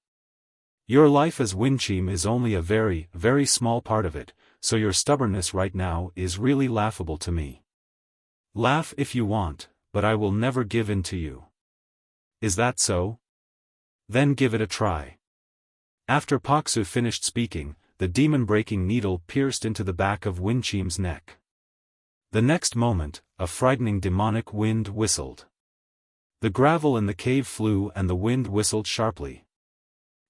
Your life as Winchim is only a very, very small part of it, so your stubbornness right now is really laughable to me. Laugh if you want, but I will never give in to you. Is that so? Then give it a try. After Paksu finished speaking, the demon-breaking needle pierced into the back of Winchim's neck. The next moment, a frightening demonic wind whistled. The gravel in the cave flew and the wind whistled sharply.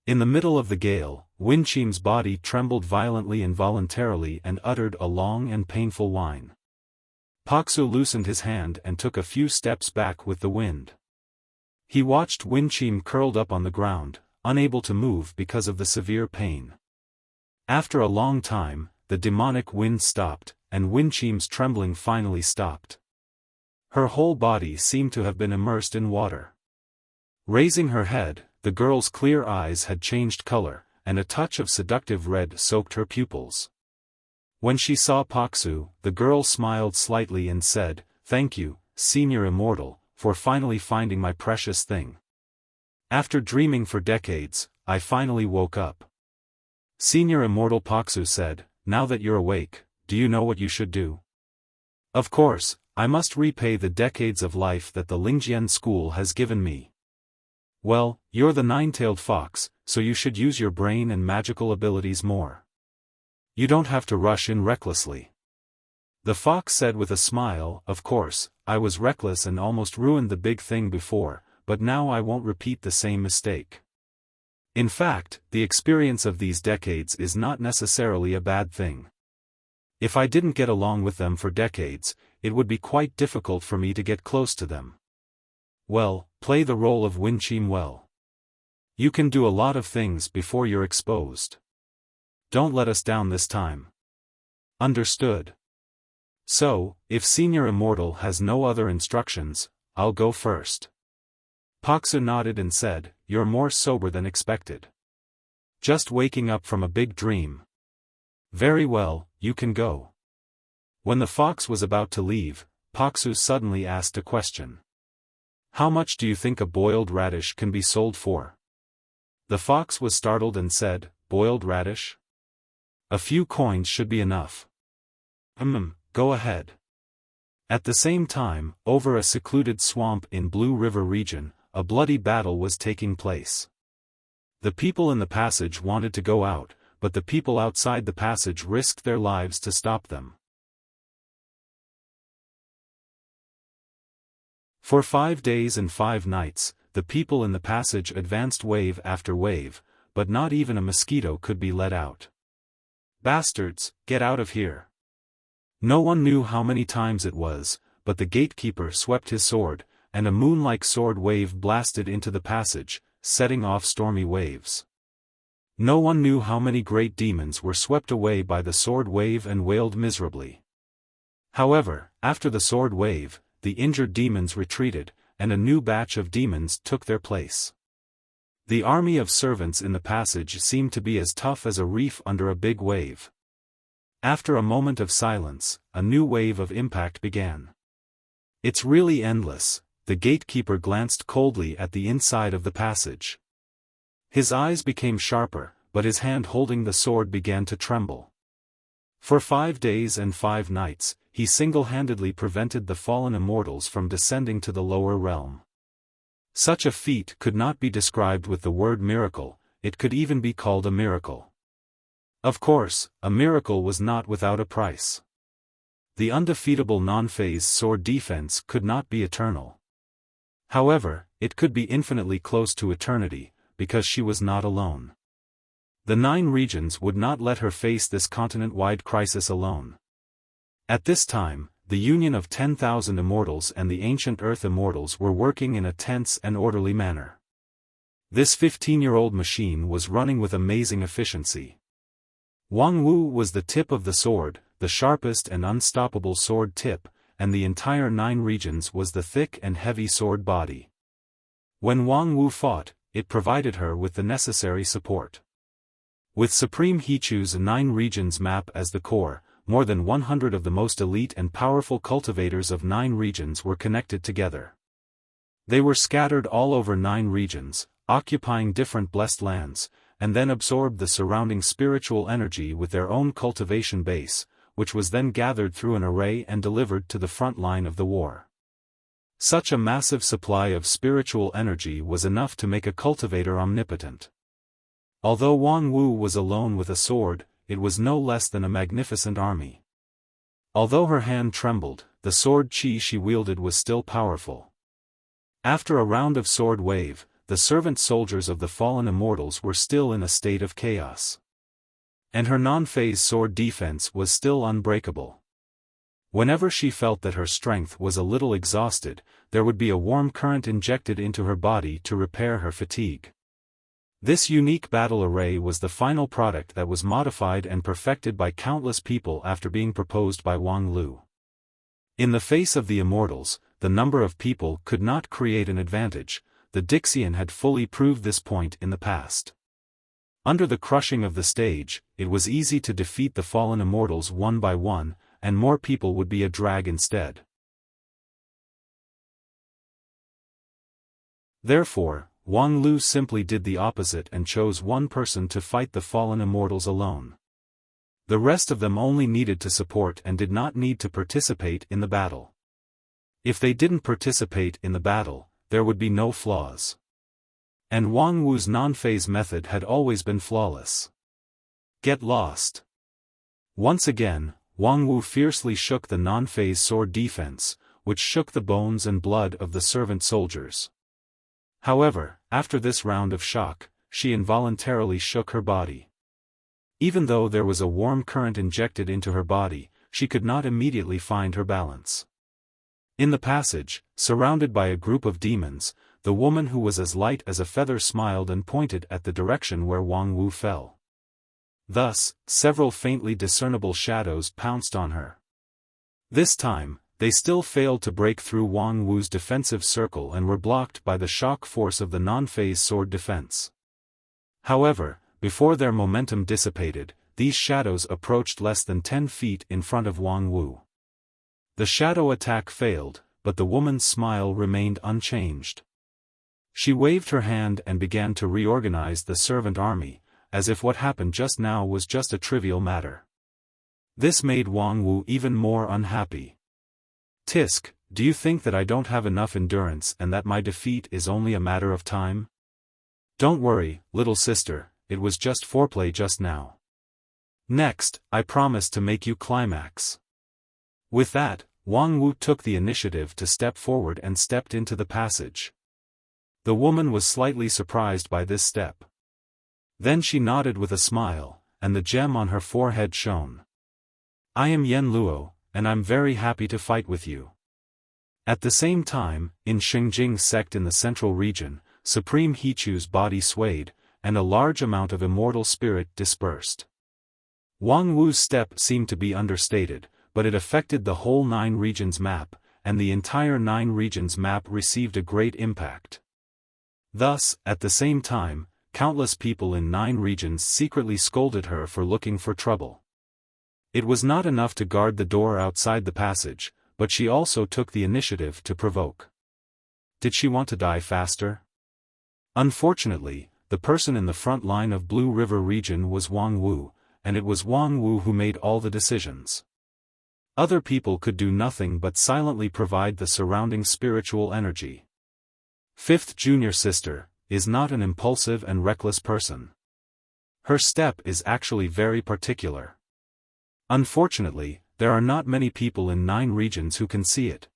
In the middle of the gale, Winchim's body trembled violently involuntarily and uttered a long and painful whine. Paksu loosened his hand and took a few steps back with the wind. He watched Winchim curled up on the ground, unable to move because of the severe pain. After a long time, the demonic wind stopped, and Winchim's trembling finally stopped. Her whole body seemed to have been immersed in water. Raising her head, the girl's clear eyes had changed color, and a touch of seductive red soaked her pupils. When she saw Paksu, the girl smiled slightly and said, "Thank you, Senior Immortal, for finally finding my precious thing. After dreaming for decades, I finally woke up." Senior Immortal Paksu said, "Now that you're awake, do you know what you should do?" "Of course, I must repay the decades of life that the Lingjian school has given me." "Well, you're the nine-tailed fox, so you should use your brain and magical abilities more. You don't have to rush in recklessly." The fox said with a smile, "Of course, I was reckless and almost ruined the big thing before, but now I won't repeat the same mistake. In fact, the experience of these decades is not necessarily a bad thing. If I didn't get along with them for decades, it would be quite difficult for me to get close to them. Well, play the role of Winchim well. You can do a lot of things before you're exposed. Don't let us down this time. Understood? So, if Senior Immortal has no other instructions, I'll go first." Paksu nodded and said, "You're more sober than expected. Just waking up from a big dream. Very well, you can go." When the fox was about to leave, Paksu suddenly asked a question. "How much do you think a boiled radish can be sold for?" The fox was startled and said, "Boiled radish? A few coins should be enough." Go ahead." At the same time, over a secluded swamp in Blue River region, a bloody battle was taking place. The people in the passage wanted to go out, but the people outside the passage risked their lives to stop them. For 5 days and 5 nights, the people in the passage advanced wave after wave, but not even a mosquito could be let out. "Bastards, get out of here." No one knew how many times it was, but the gatekeeper swept his sword, and a moon-like sword wave blasted into the passage, setting off stormy waves. No one knew how many great demons were swept away by the sword wave and wailed miserably. However, after the sword wave, the injured demons retreated, and a new batch of demons took their place. The army of servants in the passage seemed to be as tough as a reef under a big wave. After a moment of silence, a new wave of impact began. It's really endless. The gatekeeper glanced coldly at the inside of the passage. His eyes became sharper, but his hand holding the sword began to tremble. For 5 days and 5 nights, he single-handedly prevented the fallen immortals from descending to the lower realm. Such a feat could not be described with the word miracle, it could even be called a miracle. Of course, a miracle was not without a price. The undefeatable non-phase sword defense could not be eternal. However, it could be infinitely close to eternity, because she was not alone. The 9 regions would not let her face this continent-wide crisis alone. At this time, the union of 10,000 immortals and the ancient Earth immortals were working in a tense and orderly manner. This 15-year-old machine was running with amazing efficiency. Wang Wu was the tip of the sword, the sharpest and unstoppable sword tip, and the entire 9 regions was the thick and heavy sword body. When Wang Wu fought, it provided her with the necessary support. With Supreme Hichu's 9 regions map as the core, more than 100 of the most elite and powerful cultivators of 9 regions were connected together. They were scattered all over 9 regions, occupying different blessed lands, and then absorbed the surrounding spiritual energy with their own cultivation base, which was then gathered through an array and delivered to the front line of the war. Such a massive supply of spiritual energy was enough to make a cultivator omnipotent. Although Wang Wu was alone with a sword, it was no less than a magnificent army. Although her hand trembled, the sword qi she wielded was still powerful. After a round of sword wave, the servant soldiers of the fallen immortals were still in a state of chaos. And her non-phase sword defense was still unbreakable. Whenever she felt that her strength was a little exhausted, there would be a warm current injected into her body to repair her fatigue. This unique battle array was the final product that was modified and perfected by countless people after being proposed by Wang Lu. In the face of the immortals, the number of people could not create an advantage. The Dixian had fully proved this point in the past. Under the crushing of the stage, it was easy to defeat the fallen immortals one by one, and more people would be a drag instead. Therefore, Wang Lu simply did the opposite and chose one person to fight the fallen immortals alone. The rest of them only needed to support and did not need to participate in the battle. If they didn't participate in the battle, there would be no flaws. And Wang Wu's non-phase method had always been flawless. Get lost. Once again, Wang Wu fiercely shook the non-phase sword defense, which shook the bones and blood of the servant soldiers. However, after this round of shock, she involuntarily shook her body. Even though there was a warm current injected into her body, she could not immediately find her balance. In the passage, surrounded by a group of demons, the woman who was as light as a feather smiled and pointed at the direction where Wang Wu fell. Thus, several faintly discernible shadows pounced on her. This time, they still failed to break through Wang Wu's defensive circle and were blocked by the shock force of the non-phase sword defense. However, before their momentum dissipated, these shadows approached less than 10 feet in front of Wang Wu. The shadow attack failed, but the woman's smile remained unchanged. She waved her hand and began to reorganize the servant army, as if what happened just now was just a trivial matter. This made Wang Wu even more unhappy. Tisk, do you think that I don't have enough endurance and that my defeat is only a matter of time? Don't worry, little sister, it was just foreplay just now. Next, I promise to make you climax. With that, Wang Wu took the initiative to step forward and stepped into the passage. The woman was slightly surprised by this step. Then she nodded with a smile, and the gem on her forehead shone. I am Yen Luo, and I'm very happy to fight with you. At the same time, in Xingjing's sect in the central region, Supreme Hichu's body swayed, and a large amount of immortal spirit dispersed. Wang Wu's step seemed to be understated, but it affected the whole 9 regions map, and the entire 9 regions map received a great impact. Thus, at the same time, countless people in 9 regions secretly scolded her for looking for trouble. It was not enough to guard the door outside the passage, but she also took the initiative to provoke. Did she want to die faster? Unfortunately, the person in the front line of Blue River region was Wang Wu, and it was Wang Wu who made all the decisions. Other people could do nothing but silently provide the surrounding spiritual energy. Fifth junior sister is not an impulsive and reckless person. Her step is actually very particular. Unfortunately, there are not many people in 9 regions who can see it.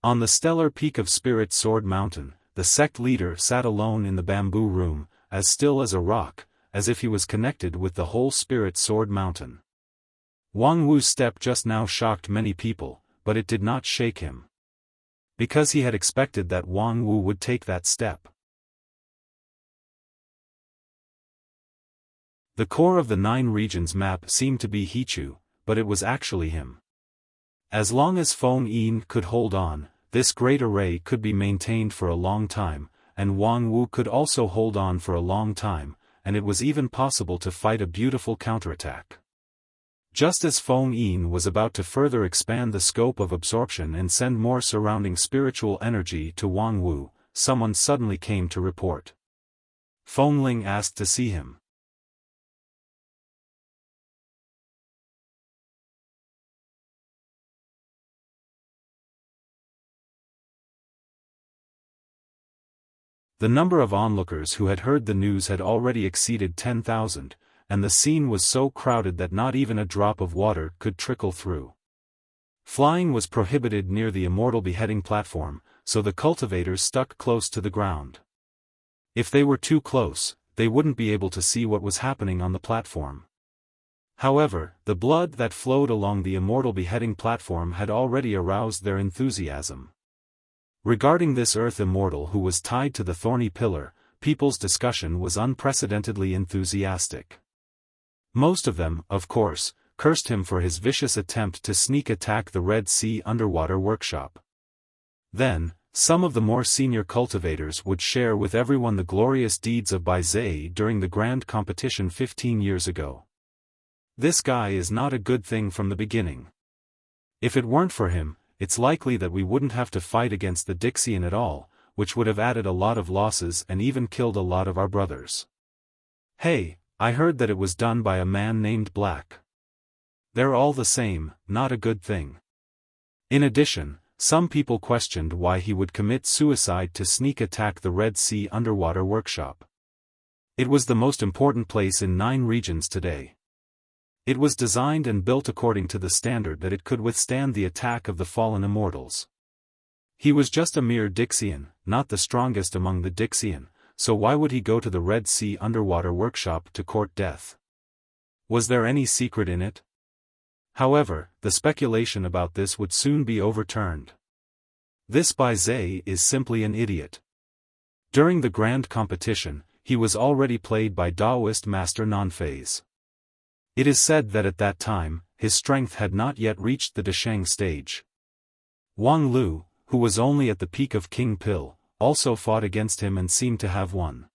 On the stellar peak of Spirit Sword Mountain, the sect leader sat alone in the bamboo room, as still as a rock, as if he was connected with the whole Spirit Sword Mountain. Wang Wu's step just now shocked many people, but it did not shake him. Because he had expected that Wang Wu would take that step. The core of the 9 regions map seemed to be Hichu, but it was actually him. As long as Feng Yin could hold on, this great array could be maintained for a long time, and Wang Wu could also hold on for a long time, and it was even possible to fight a beautiful counterattack. Just as Feng Yin was about to further expand the scope of absorption and send more surrounding spiritual energy to Wang Wu, someone suddenly came to report. Feng Ling asked to see him. The number of onlookers who had heard the news had already exceeded 10,000, and the scene was so crowded that not even a drop of water could trickle through. Flying was prohibited near the immortal beheading platform, so the cultivators stuck close to the ground. If they were too close, they wouldn't be able to see what was happening on the platform. However, the blood that flowed along the immortal beheading platform had already aroused their enthusiasm. Regarding this earth immortal who was tied to the thorny pillar, people's discussion was unprecedentedly enthusiastic. Most of them, of course, cursed him for his vicious attempt to sneak attack the Red Sea underwater workshop. Then, some of the more senior cultivators would share with everyone the glorious deeds of Bai Zhe during the grand competition 15 years ago. This guy is not a good thing from the beginning. If it weren't for him, it's likely that we wouldn't have to fight against the Dixian at all, which would have added a lot of losses and even killed a lot of our brothers. Hey, I heard that it was done by a man named Black. They're all the same, not a good thing. In addition, some people questioned why he would commit suicide to sneak attack the Red Sea underwater workshop. It was the most important place in 9 regions today. It was designed and built according to the standard that it could withstand the attack of the fallen immortals. He was just a mere Dixian, not the strongest among the Dixian, so why would he go to the Red Sea underwater workshop to court death? Was there any secret in it? However, the speculation about this would soon be overturned. This Bai Zhe is simply an idiot. During the grand competition, he was already played by Taoist master Nanfei's. It is said that at that time, his strength had not yet reached the Desheng stage. Wang Lu, who was only at the peak of King Pill, also fought against him and seemed to have won.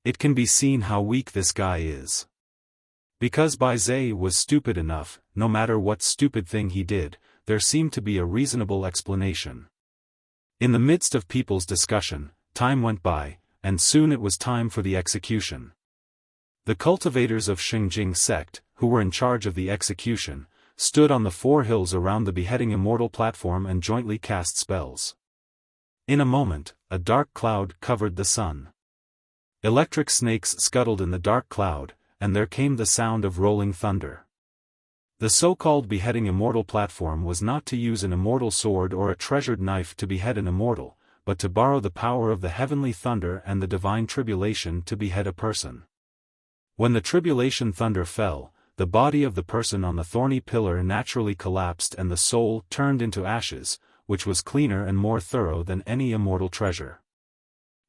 It can be seen how weak this guy is. Because Bai Zhe was stupid enough, no matter what stupid thing he did, there seemed to be a reasonable explanation. In the midst of people's discussion, time went by, and soon it was time for the execution. The cultivators of Xingjing sect, who were in charge of the execution, stood on the 4 hills around the beheading immortal platform and jointly cast spells. In a moment, a dark cloud covered the sun. Electric snakes scuttled in the dark cloud, and there came the sound of rolling thunder. The so-called beheading immortal platform was not to use an immortal sword or a treasured knife to behead an immortal, but to borrow the power of the heavenly thunder and the divine tribulation to behead a person. When the tribulation thunder fell, the body of the person on the thorny pillar naturally collapsed and the soul turned into ashes, which was cleaner and more thorough than any immortal treasure.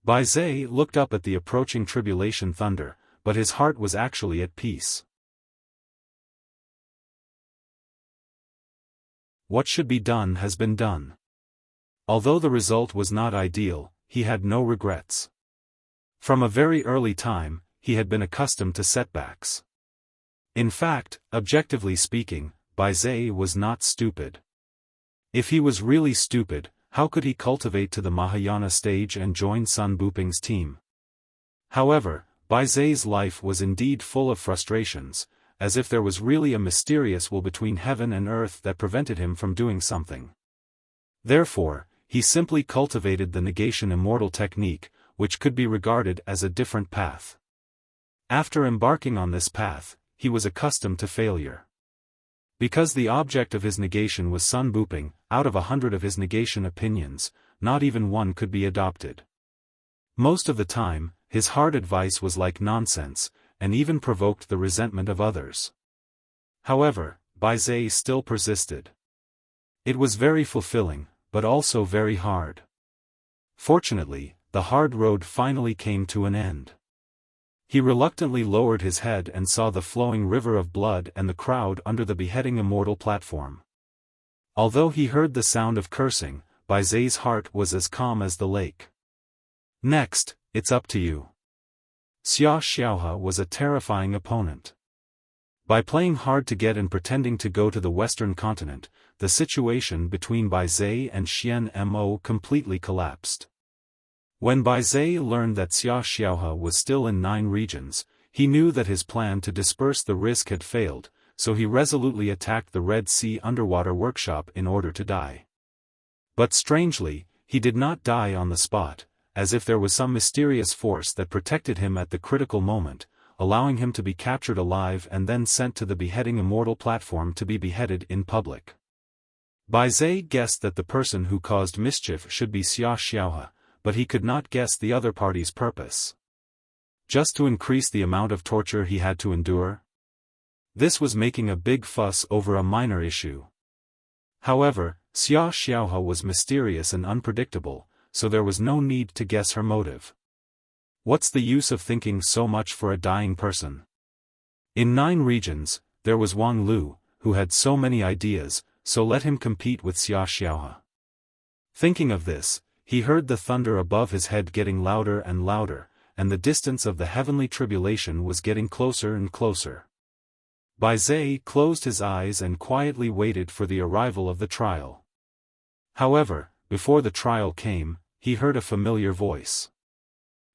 Bai Zhe looked up at the approaching tribulation thunder, but his heart was actually at peace. What should be done has been done. Although the result was not ideal, he had no regrets. From a very early time, he had been accustomed to setbacks. In fact, objectively speaking, Bai Zai was not stupid. If he was really stupid, how could he cultivate to the Mahayana stage and join Sun Buping's team? However, Bai Zai's life was indeed full of frustrations, as if there was really a mysterious will between heaven and earth that prevented him from doing something. Therefore, he simply cultivated the negation immortal technique, which could be regarded as a different path. After embarking on this path, he was accustomed to failure. Because the object of his negation was Sun Buping, out of 100 of his negation opinions, not even one could be adopted. Most of the time, his hard advice was like nonsense, and even provoked the resentment of others. However, Bai Zai still persisted. It was very fulfilling, but also very hard. Fortunately, the hard road finally came to an end. He reluctantly lowered his head and saw the flowing river of blood and the crowd under the beheading immortal platform. Although he heard the sound of cursing, Bai Zai's heart was as calm as the lake. Next, it's up to you. Xiaofan was a terrifying opponent. By playing hard to get and pretending to go to the Western continent, the situation between Bai Zai and Xian Mo completely collapsed. When Bai Zai learned that Xiaofan was still in 9 regions, he knew that his plan to disperse the risk had failed, so he resolutely attacked the Red Sea underwater workshop in order to die. But strangely, he did not die on the spot, as if there was some mysterious force that protected him at the critical moment, allowing him to be captured alive and then sent to the beheading immortal platform to be beheaded in public. Bai Zai guessed that the person who caused mischief should be Xiaofan, but he could not guess the other party's purpose. Just to increase the amount of torture he had to endure? This was making a big fuss over a minor issue. However, Xiaofan was mysterious and unpredictable, so there was no need to guess her motive. What's the use of thinking so much for a dying person? In 9 regions, there was Wang Lu, who had so many ideas, so let him compete with Xiaofan. Thinking of this, he heard the thunder above his head getting louder and louder, and the distance of the heavenly tribulation was getting closer and closer. Bai Zai closed his eyes and quietly waited for the arrival of the trial. However, before the trial came, he heard a familiar voice.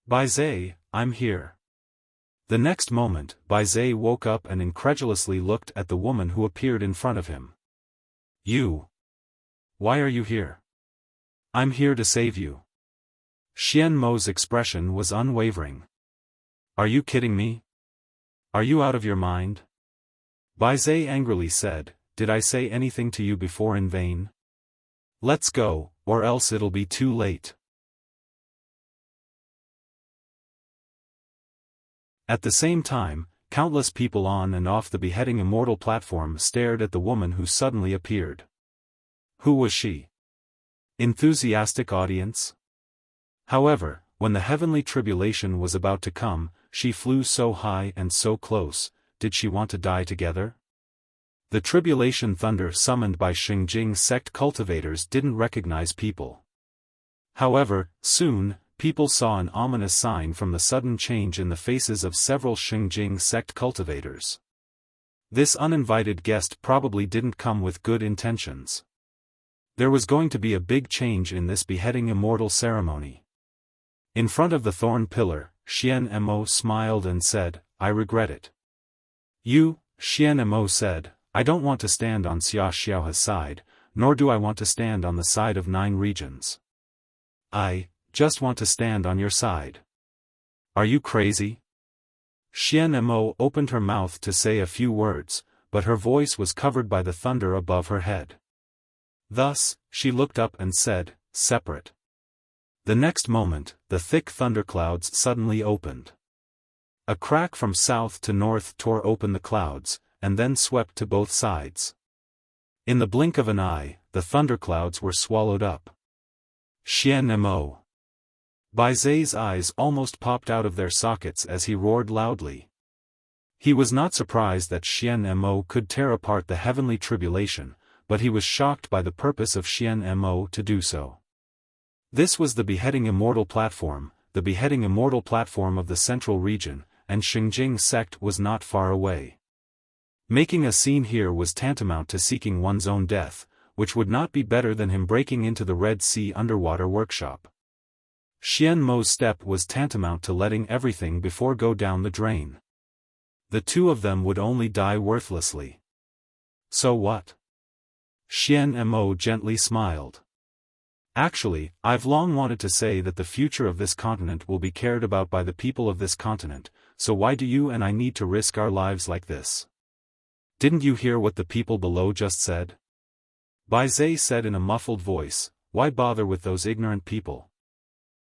Bai Zai, I'm here. The next moment, Bai Zai woke up and incredulously looked at the woman who appeared in front of him. You? Why are you here? I'm here to save you. Xian Mo's expression was unwavering. Are you kidding me? Are you out of your mind? Bai Zai angrily said, did I say anything to you before in vain? Let's go, or else it'll be too late. At the same time, countless people on and off the beheading immortal platform stared at the woman who suddenly appeared. Who was she? Enthusiastic audience? However, when the heavenly tribulation was about to come, she flew so high and so close. Did she want to die together? The tribulation thunder summoned by Xinjing sect cultivators didn't recognize people. However, soon, people saw an ominous sign from the sudden change in the faces of several Xinjing sect cultivators. This uninvited guest probably didn't come with good intentions. There was going to be a big change in this beheading immortal ceremony. In front of the thorn pillar, Xian Mo smiled and said, I regret it. You, Xian Mo said, I don't want to stand on Xiaofan's side, nor do I want to stand on the side of 9 regions. I just want to stand on your side. Are you crazy? Xian Mo opened her mouth to say a few words, but her voice was covered by the thunder above her head. Thus, she looked up and said, separate. The next moment, the thick thunderclouds suddenly opened. A crack from south to north tore open the clouds, and then swept to both sides. In the blink of an eye, the thunderclouds were swallowed up. Xian Mo. Bai Zai's eyes almost popped out of their sockets as he roared loudly. He was not surprised that Xian Mo could tear apart the heavenly tribulation, but he was shocked by the purpose of Xian Mo to do so. This was the beheading immortal platform of the central region, and Xinjing sect was not far away. Making a scene here was tantamount to seeking one's own death, which would not be better than him breaking into the Red Sea underwater workshop. Xian Mo's step was tantamount to letting everything before go down the drain. The two of them would only die worthlessly. So what? Xian Mo gently smiled. Actually, I've long wanted to say that the future of this continent will be cared about by the people of this continent, so why do you and I need to risk our lives like this? Didn't you hear what the people below just said? Bai Zhe said in a muffled voice, why bother with those ignorant people?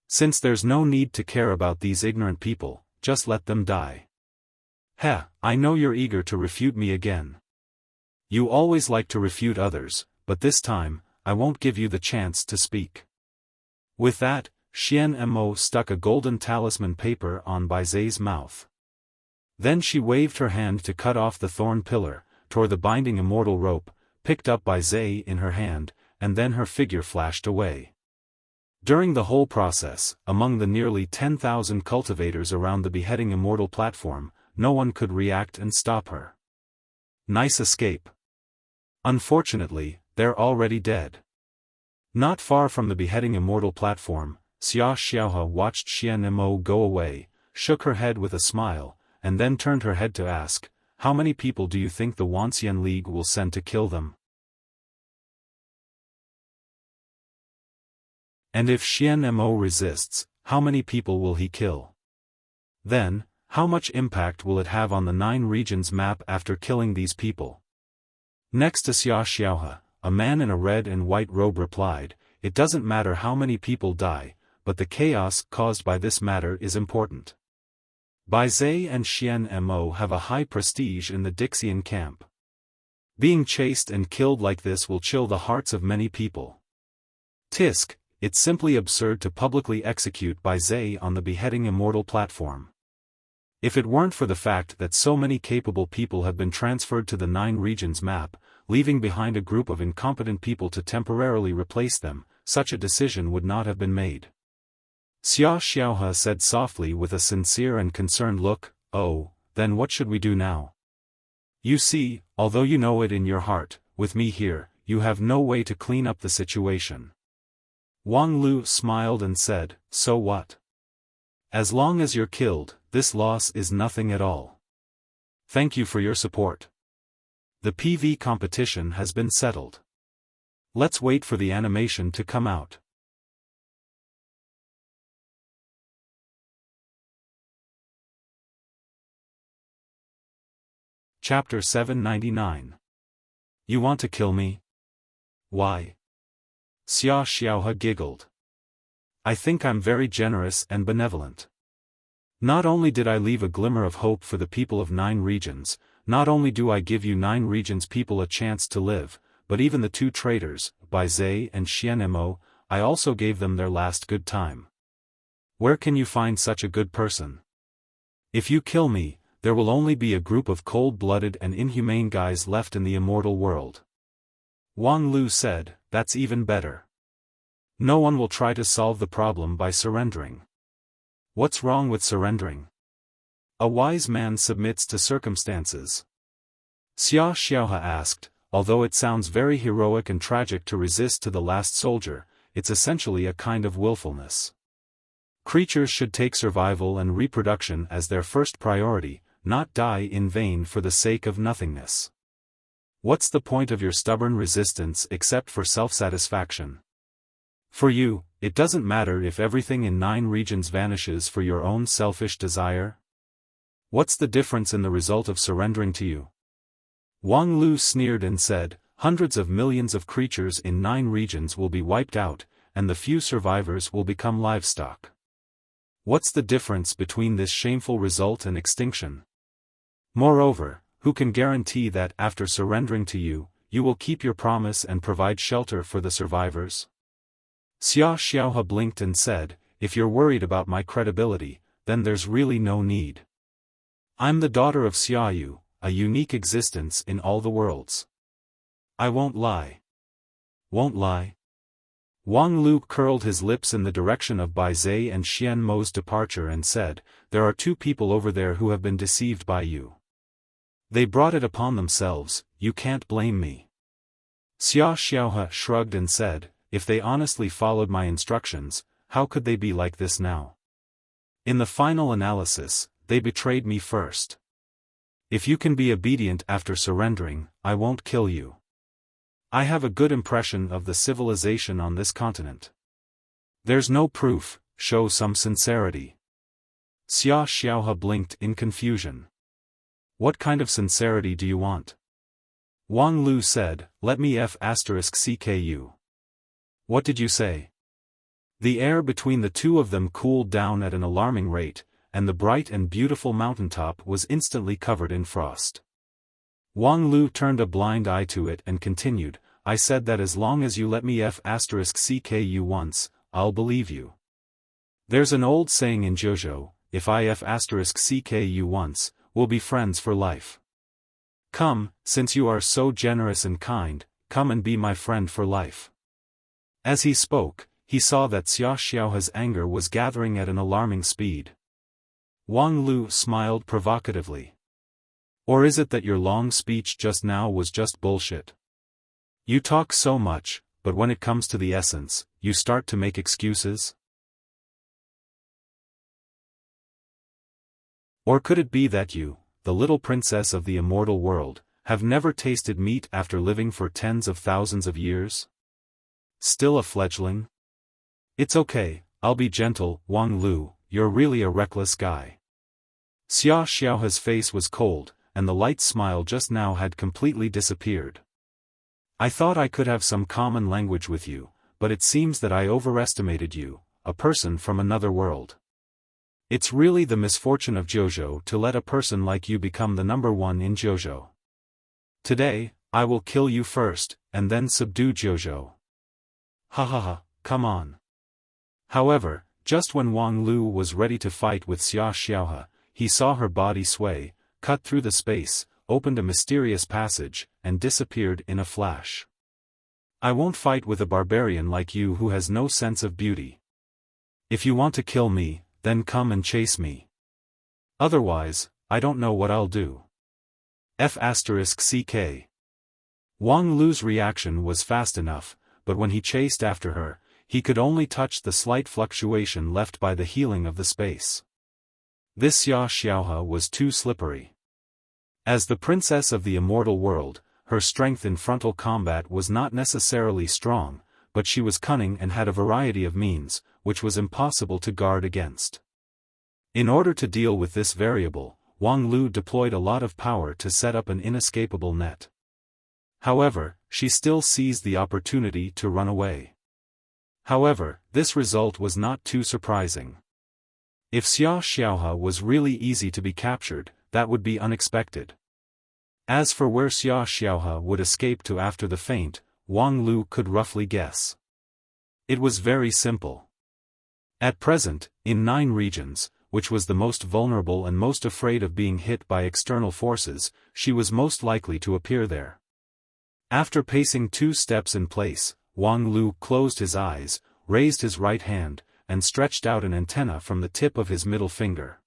Since there's no need to care about these ignorant people, just let them die. Heh, I know you're eager to refute me again. You always like to refute others, but this time, I won't give you the chance to speak. With that, Xian Mo stuck a golden talisman paper on Bai Zhe's mouth. Then she waved her hand to cut off the thorn pillar, tore the binding immortal rope, picked up Bai Zhe in her hand, and then her figure flashed away. During the whole process, among the nearly 10,000 cultivators around the beheading immortal platform, no one could react and stop her. Nice escape. Unfortunately, they're already dead. Not far from the beheading immortal platform, Xiaofan watched Xian Mo go away, shook her head with a smile, and then turned her head to ask, how many people do you think the Wanxian League will send to kill them? And if Xian Mo resists, how many people will he kill? Then, how much impact will it have on the 9 regions map after killing these people? Next to Xiaofan, a man in a red and white robe replied, it doesn't matter how many people die, but the chaos caused by this matter is important. Bai Zhe and Xian Mo have a high prestige in the Dixian camp. Being chased and killed like this will chill the hearts of many people. Tisk, it's simply absurd to publicly execute Bai Zhe on the beheading immortal platform. If it weren't for the fact that so many capable people have been transferred to the 9 regions map, leaving behind a group of incompetent people to temporarily replace them, such a decision would not have been made. Xiaofan said softly with a sincere and concerned look, oh, then what should we do now? You see, although you know it in your heart, with me here, you have no way to clean up the situation. Wang Lu smiled and said, so what? As long as you're killed, this loss is nothing at all. Thank you for your support. The PV competition has been settled. Let's wait for the animation to come out. Chapter 799. You want to kill me? Why? Xiaofan giggled. I think I'm very generous and benevolent. Not only did I leave a glimmer of hope for the people of 9 regions, not only do I give you 9 regions people a chance to live, but even the 2 traitors, Bai Zhe and Xian Mo, I also gave them their last good time. Where can you find such a good person? If you kill me, there will only be a group of cold-blooded and inhumane guys left in the immortal world. Wang Lu said, that's even better. No one will try to solve the problem by surrendering. What's wrong with surrendering? A wise man submits to circumstances. Xiaofan asked, although it sounds very heroic and tragic to resist to the last soldier, it's essentially a kind of willfulness. Creatures should take survival and reproduction as their first priority, not die in vain for the sake of nothingness. What's the point of your stubborn resistance except for self-satisfaction? For you, it doesn't matter if everything in 9 regions vanishes for your own selfish desire? What's the difference in the result of surrendering to you? Wang Lu sneered and said, hundreds of millions of creatures in 9 regions will be wiped out, and the few survivors will become livestock. What's the difference between this shameful result and extinction? Moreover, who can guarantee that after surrendering to you, you will keep your promise and provide shelter for the survivors? Xiaofan blinked and said, if you're worried about my credibility, then there's really no need. I'm the daughter of Xiaoyu, a unique existence in all the worlds. I won't lie. Won't lie? Wang Lu curled his lips in the direction of Bai Zhe and Xian Mo's departure and said, there are 2 people over there who have been deceived by you. They brought it upon themselves, you can't blame me. Xiaofan shrugged and said, if they honestly followed my instructions, how could they be like this now? In the final analysis, they betrayed me first. If you can be obedient after surrendering, I won't kill you. I have a good impression of the civilization on this continent. There's no proof, show some sincerity. Xiaofan blinked in confusion. What kind of sincerity do you want? Wang Lu said, let me *CKU. What did you say? The air between the two of them cooled down at an alarming rate, and the bright and beautiful mountaintop was instantly covered in frost. Wang Lu turned a blind eye to it and continued, I said that as long as you let me *CKU once, I'll believe you. There's an old saying in JoJo, if I *CKU once, we'll be friends for life. Come, since you are so generous and kind, come and be my friend for life. As he spoke, he saw that Xiaofan's anger was gathering at an alarming speed. Wang Lu smiled provocatively. Or is it that your long speech just now was just bullshit? You talk so much, but when it comes to the essence, you start to make excuses? Or could it be that you, the little princess of the immortal world, have never tasted meat after living for tens of thousands of years? Still a fledgling? It's okay, I'll be gentle, Wang Lu, you're really a reckless guy. Xiaofan's face was cold, and the light smile just now had completely disappeared. I thought I could have some common language with you, but it seems that I overestimated you, a person from another world. It's really the misfortune of JoJo to let a person like you become the number one in JoJo. Today, I will kill you first, and then subdue JoJo. Ha ha ha, come on. However, just when Wang Lu was ready to fight with Xiaofan, he saw her body sway, cut through the space, opened a mysterious passage, and disappeared in a flash. I won't fight with a barbarian like you who has no sense of beauty. If you want to kill me, then come and chase me. Otherwise, I don't know what I'll do. *CK. Wang Lu's reaction was fast enough, but when he chased after her, he could only touch the slight fluctuation left by the healing of the space. This Xiaofan was too slippery. As the princess of the immortal world, her strength in frontal combat was not necessarily strong, but she was cunning and had a variety of means, which was impossible to guard against. In order to deal with this variable, Wang Lu deployed a lot of power to set up an inescapable net. However, she still seized the opportunity to run away. However, this result was not too surprising. If Xiaofan was really easy to be captured, that would be unexpected. As for where Xiaofan would escape to after the feint, Wang Lu could roughly guess. It was very simple. At present, in 9 regions, which was the most vulnerable and most afraid of being hit by external forces, she was most likely to appear there. After pacing 2 steps in place, Wang Lu closed his eyes, raised his right hand, and stretched out an antenna from the tip of his middle finger.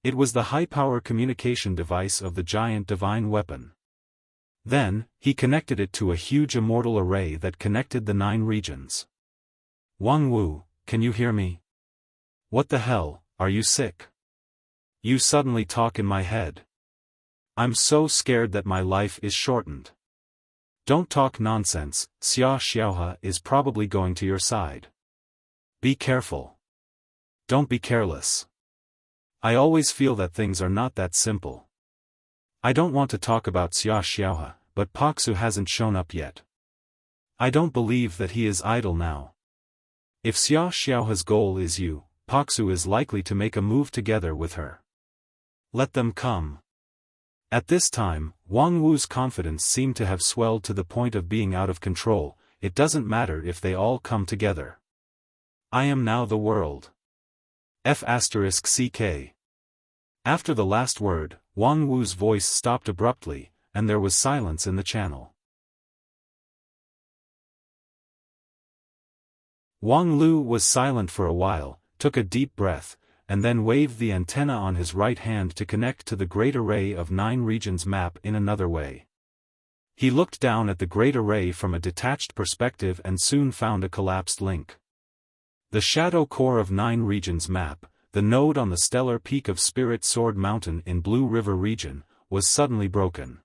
It was the high-power communication device of the giant divine weapon. Then, he connected it to a huge immortal array that connected the 9 regions. Wang Wu, can you hear me? What the hell, are you sick? You suddenly talk in my head. I'm so scared that my life is shortened. Don't talk nonsense, Xiaofan is probably going to your side. Be careful. Don't be careless. I always feel that things are not that simple. I don't want to talk about Xiaofan, but Paksu hasn't shown up yet. I don't believe that he is idle now. If Xiaofan's goal is you, Paksu is likely to make a move together with her. Let them come. At this time, Wang Wu's confidence seemed to have swelled to the point of being out of control. It doesn't matter if they all come together. I am now the world. *CK. After the last word, Wang Wu's voice stopped abruptly, and there was silence in the channel. Wang Lu was silent for a while, took a deep breath, and then waved the antenna on his right hand to connect to the Great Array of 9 Regions map in another way. He looked down at the Great Array from a detached perspective and soon found a collapsed link. The shadow core of 9 Regions map, the node on the stellar peak of Spirit Sword Mountain in Blue River region, was suddenly broken.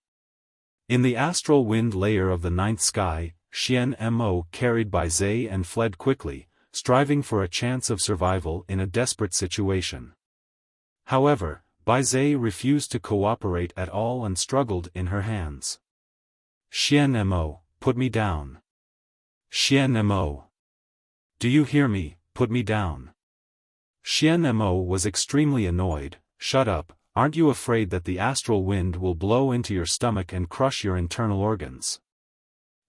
In the astral wind layer of the ninth sky, Xian Mo carried Bai Zhe and fled quickly, striving for a chance of survival in a desperate situation. However, Bai Zhe refused to cooperate at all and struggled in her hands. Xian Mo, put me down. Xian Mo. Do you hear me, put me down. Xian Mo was extremely annoyed. Shut up, aren't you afraid that the astral wind will blow into your stomach and crush your internal organs?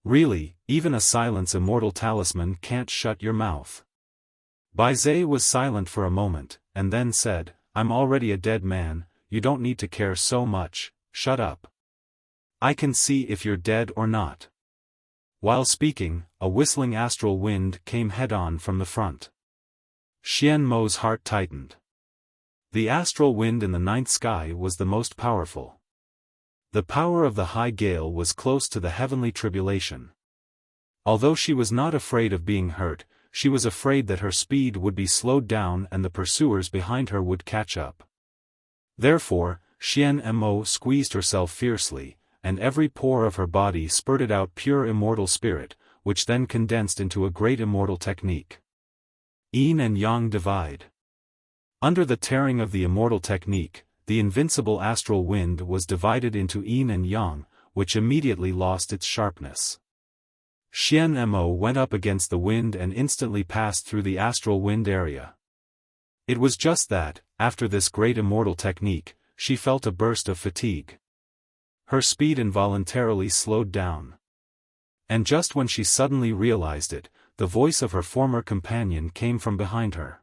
Really, even a silence immortal talisman can't shut your mouth. Bai Zhe was silent for a moment, and then said, I'm already a dead man, you don't need to care so much, shut up. I can see if you're dead or not. While speaking, a whistling astral wind came head-on from the front. Xian Mo's heart tightened. The astral wind in the ninth sky was the most powerful. The power of the high gale was close to the heavenly tribulation. Although she was not afraid of being hurt, she was afraid that her speed would be slowed down and the pursuers behind her would catch up. Therefore, Xian Mo squeezed herself fiercely, and every pore of her body spurted out pure immortal spirit, which then condensed into a great immortal technique. Yin and Yang divide. Under the tearing of the immortal technique, the invincible astral wind was divided into Yin and Yang, which immediately lost its sharpness. Xian Mo went up against the wind and instantly passed through the astral wind area. It was just that, after this great immortal technique, she felt a burst of fatigue. Her speed involuntarily slowed down. And just when she suddenly realized it, the voice of her former companion came from behind her.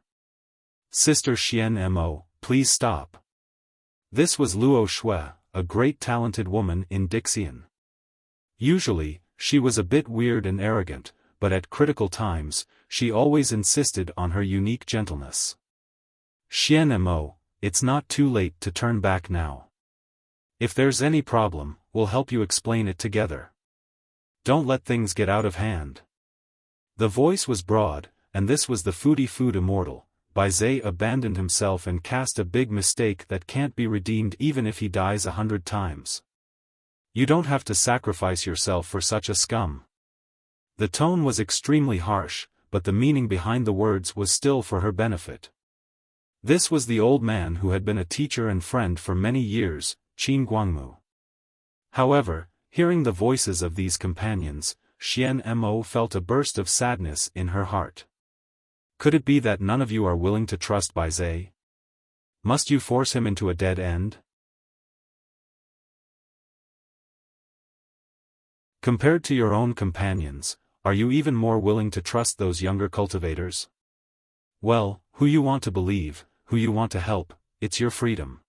Sister Xian Mo, please stop. This was Luo Shui, a great talented woman in Dixian. Usually, she was a bit weird and arrogant, but at critical times, she always insisted on her unique gentleness. Xian Mo, it's not too late to turn back now. If there's any problem, we'll help you explain it together. Don't let things get out of hand. The voice was broad, and this was the food immortal. Bai Zhe abandoned himself and cast a big mistake that can't be redeemed even if he dies 100 times. You don't have to sacrifice yourself for such a scum. The tone was extremely harsh, but the meaning behind the words was still for her benefit. This was the old man who had been a teacher and friend for many years, Qin Guangmu. However, hearing the voices of these companions, Xian Mo felt a burst of sadness in her heart. Could it be that none of you are willing to trust Bai Zhe? Must you force him into a dead end? Compared to your own companions, are you even more willing to trust those younger cultivators? Well, who you want to believe, who you want to help, it's your freedom.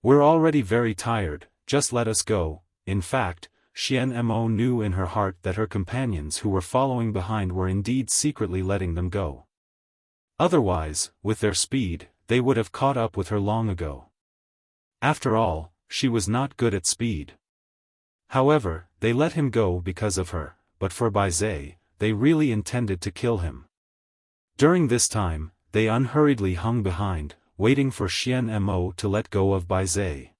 We're already very tired, just let us go. In fact, Xian Mo knew in her heart that her companions who were following behind were indeed secretly letting them go. Otherwise, with their speed, they would have caught up with her long ago. After all, she was not good at speed. However, they let him go because of her, but for Bai Zhe, they really intended to kill him. During this time, they unhurriedly hung behind, waiting for Xian Mo to let go of Bai Zhe.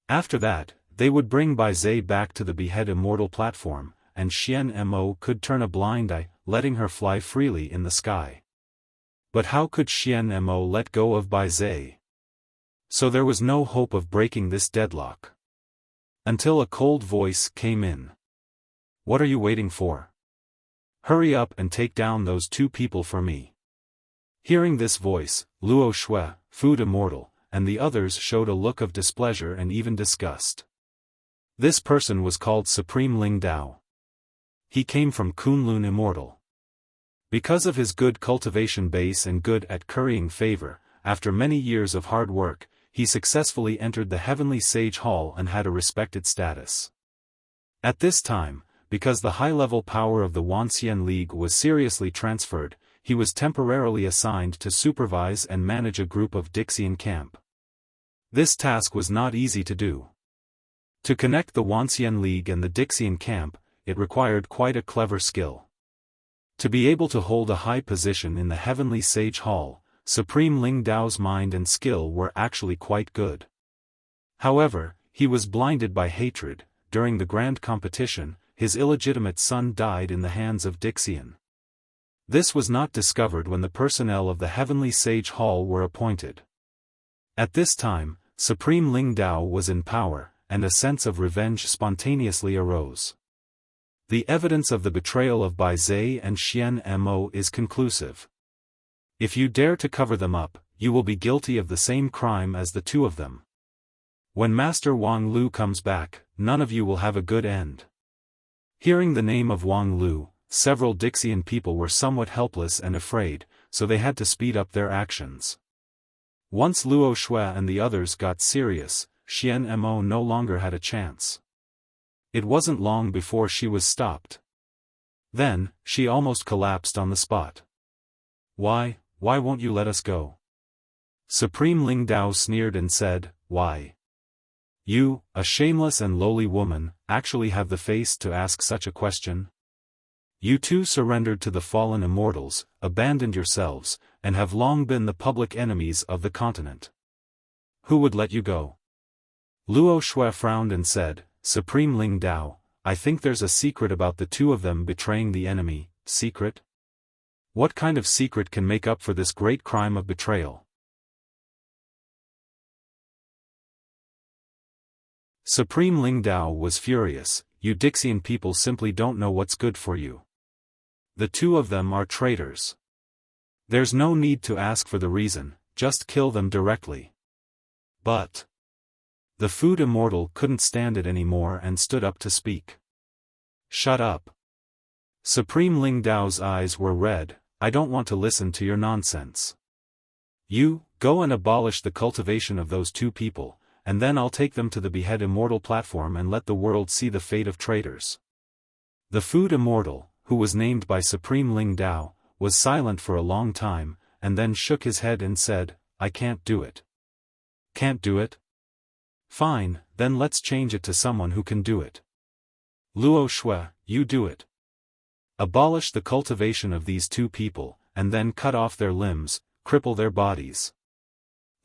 After that, they would bring Bai Zhe back to the Behead Immortal platform, and Xian Mo could turn a blind eye, letting her fly freely in the sky. But how could Xian Mo let go of Bai Zhe? So there was no hope of breaking this deadlock. Until a cold voice came in. What are you waiting for? Hurry up and take down those 2 people for me. Hearing this voice, Luo Shui, Food Immortal, and the others showed a look of displeasure and even disgust. This person was called Supreme Ling Dao. He came from Kunlun Immortal. Because of his good cultivation base and good at currying favor, after many years of hard work, he successfully entered the Heavenly Sage Hall and had a respected status. At this time, because the high-level power of the Wanxian League was seriously transferred, he was temporarily assigned to supervise and manage a group of Dixian camp. This task was not easy to do. To connect the Wanxian League and the Dixian camp, it required quite a clever skill. To be able to hold a high position in the Heavenly Sage Hall, Supreme Ling Dao's mind and skill were actually quite good. However, he was blinded by hatred. During the grand competition, his illegitimate son died in the hands of Dixian. This was not discovered when the personnel of the Heavenly Sage Hall were appointed. At this time, Supreme Ling Dao was in power, and a sense of revenge spontaneously arose. The evidence of the betrayal of Bai Zhe and Xian Mo is conclusive. If you dare to cover them up, you will be guilty of the same crime as the two of them. When Master Wang Lu comes back, none of you will have a good end. Hearing the name of Wang Lu, several Dixian people were somewhat helpless and afraid, so they had to speed up their actions. Once Luo Shui and the others got serious, Xian Mo no longer had a chance. It wasn't long before she was stopped. Then, she almost collapsed on the spot. Why won't you let us go? Supreme Ling Dao sneered and said, Why? You, a shameless and lowly woman, actually have the face to ask such a question? You too surrendered to the fallen immortals, abandoned yourselves, and have long been the public enemies of the continent. Who would let you go? Luo Shui frowned and said, Supreme Ling Dao, I think there's a secret about the two of them betraying the enemy. Secret? What kind of secret can make up for this great crime of betrayal? Supreme Ling Dao was furious. You Dixian people simply don't know what's good for you. The two of them are traitors. There's no need to ask for the reason, just kill them directly. But the food immortal couldn't stand it anymore and stood up to speak. Shut up. Supreme Ling Dao's eyes were red. I don't want to listen to your nonsense. You, go and abolish the cultivation of those two people, and then I'll take them to the Behead Immortal platform and let the world see the fate of traitors. The food immortal, who was named by Supreme Ling Dao, was silent for a long time, and then shook his head and said, I can't do it. Can't do it? Fine, then let's change it to someone who can do it. Luo Shui, you do it. Abolish the cultivation of these two people, and then cut off their limbs, cripple their bodies.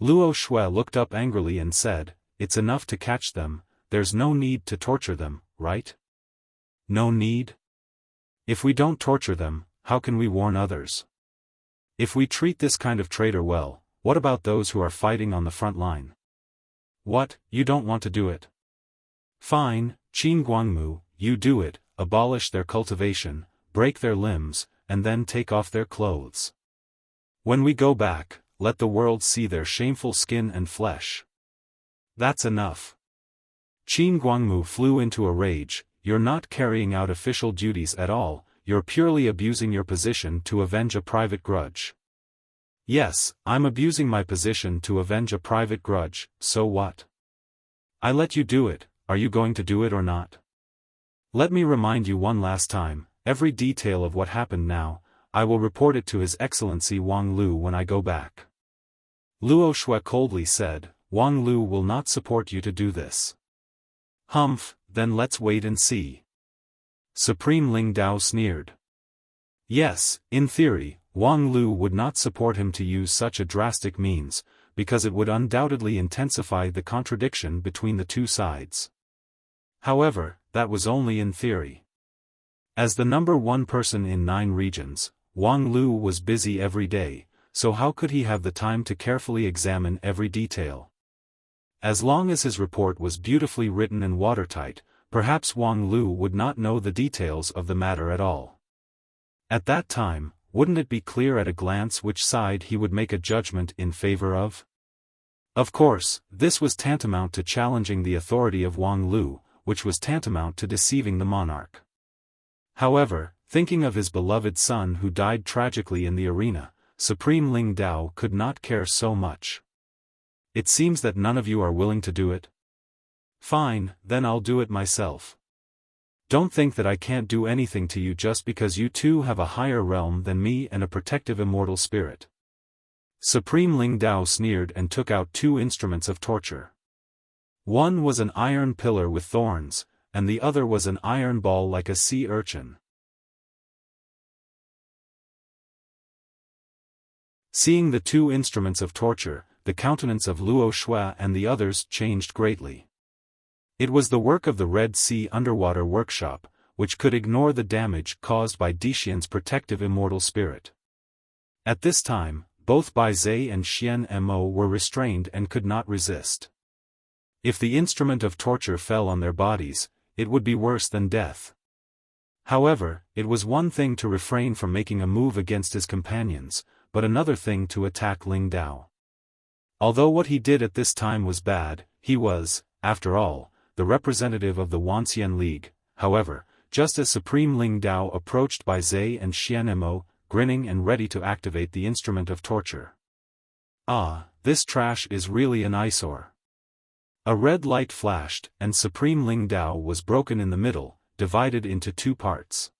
Luo Shui looked up angrily and said, It's enough to catch them, there's no need to torture them, right? No need? If we don't torture them, how can we warn others? If we treat this kind of traitor well, what about those who are fighting on the front line? What, you don't want to do it? Fine, Qin Guangmu, you do it, abolish their cultivation, break their limbs, and then take off their clothes. When we go back, let the world see their shameful skin and flesh. That's enough. Qin Guangmu flew into a rage. You're not carrying out official duties at all, you're purely abusing your position to avenge a private grudge. Yes, I'm abusing my position to avenge a private grudge, so what? I let you do it, are you going to do it or not? Let me remind you one last time, every detail of what happened now, I will report it to His Excellency Wang Lu when I go back. Luo Shui coldly said, Wang Lu will not support you to do this. Humph, then let's wait and see. Supreme Ling Dao sneered. Yes, in theory, Wang Lu would not support him to use such a drastic means, because it would undoubtedly intensify the contradiction between the two sides. However, that was only in theory. As the number one person in 9 regions, Wang Lu was busy every day, so how could he have the time to carefully examine every detail? As long as his report was beautifully written and watertight, perhaps Wang Lu would not know the details of the matter at all. At that time, wouldn't it be clear at a glance which side he would make a judgment in favor of? Of course, this was tantamount to challenging the authority of Wang Lu, which was tantamount to deceiving the monarch. However, thinking of his beloved son who died tragically in the arena, Supreme Ling Dao could not care so much. It seems that none of you are willing to do it? Fine, then I'll do it myself. Don't think that I can't do anything to you just because you too have a higher realm than me and a protective immortal spirit. Supreme Ling Dao sneered and took out 2 instruments of torture. One was an iron pillar with thorns, and the other was an iron ball like a sea urchin. Seeing the 2 instruments of torture, the countenance of Luo Shui and the others changed greatly. It was the work of the Red Sea underwater workshop, which could ignore the damage caused by Dixian's protective immortal spirit. At this time, both Bai Zhe and Xian Mo were restrained and could not resist. If the instrument of torture fell on their bodies, it would be worse than death. However, it was one thing to refrain from making a move against his companions, but another thing to attack Ling Dao. Although what he did at this time was bad, he was, after all, the representative of the Wanxian League. However, just as Supreme Ling Dao approached Bai Zhe and Xian Mo, grinning and ready to activate the instrument of torture. Ah, this trash is really an eyesore. A red light flashed, and Supreme Ling Dao was broken in the middle, divided into 2 parts.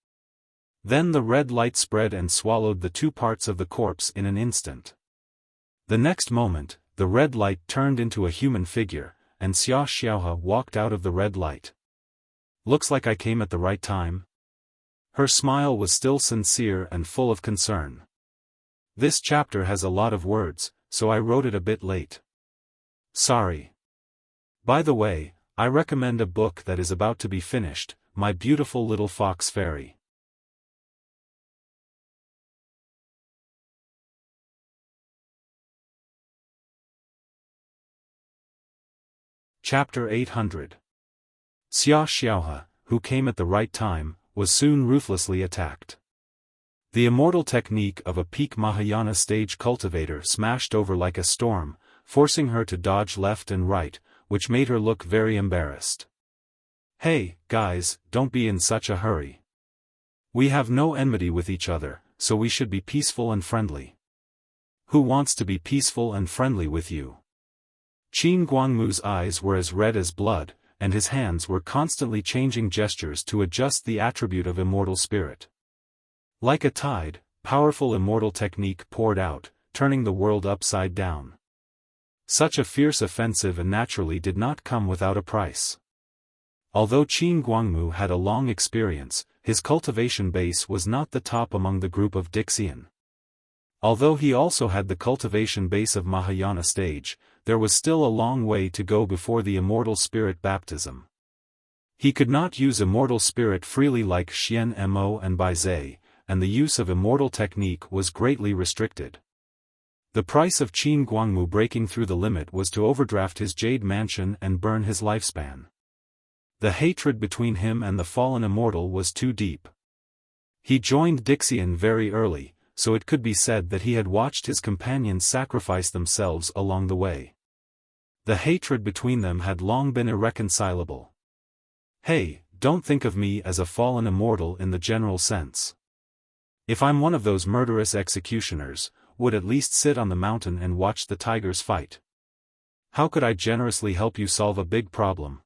Then the red light spread and swallowed the 2 parts of the corpse in an instant. The next moment, the red light turned into a human figure, and Xia Xiaohe walked out of the red light. Looks like I came at the right time. Her smile was still sincere and full of concern. This chapter has a lot of words, so I wrote it a bit late. Sorry. By the way, I recommend a book that is about to be finished, My Beautiful Little Fox Fairy. Chapter 800. Xia Xiaohe, who came at the right time, was soon ruthlessly attacked. The immortal technique of a peak Mahayana stage cultivator smashed over like a storm, forcing her to dodge left and right, which made her look very embarrassed. Hey, guys, don't be in such a hurry. We have no enmity with each other, so we should be peaceful and friendly. Who wants to be peaceful and friendly with you? Qin Guangmu's eyes were as red as blood, and his hands were constantly changing gestures to adjust the attribute of immortal spirit. Like a tide, powerful immortal technique poured out, turning the world upside down. Such a fierce offensive naturally did not come without a price. Although Qin Guangmu had a long experience, his cultivation base was not the top among the group of Dixian. Although he also had the cultivation base of Mahayana stage, there was still a long way to go before the immortal spirit baptism. He could not use immortal spirit freely like Xian Mo and Bai Zhe, and the use of immortal technique was greatly restricted. The price of Qin Guangmu breaking through the limit was to overdraft his jade mansion and burn his lifespan. The hatred between him and the fallen immortal was too deep. He joined Dixian very early, so it could be said that he had watched his companions sacrifice themselves along the way. The hatred between them had long been irreconcilable. Hey, don't think of me as a fallen immortal in the general sense. If I'm one of those murderous executioners, would at least sit on the mountain and watch the tigers fight. How could I generously help you solve a big problem?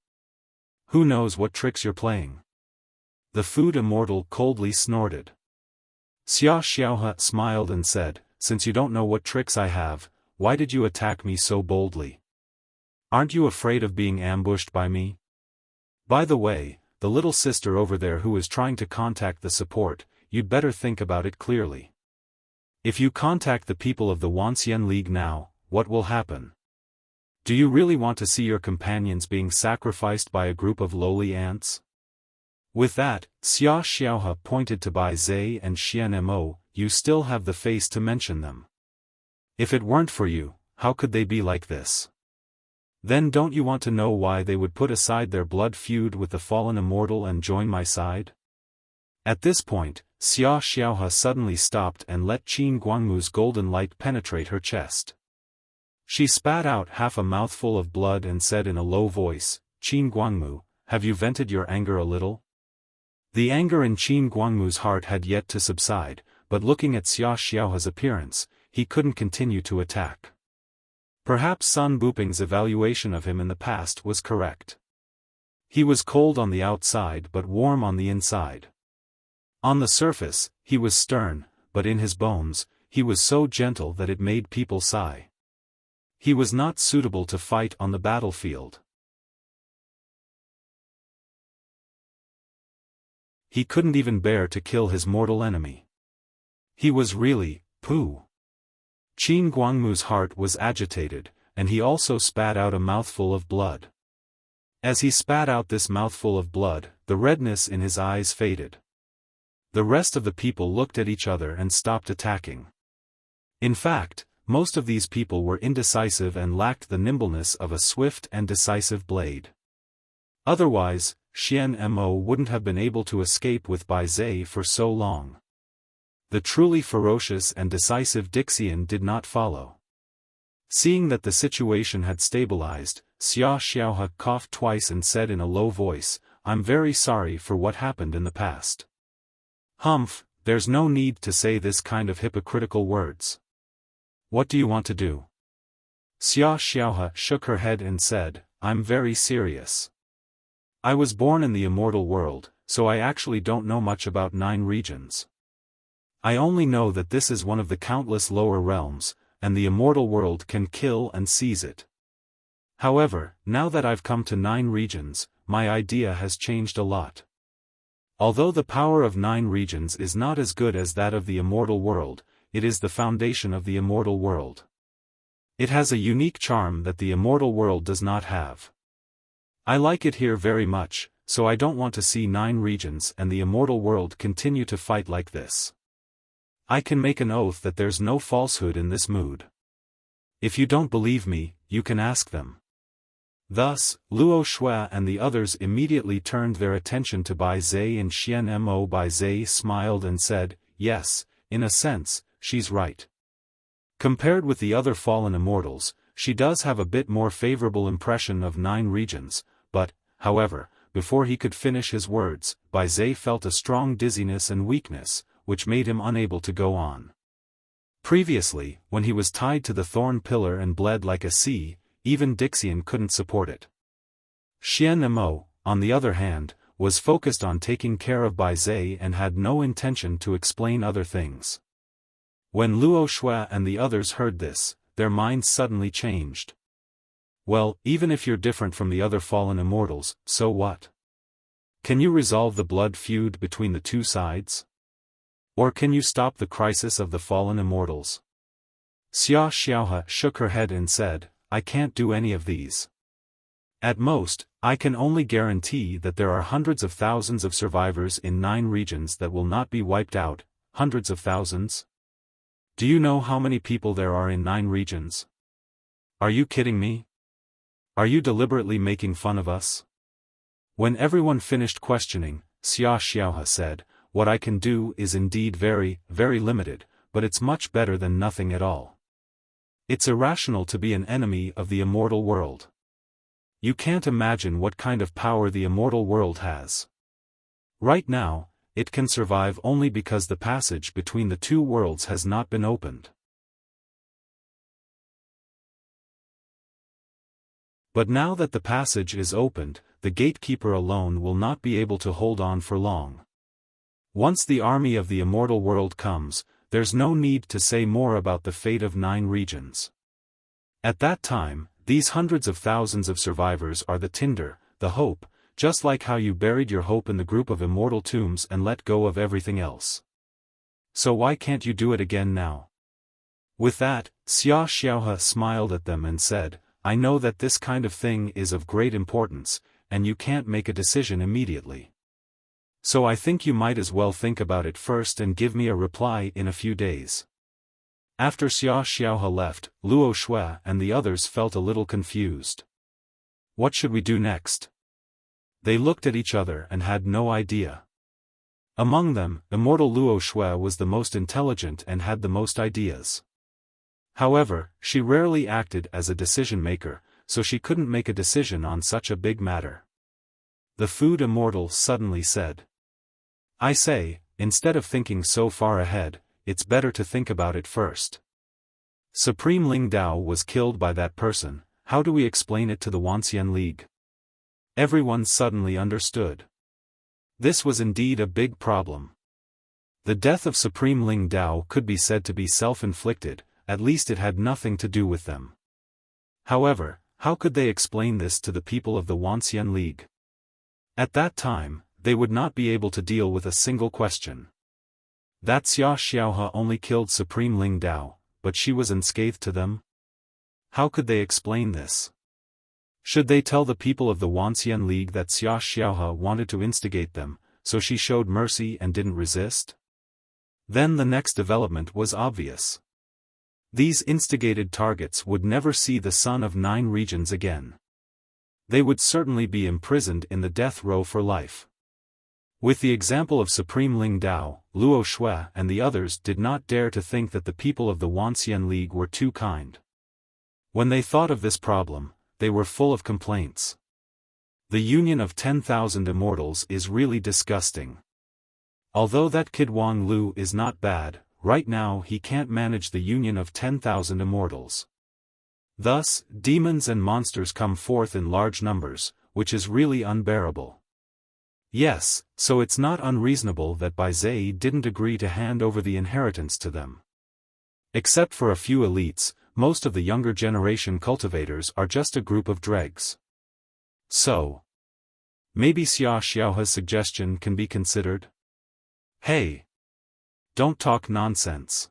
Who knows what tricks you're playing? The food immortal coldly snorted. Xia Xiaohe smiled and said, since you don't know what tricks I have, why did you attack me so boldly? Aren't you afraid of being ambushed by me? By the way, the little sister over there who is trying to contact the support, you'd better think about it clearly. If you contact the people of the Wanxian League now, what will happen? Do you really want to see your companions being sacrificed by a group of lowly ants? With that, Xia Xiaohe pointed to Bai Zhe and Xian Mo, you still have the face to mention them. If it weren't for you, how could they be like this? Then don't you want to know why they would put aside their blood feud with the fallen immortal and join my side? At this point, Xia Xiaohe suddenly stopped and let Qin Guangmu's golden light penetrate her chest. She spat out half a mouthful of blood and said in a low voice, Qin Guangmu, have you vented your anger a little? The anger in Qin Guangmu's heart had yet to subside, but looking at Xia Xiaohe's appearance, he couldn't continue to attack. Perhaps Sun Buping's evaluation of him in the past was correct. He was cold on the outside but warm on the inside. On the surface, he was stern, but in his bones, he was so gentle that it made people sigh. He was not suitable to fight on the battlefield. He couldn't even bear to kill his mortal enemy. He was really, pooh. Qin Guangmu's heart was agitated, and he also spat out a mouthful of blood. As he spat out this mouthful of blood, the redness in his eyes faded. The rest of the people looked at each other and stopped attacking. In fact, most of these people were indecisive and lacked the nimbleness of a swift and decisive blade. Otherwise, Xian Mo wouldn't have been able to escape with Bai Zhe for so long. The truly ferocious and decisive Dixian did not follow. Seeing that the situation had stabilized, Xiaohan coughed twice and said in a low voice, "I'm very sorry for what happened in the past." "Humph, there's no need to say this kind of hypocritical words. What do you want to do?" Xiaohan shook her head and said, "I'm very serious. I was born in the immortal world, so I actually don't know much about 9 regions. I only know that this is one of the countless lower realms, and the immortal world can kill and seize it. However, now that I've come to 9 regions, my idea has changed a lot. Although the power of 9 regions is not as good as that of the immortal world, it is the foundation of the immortal world. It has a unique charm that the immortal world does not have. I like it here very much, so I don't want to see 9 regions and the immortal world continue to fight like this. I can make an oath that there's no falsehood in this mood. If you don't believe me, you can ask them." Thus, Luo Shui and the others immediately turned their attention to Bai Zhe, and Xian Mo. Bai Zhe smiled and said, "Yes, in a sense, she's right. Compared with the other fallen immortals, she does have a bit more favorable impression of 9 regions, but, however, before he could finish his words, Bai Zhe felt a strong dizziness and weakness, which made him unable to go on. Previously, when he was tied to the thorn pillar and bled like a sea, even Dixian couldn't support it. Xian Mo, on the other hand, was focused on taking care of Bai Zhe and had no intention to explain other things. When Luo Shui and the others heard this, their minds suddenly changed. "Well, even if you're different from the other fallen immortals, so what? Can you resolve the blood feud between the 2 sides? Or can you stop the crisis of the fallen immortals?" Xiaohan shook her head and said, "I can't do any of these. At most, I can only guarantee that there are hundreds of thousands of survivors in 9 regions that will not be wiped out." "Hundreds of thousands? Do you know how many people there are in 9 regions? Are you kidding me? Are you deliberately making fun of us?" When everyone finished questioning, Xiaohan said, "What I can do is indeed very, very limited, but it's much better than nothing at all. It's irrational to be an enemy of the immortal world. You can't imagine what kind of power the immortal world has. Right now, it can survive only because the passage between the 2 worlds has not been opened. But now that the passage is opened, the gatekeeper alone will not be able to hold on for long. Once the army of the immortal world comes, there's no need to say more about the fate of 9 regions. At that time, these hundreds of thousands of survivors are the tinder, the hope, just like how you buried your hope in the group of immortal tombs and let go of everything else. So why can't you do it again now?" With that, Xiaohan smiled at them and said, "I know that this kind of thing is of great importance, and you can't make a decision immediately. So I think you might as well think about it first and give me a reply in a few days." After Xiaohan left, Luo Shui and the others felt a little confused. What should we do next? They looked at each other and had no idea. Among them, immortal Luo Shui was the most intelligent and had the most ideas. However, she rarely acted as a decision-maker, so she couldn't make a decision on such a big matter. The food immortal suddenly said, "I say, instead of thinking so far ahead, it's better to think about it first. Supreme Ling Dao was killed by that person, how do we explain it to the Wanxian League? Everyone suddenly understood. This was indeed a big problem. The death of Supreme Ling Dao could be said to be self-inflicted, at least it had nothing to do with them. However, how could they explain this to the people of the Wuxia League? At that time, they would not be able to deal with a single question. That Xia Xiaohe only killed Supreme Ling Dao, but she was unscathed to them? How could they explain this? Should they tell the people of the Wuxia League that Xia Xiaohe wanted to instigate them, so she showed mercy and didn't resist? Then the next development was obvious. These instigated targets would never see the sun of 9 regions again. They would certainly be imprisoned in the death row for life. With the example of Supreme Ling Dao, Luo Shui and the others did not dare to think that the people of the Wuxia League were too kind. When they thought of this problem, they were full of complaints. The union of 10,000 immortals is really disgusting. Although that kid Wang Lu is not bad, right now he can't manage the union of 10,000 immortals. Thus, demons and monsters come forth in large numbers, which is really unbearable. Yes, so it's not unreasonable that Bai Zei didn't agree to hand over the inheritance to them. Except for a few elites, most of the younger generation cultivators are just a group of dregs. So, maybe Xia Xiaohe's suggestion can be considered? Hey! Don't talk nonsense.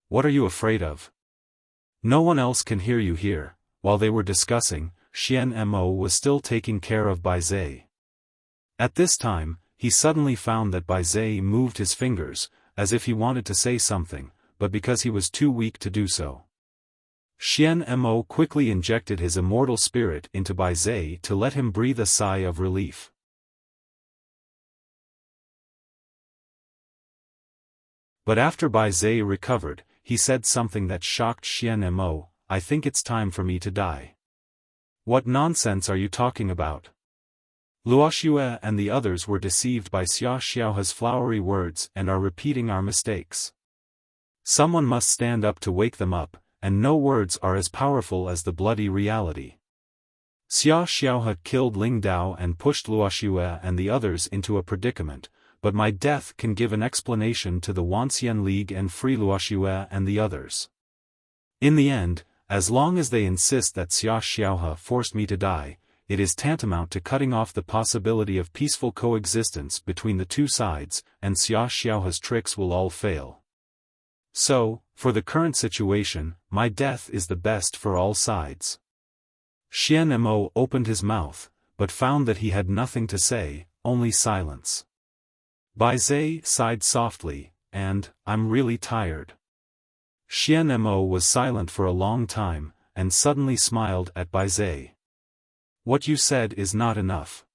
What are you afraid of? No one else can hear you here. While they were discussing, Xian Mo was still taking care of Bai Zei. At this time, he suddenly found that Bai Zei moved his fingers, as if he wanted to say something, but because he was too weak to do so. Xian Mo quickly injected his immortal spirit into Bai Zei to let him breathe a sigh of relief. But after Bai Zei recovered, he said something that shocked Xian Mo, "I think it's time for me to die." "What nonsense are you talking about?" Luo Shui and the others were deceived by Xia Xiaohe's flowery words and are repeating our mistakes. Someone must stand up to wake them up, and no words are as powerful as the bloody reality. Xia Xiaohe killed Ling Dao and pushed Luo Shui and the others into a predicament, but my death can give an explanation to the Wuxia League and free Luo Shui and the others. In the end, as long as they insist that Xia Xiaohe forced me to die, it is tantamount to cutting off the possibility of peaceful coexistence between the two sides, and Xia Xiaohe's tricks will all fail. So, for the current situation, my death is the best for all sides. Xian Mo opened his mouth, but found that he had nothing to say, only silence. Bai Zei sighed softly, and, "I'm really tired." Xian Mo was silent for a long time, and suddenly smiled at Bai Zei. "What you said is not enough.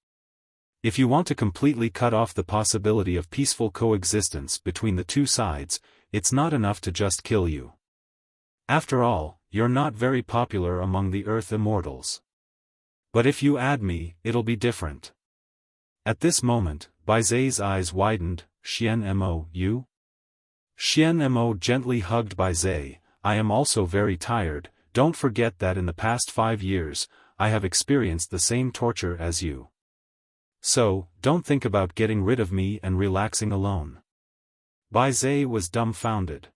If you want to completely cut off the possibility of peaceful coexistence between the two sides, it's not enough to just kill you. After all, you're not very popular among the Earth Immortals. But if you add me, it'll be different." At this moment, Bai Zei's eyes widened. "Xian Mo, you?" Xian Mo gently hugged Bai Zei. "I am also very tired. Don't forget that in the past 5 years, I have experienced the same torture as you. So, don't think about getting rid of me and relaxing alone." Bai Zei was dumbfounded.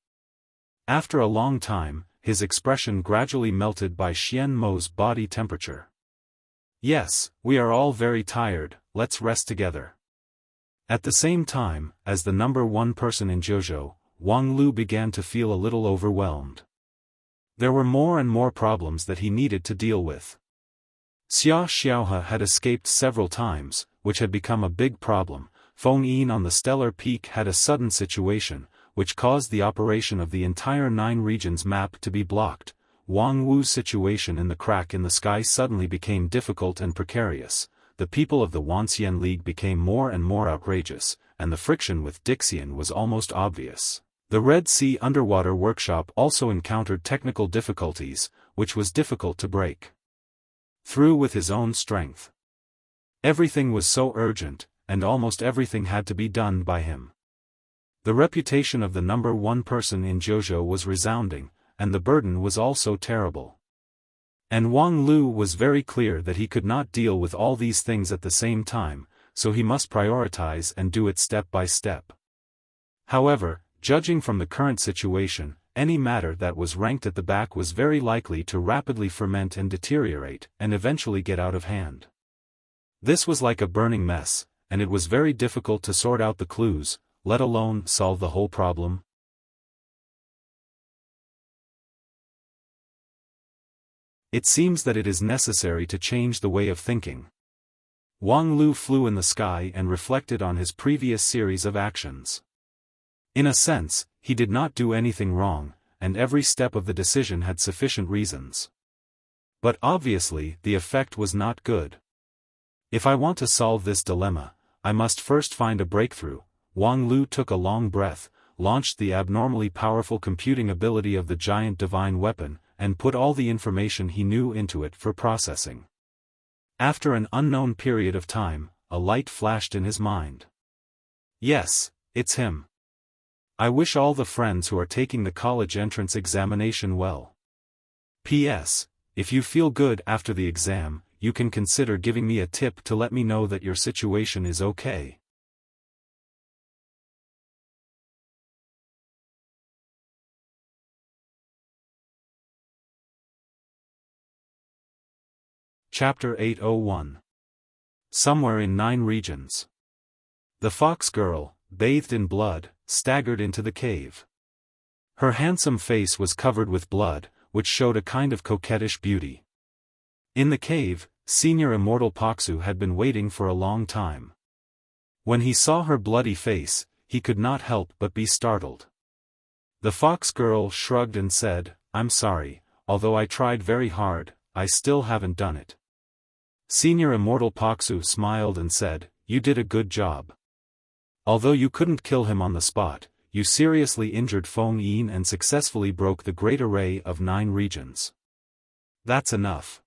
After a long time, his expression gradually melted by Xian Mo's body temperature. "Yes, we are all very tired, let's rest together." At the same time, as the number 1 person in Zhuzhou, Wang Lu began to feel a little overwhelmed. There were more and more problems that he needed to deal with. Xia Xiaohe had escaped several times, which had become a big problem. Feng Yin on the stellar peak had a sudden situation, which caused the operation of the entire 9 regions map to be blocked. Wang Wu's situation in the crack in the sky suddenly became difficult and precarious. The people of the Wuxia League became more and more outrageous, and the friction with Dixian was almost obvious. The Red Sea Underwater Workshop also encountered technical difficulties, which was difficult to break through with his own strength. Everything was so urgent, and almost everything had to be done by him. The reputation of the number 1 person in Zhuzhou was resounding, and the burden was also terrible. And Wang Lu was very clear that he could not deal with all these things at the same time, so he must prioritize and do it step by step. However, judging from the current situation, any matter that was ranked at the back was very likely to rapidly ferment and deteriorate, and eventually get out of hand. This was like a burning mess, and it was very difficult to sort out the clues, let alone solve the whole problem. It seems that it is necessary to change the way of thinking. Wang Lu flew in the sky and reflected on his previous series of actions. In a sense, he did not do anything wrong, and every step of the decision had sufficient reasons. But obviously the effect was not good. If I want to solve this dilemma, I must first find a breakthrough. Wang Lu took a long breath, launched the abnormally powerful computing ability of the giant divine weapon, and put all the information he knew into it for processing. After an unknown period of time, a light flashed in his mind. Yes, it's him. I wish all the friends who are taking the college entrance examination well. P.S. If you feel good after the exam, you can consider giving me a tip to let me know that your situation is okay. Chapter 801. Somewhere in 9 regions. The fox girl, bathed in blood, staggered into the cave. Her handsome face was covered with blood, which showed a kind of coquettish beauty. In the cave, Senior Immortal Paksu had been waiting for a long time. When he saw her bloody face, he could not help but be startled. The fox girl shrugged and said, "I'm sorry, although I tried very hard, I still haven't done it." Senior Immortal Paksu smiled and said, "You did a good job. Although you couldn't kill him on the spot, you seriously injured Feng Yin and successfully broke the great array of 9 regions. That's enough."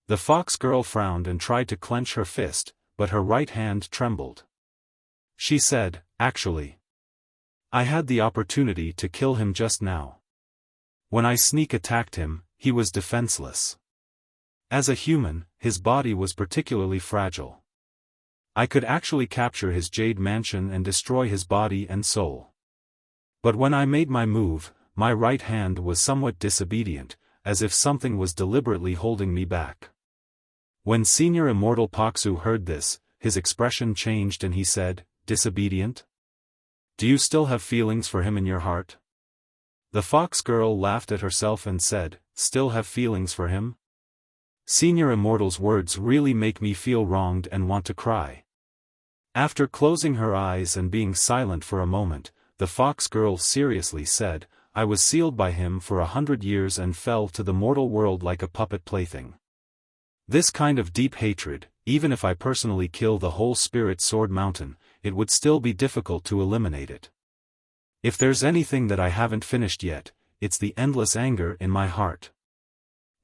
The fox girl frowned and tried to clench her fist, but her right hand trembled. She said, "Actually, I had the opportunity to kill him just now. When I sneak attacked him, he was defenseless. As a human, his body was particularly fragile. I could actually capture his jade mansion and destroy his body and soul. But when I made my move, my right hand was somewhat disobedient, as if something was deliberately holding me back." When Senior Immortal Paksu heard this, his expression changed and he said, "Disobedient? Do you still have feelings for him in your heart?" The fox girl laughed at herself and said, "Still have feelings for him? Senior Immortal's words really make me feel wronged and want to cry." After closing her eyes and being silent for a moment, the fox girl seriously said, "I was sealed by him for 100 years and fell to the mortal world like a puppet plaything. This kind of deep hatred, even if I personally kill the whole Spirit Sword Mountain, it would still be difficult to eliminate it. If there's anything that I haven't finished yet, it's the endless anger in my heart."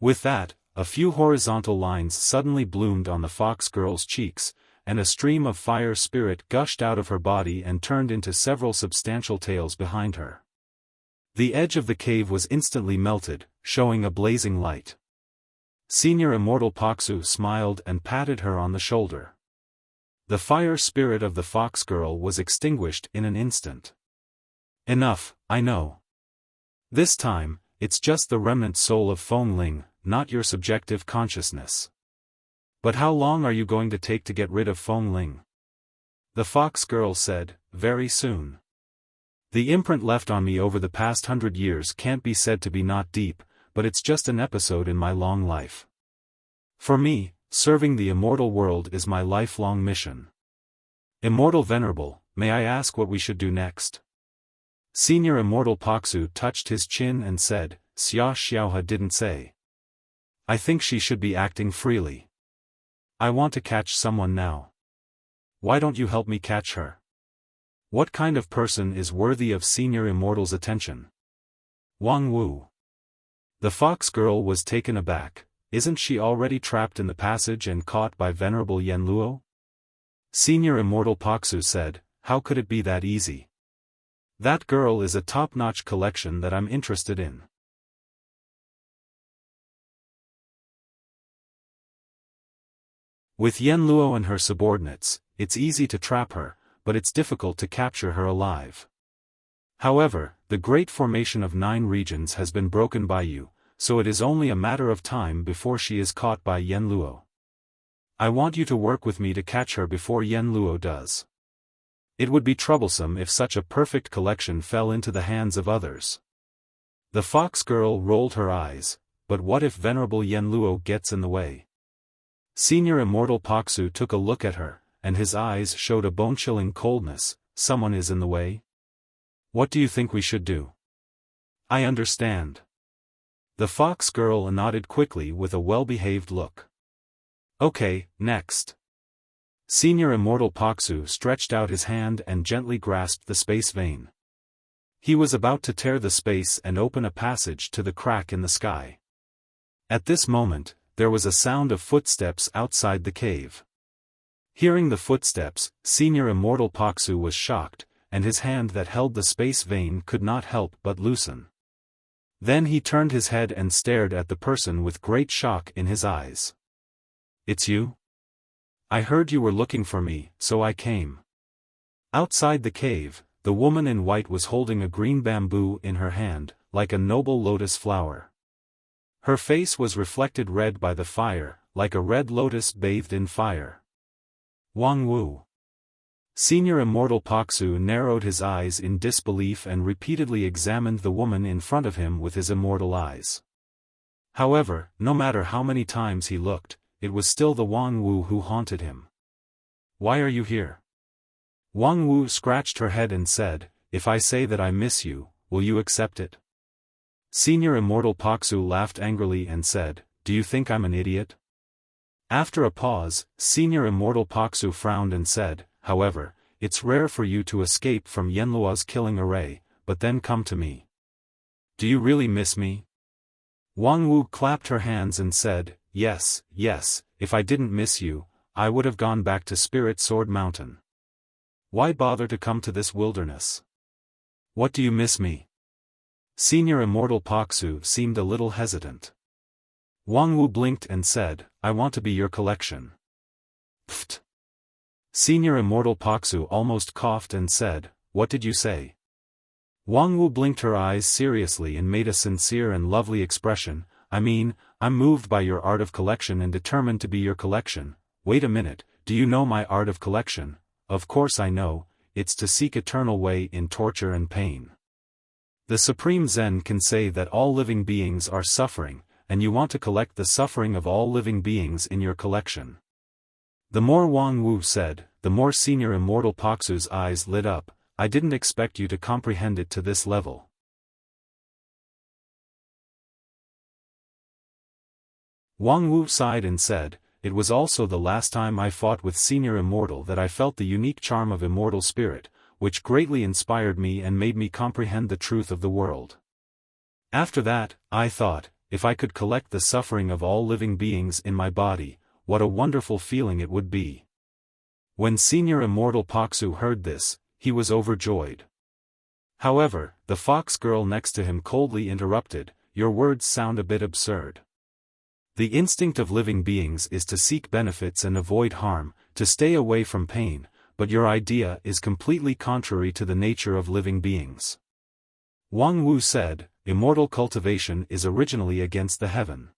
With that, a few horizontal lines suddenly bloomed on the fox girl's cheeks, and a stream of fire spirit gushed out of her body and turned into several substantial tails behind her. The edge of the cave was instantly melted, showing a blazing light. Senior Immortal Paksu smiled and patted her on the shoulder. The fire spirit of the fox girl was extinguished in an instant. "Enough, I know. This time, it's just the remnant soul of Feng Ling, not your subjective consciousness. But how long are you going to take to get rid of Feng Ling?" The fox girl said, "Very soon. The imprint left on me over the past 100 years can't be said to be not deep, but it's just an episode in my long life. For me, serving the immortal world is my lifelong mission. Immortal Venerable, may I ask what we should do next?" Senior Immortal Paksu touched his chin and said, "Xia Xiaoha didn't say. I think she should be acting freely. I want to catch someone now. Why don't you help me catch her? What kind of person is worthy of Senior Immortal's attention?" Wang Wu. The fox girl was taken aback. Isn't she already trapped in the passage and caught by Venerable Yen Luo? Senior Immortal Paksu said, "How could it be that easy? That girl is a top-notch collection that I'm interested in." With Yenluo and her subordinates, it's easy to trap her, but it's difficult to capture her alive. However, the great formation of 9 regions has been broken by you, so it is only a matter of time before she is caught by Yenluo. I want you to work with me to catch her before Yenluo does. It would be troublesome if such a perfect collection fell into the hands of others. The fox girl rolled her eyes, but what if Venerable Yenluo gets in the way? Senior Immortal Paksu took a look at her, and his eyes showed a bone-chilling coldness. Someone is in the way? What do you think we should do? I understand. The fox girl nodded quickly with a well-behaved look. Okay, next. Senior Immortal Paksu stretched out his hand and gently grasped the space vein. He was about to tear the space and open a passage to the crack in the sky. At this moment, there was a sound of footsteps outside the cave. Hearing the footsteps, Senior Immortal Paksu was shocked, and his hand that held the space vein could not help but loosen. Then he turned his head and stared at the person with great shock in his eyes. It's you? I heard you were looking for me, so I came. Outside the cave, the woman in white was holding a green bamboo in her hand, like a noble lotus flower. Her face was reflected red by the fire, like a red lotus bathed in fire. Wang Wu. Senior Immortal Paksu narrowed his eyes in disbelief and repeatedly examined the woman in front of him with his immortal eyes. However, no matter how many times he looked, it was still the Wang Wu who haunted him. Why are you here? Wang Wu scratched her head and said, if I say that I miss you, will you accept it? Senior Immortal Paksu laughed angrily and said, do you think I'm an idiot? After a pause, Senior Immortal Paksu frowned and said, however, it's rare for you to escape from Yenluo's killing array, but then come to me. Do you really miss me? Wang Wu clapped her hands and said, yes, if I didn't miss you, I would have gone back to Spirit Sword Mountain. Why bother to come to this wilderness? What do you miss me? Senior Immortal Paksu seemed a little hesitant. Wang Wu blinked and said, I want to be your collection. Pfft. Senior Immortal Paksu almost coughed and said, what did you say? Wang Wu blinked her eyes seriously and made a sincere and lovely expression, I mean, I'm moved by your art of collection and determined to be your collection. Wait a minute, do you know my art of collection? Of course I know, it's to seek eternal way in torture and pain. The Supreme Zen can say that all living beings are suffering, and you want to collect the suffering of all living beings in your collection. The more Wang Wu said, the more Senior Immortal Paksu's eyes lit up. I didn't expect you to comprehend it to this level. Wang Wu sighed and said, it was also the last time I fought with Senior Immortal that I felt the unique charm of immortal spirit, which greatly inspired me and made me comprehend the truth of the world. After that, I thought, if I could collect the suffering of all living beings in my body, what a wonderful feeling it would be. When Senior Immortal Paksu heard this, he was overjoyed. However, the fox girl next to him coldly interrupted, your words sound a bit absurd. The instinct of living beings is to seek benefits and avoid harm, to stay away from pain, but your idea is completely contrary to the nature of living beings. Wang Wu said, immortal cultivation is originally against the heaven.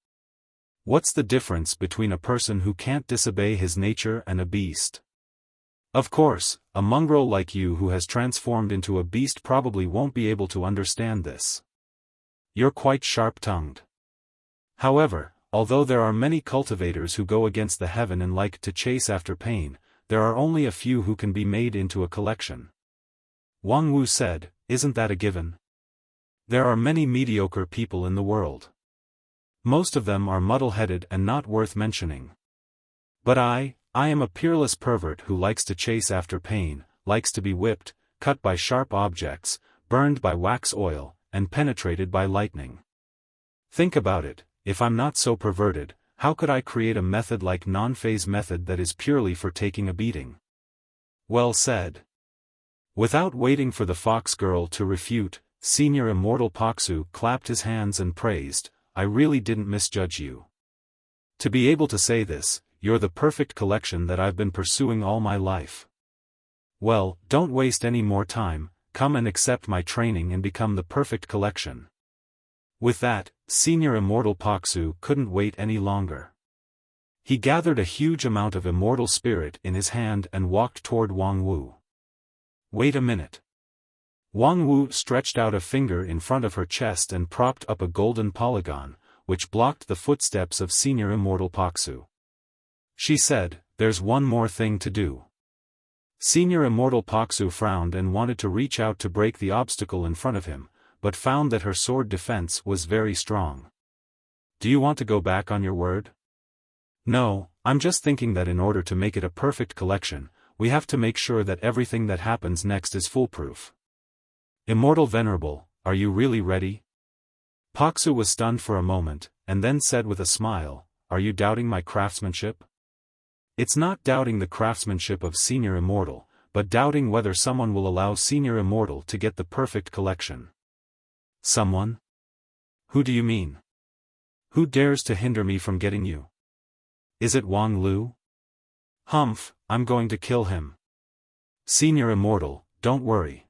What's the difference between a person who can't disobey his nature and a beast? Of course, a mongrel like you who has transformed into a beast probably won't be able to understand this. You're quite sharp-tongued. However, although there are many cultivators who go against the heaven and like to chase after pain, there are only a few who can be made into a collection. Wang Wu said, isn't that a given? There are many mediocre people in the world. Most of them are muddle-headed and not worth mentioning. But I am a peerless pervert who likes to chase after pain, likes to be whipped, cut by sharp objects, burned by wax oil, and penetrated by lightning. Think about it, if I'm not so perverted, how could I create a method like non-phase method that is purely for taking a beating? Well said. Without waiting for the fox girl to refute, Senior Immortal Paksu clapped his hands and praised, I really didn't misjudge you. To be able to say this, you're the perfect collection that I've been pursuing all my life. Well, don't waste any more time, come and accept my training and become the perfect collection. With that, Senior Immortal Paksu couldn't wait any longer. He gathered a huge amount of immortal spirit in his hand and walked toward Wang Wu. Wait a minute. Wang Wu stretched out a finger in front of her chest and propped up a golden polygon, which blocked the footsteps of Senior Immortal Paksu. She said, "There's one more thing to do." Senior Immortal Paksu frowned and wanted to reach out to break the obstacle in front of him, but found that her sword defense was very strong. "Do you want to go back on your word?" "No, I'm just thinking that in order to make it a perfect collection, we have to make sure that everything that happens next is foolproof." "Immortal Venerable, are you really ready?" Paksu was stunned for a moment, and then said with a smile, "Are you doubting my craftsmanship?" "It's not doubting the craftsmanship of Senior Immortal, but doubting whether someone will allow Senior Immortal to get the perfect collection." "Someone? Who do you mean? Who dares to hinder me from getting you? Is it Wang Lu?" "Humph, I'm going to kill him." "Senior Immortal, don't worry."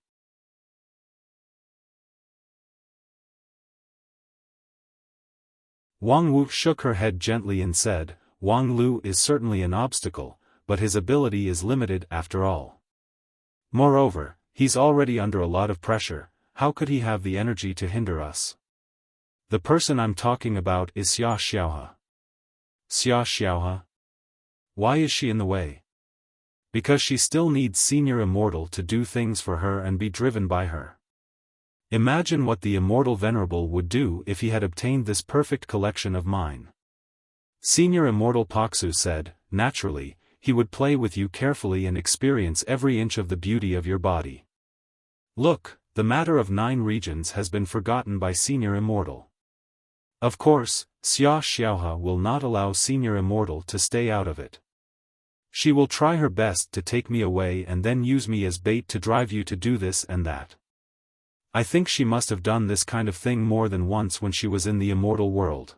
Wang Wu shook her head gently and said, "Wang Lu is certainly an obstacle, but his ability is limited after all. Moreover, he's already under a lot of pressure, how could he have the energy to hinder us? The person I'm talking about is Xiaofan." "Xiaofan? Why is she in the way?" "Because she still needs Senior Immortal to do things for her and be driven by her. Imagine what the Immortal Venerable would do if he had obtained this perfect collection of mine." Senior Immortal Paksu said, "Naturally, he would play with you carefully and experience every inch of the beauty of your body. Look, the matter of 9 regions has been forgotten by Senior Immortal. Of course, Xiaofan will not allow Senior Immortal to stay out of it. She will try her best to take me away and then use me as bait to drive you to do this and that. I think she must have done this kind of thing more than once when she was in the immortal world."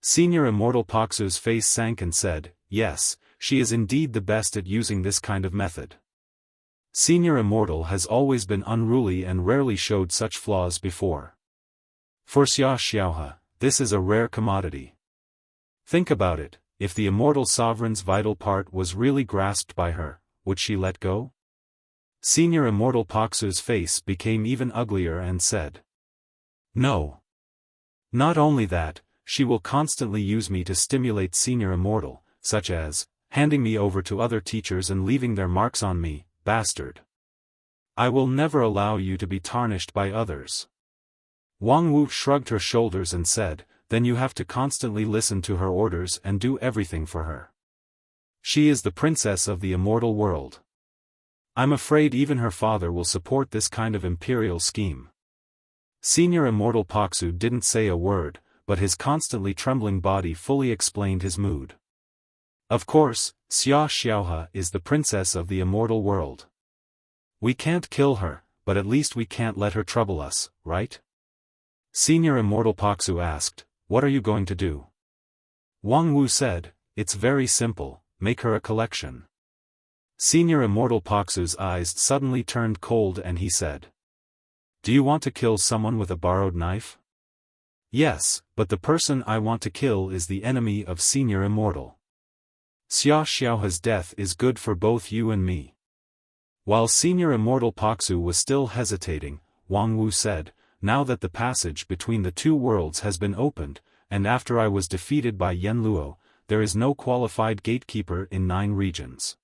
Senior Immortal Paksu's face sank and said, "Yes, she is indeed the best at using this kind of method. Senior Immortal has always been unruly and rarely showed such flaws before. For Xiaofan, this is a rare commodity. Think about it, if the Immortal Sovereign's vital part was really grasped by her, would she let go?" Senior Immortal Paksu's face became even uglier and said, "No. Not only that, she will constantly use me to stimulate Senior Immortal, such as, handing me over to other teachers and leaving their marks on me, bastard. I will never allow you to be tarnished by others." Wang Wu shrugged her shoulders and said, "Then you have to constantly listen to her orders and do everything for her. She is the princess of the immortal world. I'm afraid even her father will support this kind of imperial scheme." Senior Immortal Paksu didn't say a word, but his constantly trembling body fully explained his mood. "Of course, Xiaofan is the princess of the immortal world. We can't kill her, but at least we can't let her trouble us, right?" Senior Immortal Paksu asked, "What are you going to do?" Wang Wu said, "It's very simple, make her a collection." Senior Immortal Paksu's eyes suddenly turned cold and he said, "Do you want to kill someone with a borrowed knife?" "Yes, but the person I want to kill is the enemy of Senior Immortal. Xiaofan's death is good for both you and me." While Senior Immortal Paksu was still hesitating, Wang Wu said, "Now that the passage between the 2 worlds has been opened, and after I was defeated by Yen Luo, there is no qualified gatekeeper in 9 regions.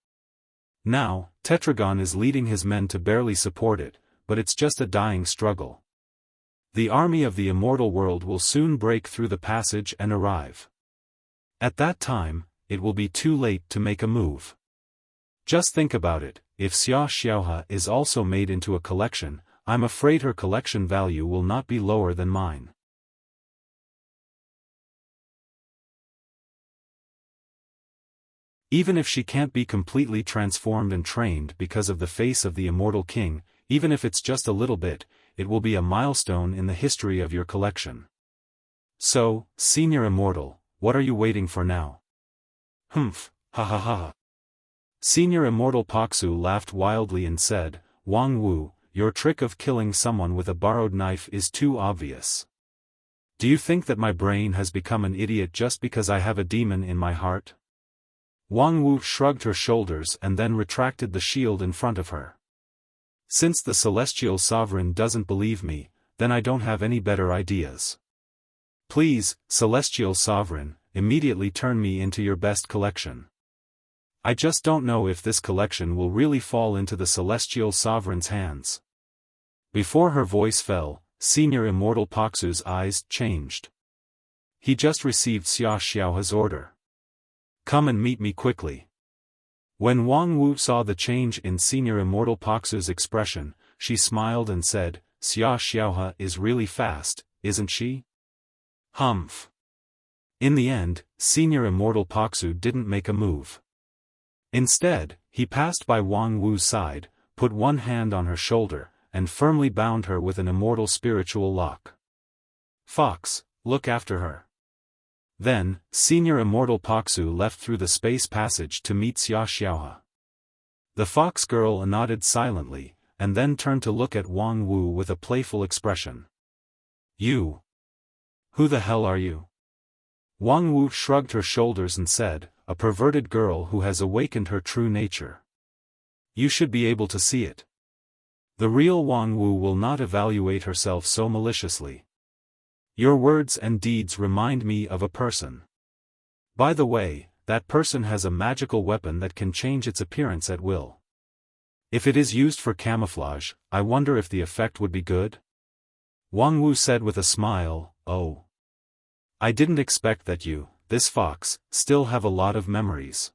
Now, Tetragon is leading his men to barely support it, but it's just a dying struggle. The army of the immortal world will soon break through the passage and arrive. At that time, it will be too late to make a move. Just think about it, if Xiaofan is also made into a collection, I'm afraid her collection value will not be lower than mine." Even if she can't be completely transformed and trained because of the face of the immortal king, even if it's just a little bit, it will be a milestone in the history of your collection. So, Senior Immortal, what are you waiting for now? Humph, ha ha ha. Senior Immortal Paksu laughed wildly and said, Wang Wu, your trick of killing someone with a borrowed knife is too obvious. Do you think that my brain has become an idiot just because I have a demon in my heart? Wang Wu shrugged her shoulders and then retracted the shield in front of her. Since the Celestial Sovereign doesn't believe me, then I don't have any better ideas. Please, Celestial Sovereign, immediately turn me into your best collection. I just don't know if this collection will really fall into the Celestial Sovereign's hands. Before her voice fell, Senior Immortal Paksu's eyes changed. He just received Xiaofan's order. Come and meet me quickly. When Wang Wu saw the change in Senior Immortal Paksu's expression, she smiled and said, Xiaofan is really fast, isn't she? Humph. In the end, Senior Immortal Paksu didn't make a move. Instead, he passed by Wang Wu's side, put one hand on her shoulder, and firmly bound her with an immortal spiritual lock. Fox, look after her. Then, Senior Immortal Paksu left through the space passage to meet Xiaofan. The fox girl nodded silently, and then turned to look at Wang Wu with a playful expression. You. Who the hell are you? Wang Wu shrugged her shoulders and said, a perverted girl who has awakened her true nature. You should be able to see it. The real Wang Wu will not evaluate herself so maliciously. Your words and deeds remind me of a person. By the way, that person has a magical weapon that can change its appearance at will. If it is used for camouflage, I wonder if the effect would be good? Wang Wu said with a smile, oh. I didn't expect that you, this fox, still have a lot of memories.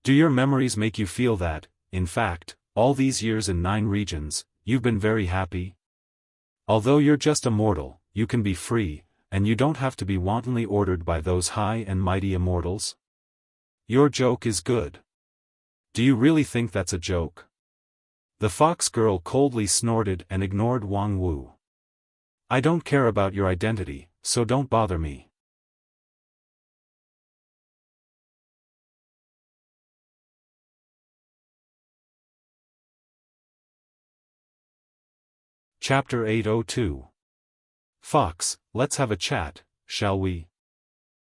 Do your memories make you feel that, in fact, all these years in 9 regions, you've been very happy? Although you're just a mortal, you can be free, and you don't have to be wantonly ordered by those high and mighty immortals? Your joke is good. Do you really think that's a joke? The fox girl coldly snorted and ignored Wang Wu. I don't care about your identity, so don't bother me. Chapter 802. Fox, let's have a chat, shall we?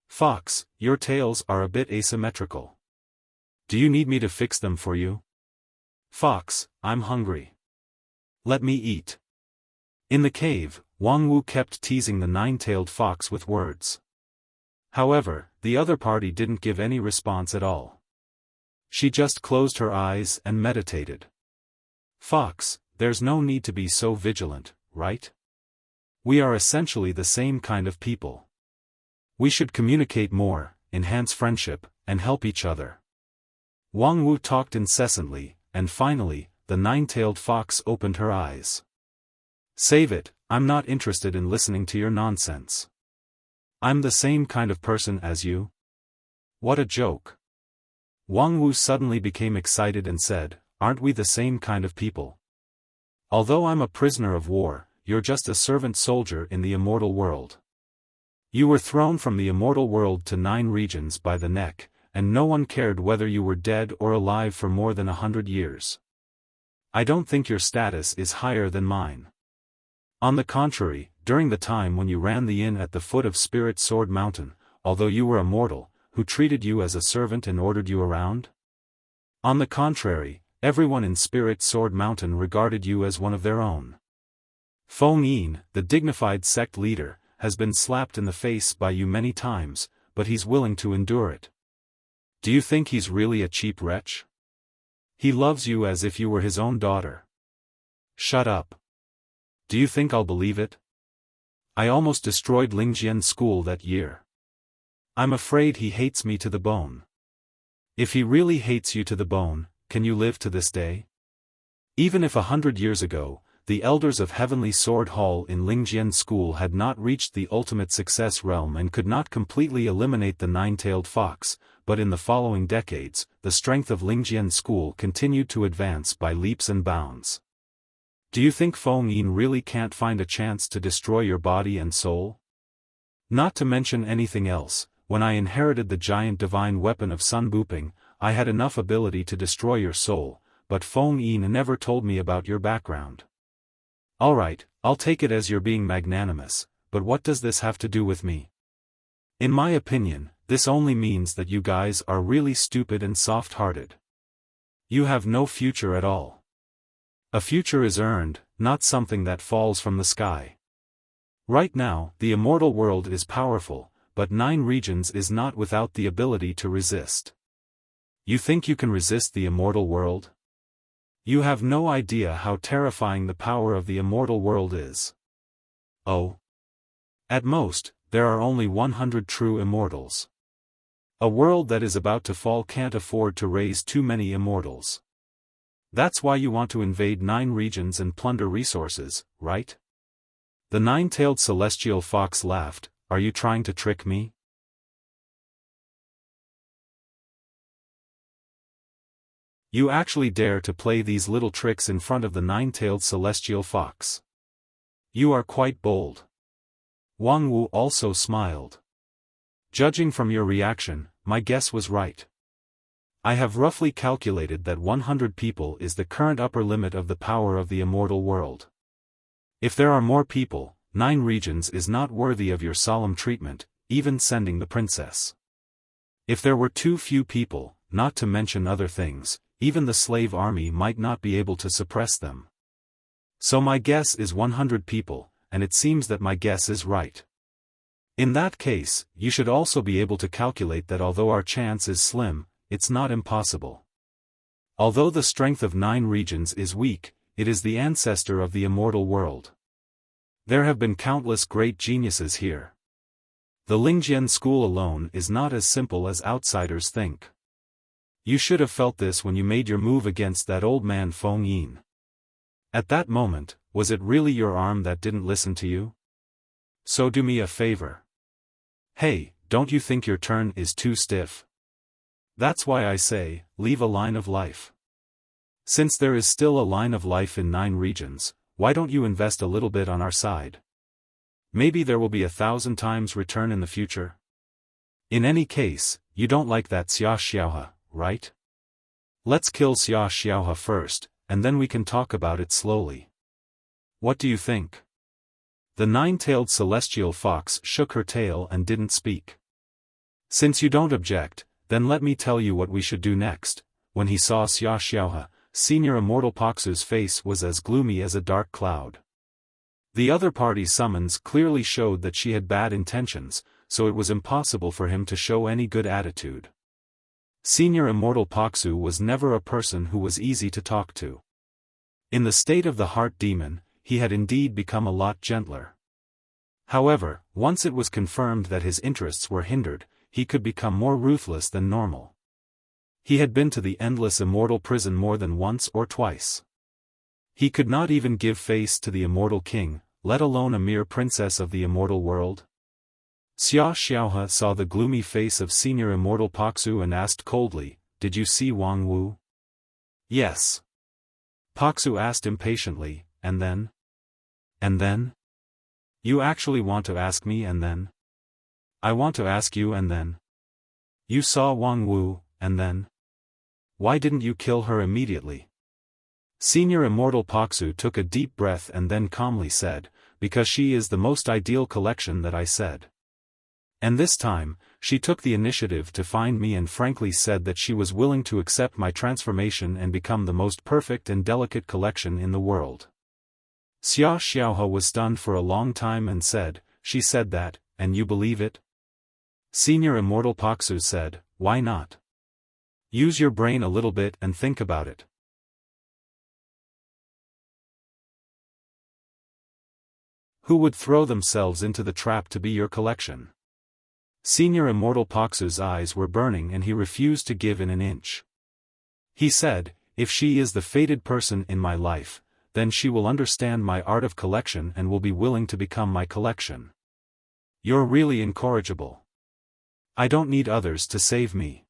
Fox, your tails are a bit asymmetrical. Do you need me to fix them for you? Fox, I'm hungry. Let me eat. In the cave, Wang Wu kept teasing the 9-tailed fox with words. However, the other party didn't give any response at all. She just closed her eyes and meditated. Fox, there's no need to be so vigilant, right? We are essentially the same kind of people. We should communicate more, enhance friendship, and help each other. Wang Wu talked incessantly, and finally, the 9-tailed fox opened her eyes. Save it, I'm not interested in listening to your nonsense. I'm the same kind of person as you. What a joke. Wang Wu suddenly became excited and said, aren't we the same kind of people? Although I'm a prisoner of war, you're just a servant soldier in the immortal world. You were thrown from the immortal world to 9 regions by the neck, and no one cared whether you were dead or alive for more than 100 years. I don't think your status is higher than mine. On the contrary, during the time when you ran the inn at the foot of Spirit Sword Mountain, although you were a mortal, who treated you as a servant and ordered you around? On the contrary, everyone in Spirit Sword Mountain regarded you as one of their own. Feng Yin, the dignified sect leader, has been slapped in the face by you many times, but he's willing to endure it. Do you think he's really a cheap wretch? He loves you as if you were his own daughter. Shut up. Do you think I'll believe it? I almost destroyed Lingjian School that year. I'm afraid he hates me to the bone. If he really hates you to the bone, can you live to this day? Even if 100 years ago, the elders of Heavenly Sword Hall in Lingjian School had not reached the ultimate success realm and could not completely eliminate the 9-tailed fox, but in the following decades, the strength of Lingjian School continued to advance by leaps and bounds. Do you think Feng Yin really can't find a chance to destroy your body and soul? Not to mention anything else, when I inherited the giant divine weapon of Sun Buping, I had enough ability to destroy your soul, but Feng Yin never told me about your background. Alright, I'll take it as you're being magnanimous, but what does this have to do with me? In my opinion, this only means that you guys are really stupid and soft-hearted. You have no future at all. A future is earned, not something that falls from the sky. Right now, the immortal world is powerful, but 9 regions is not without the ability to resist. You think you can resist the immortal world? You have no idea how terrifying the power of the immortal world is. Oh. At most, there are only 100 true immortals. A world that is about to fall can't afford to raise too many immortals. That's why you want to invade 9 regions and plunder resources, right? The 9-tailed celestial fox laughed. Are you trying to trick me? You actually dare to play these little tricks in front of the 9-tailed celestial fox. You are quite bold. Wang Wu also smiled. Judging from your reaction, my guess was right. I have roughly calculated that 100 people is the current upper limit of the power of the immortal world. If there are more people, 9 regions is not worthy of your solemn treatment, even sending the princess. If there were too few people, not to mention other things, even the slave army might not be able to suppress them. So my guess is 100 people, and it seems that my guess is right. In that case, you should also be able to calculate that although our chance is slim, it's not impossible. Although the strength of 9 regions is weak, it is the ancestor of the immortal world. There have been countless great geniuses here. The Lingjian school alone is not as simple as outsiders think. You should have felt this when you made your move against that old man Feng Yin. At that moment, was it really your arm that didn't listen to you? So do me a favor. Hey, don't you think your turn is too stiff? That's why I say, leave a line of life. Since there is still a line of life in 9 regions, why don't you invest a little bit on our side? Maybe there will be 1,000 times return in the future. In any case, you don't like that Xiaofan, right? Let's kill Xiaofan first, and then we can talk about it slowly. What do you think? The 9-tailed celestial fox shook her tail and didn't speak. Since you don't object, then let me tell you what we should do next. When he saw Xiaofan, Senior Immortal Paksu's face was as gloomy as a dark cloud. The other party's summons clearly showed that she had bad intentions, so it was impossible for him to show any good attitude. Senior Immortal Paksu was never a person who was easy to talk to. In the state of the heart demon, he had indeed become a lot gentler. However, once it was confirmed that his interests were hindered, he could become more ruthless than normal. He had been to the endless immortal prison more than once or twice. He could not even give face to the immortal king, let alone a mere princess of the immortal world. Xiaofan saw the gloomy face of Senior Immortal Paksu and asked coldly, "Did you see Wang Wu?" "Yes." Paksu asked impatiently, "And then?" "And then?" "You actually want to ask me and then?" "I want to ask you and then?" "You saw Wang Wu, and then?" "Why didn't you kill her immediately?" Senior Immortal Paksu took a deep breath and then calmly said, "Because she is the most ideal collection that I said. And this time, she took the initiative to find me and frankly said that she was willing to accept my transformation and become the most perfect and delicate collection in the world." Xiaofan was stunned for a long time and said, "She said that, and you believe it?" Senior Immortal Paksu said, "Why not? Use your brain a little bit and think about it. Who would throw themselves into the trap to be your collection?" Senior Immortal Paksu's eyes were burning and he refused to give in an inch. He said, "If she is the fated person in my life, then she will understand my art of collection and will be willing to become my collection." "You're really incorrigible. I don't need others to save me.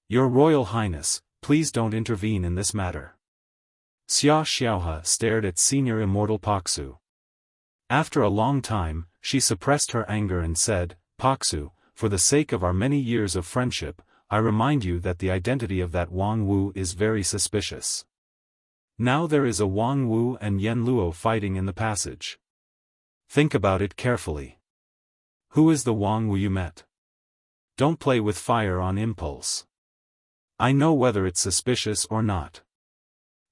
Your Royal Highness, please don't intervene in this matter." Xiaofan stared at Senior Immortal Paksu. After a long time, she suppressed her anger and said, "Paksu, for the sake of our many years of friendship, I remind you that the identity of that Wang Wu is very suspicious. Now there is a Wang Wu and Yen Luo fighting in the passage. Think about it carefully. Who is the Wang Wu you met? Don't play with fire on impulse. I know whether it's suspicious or not.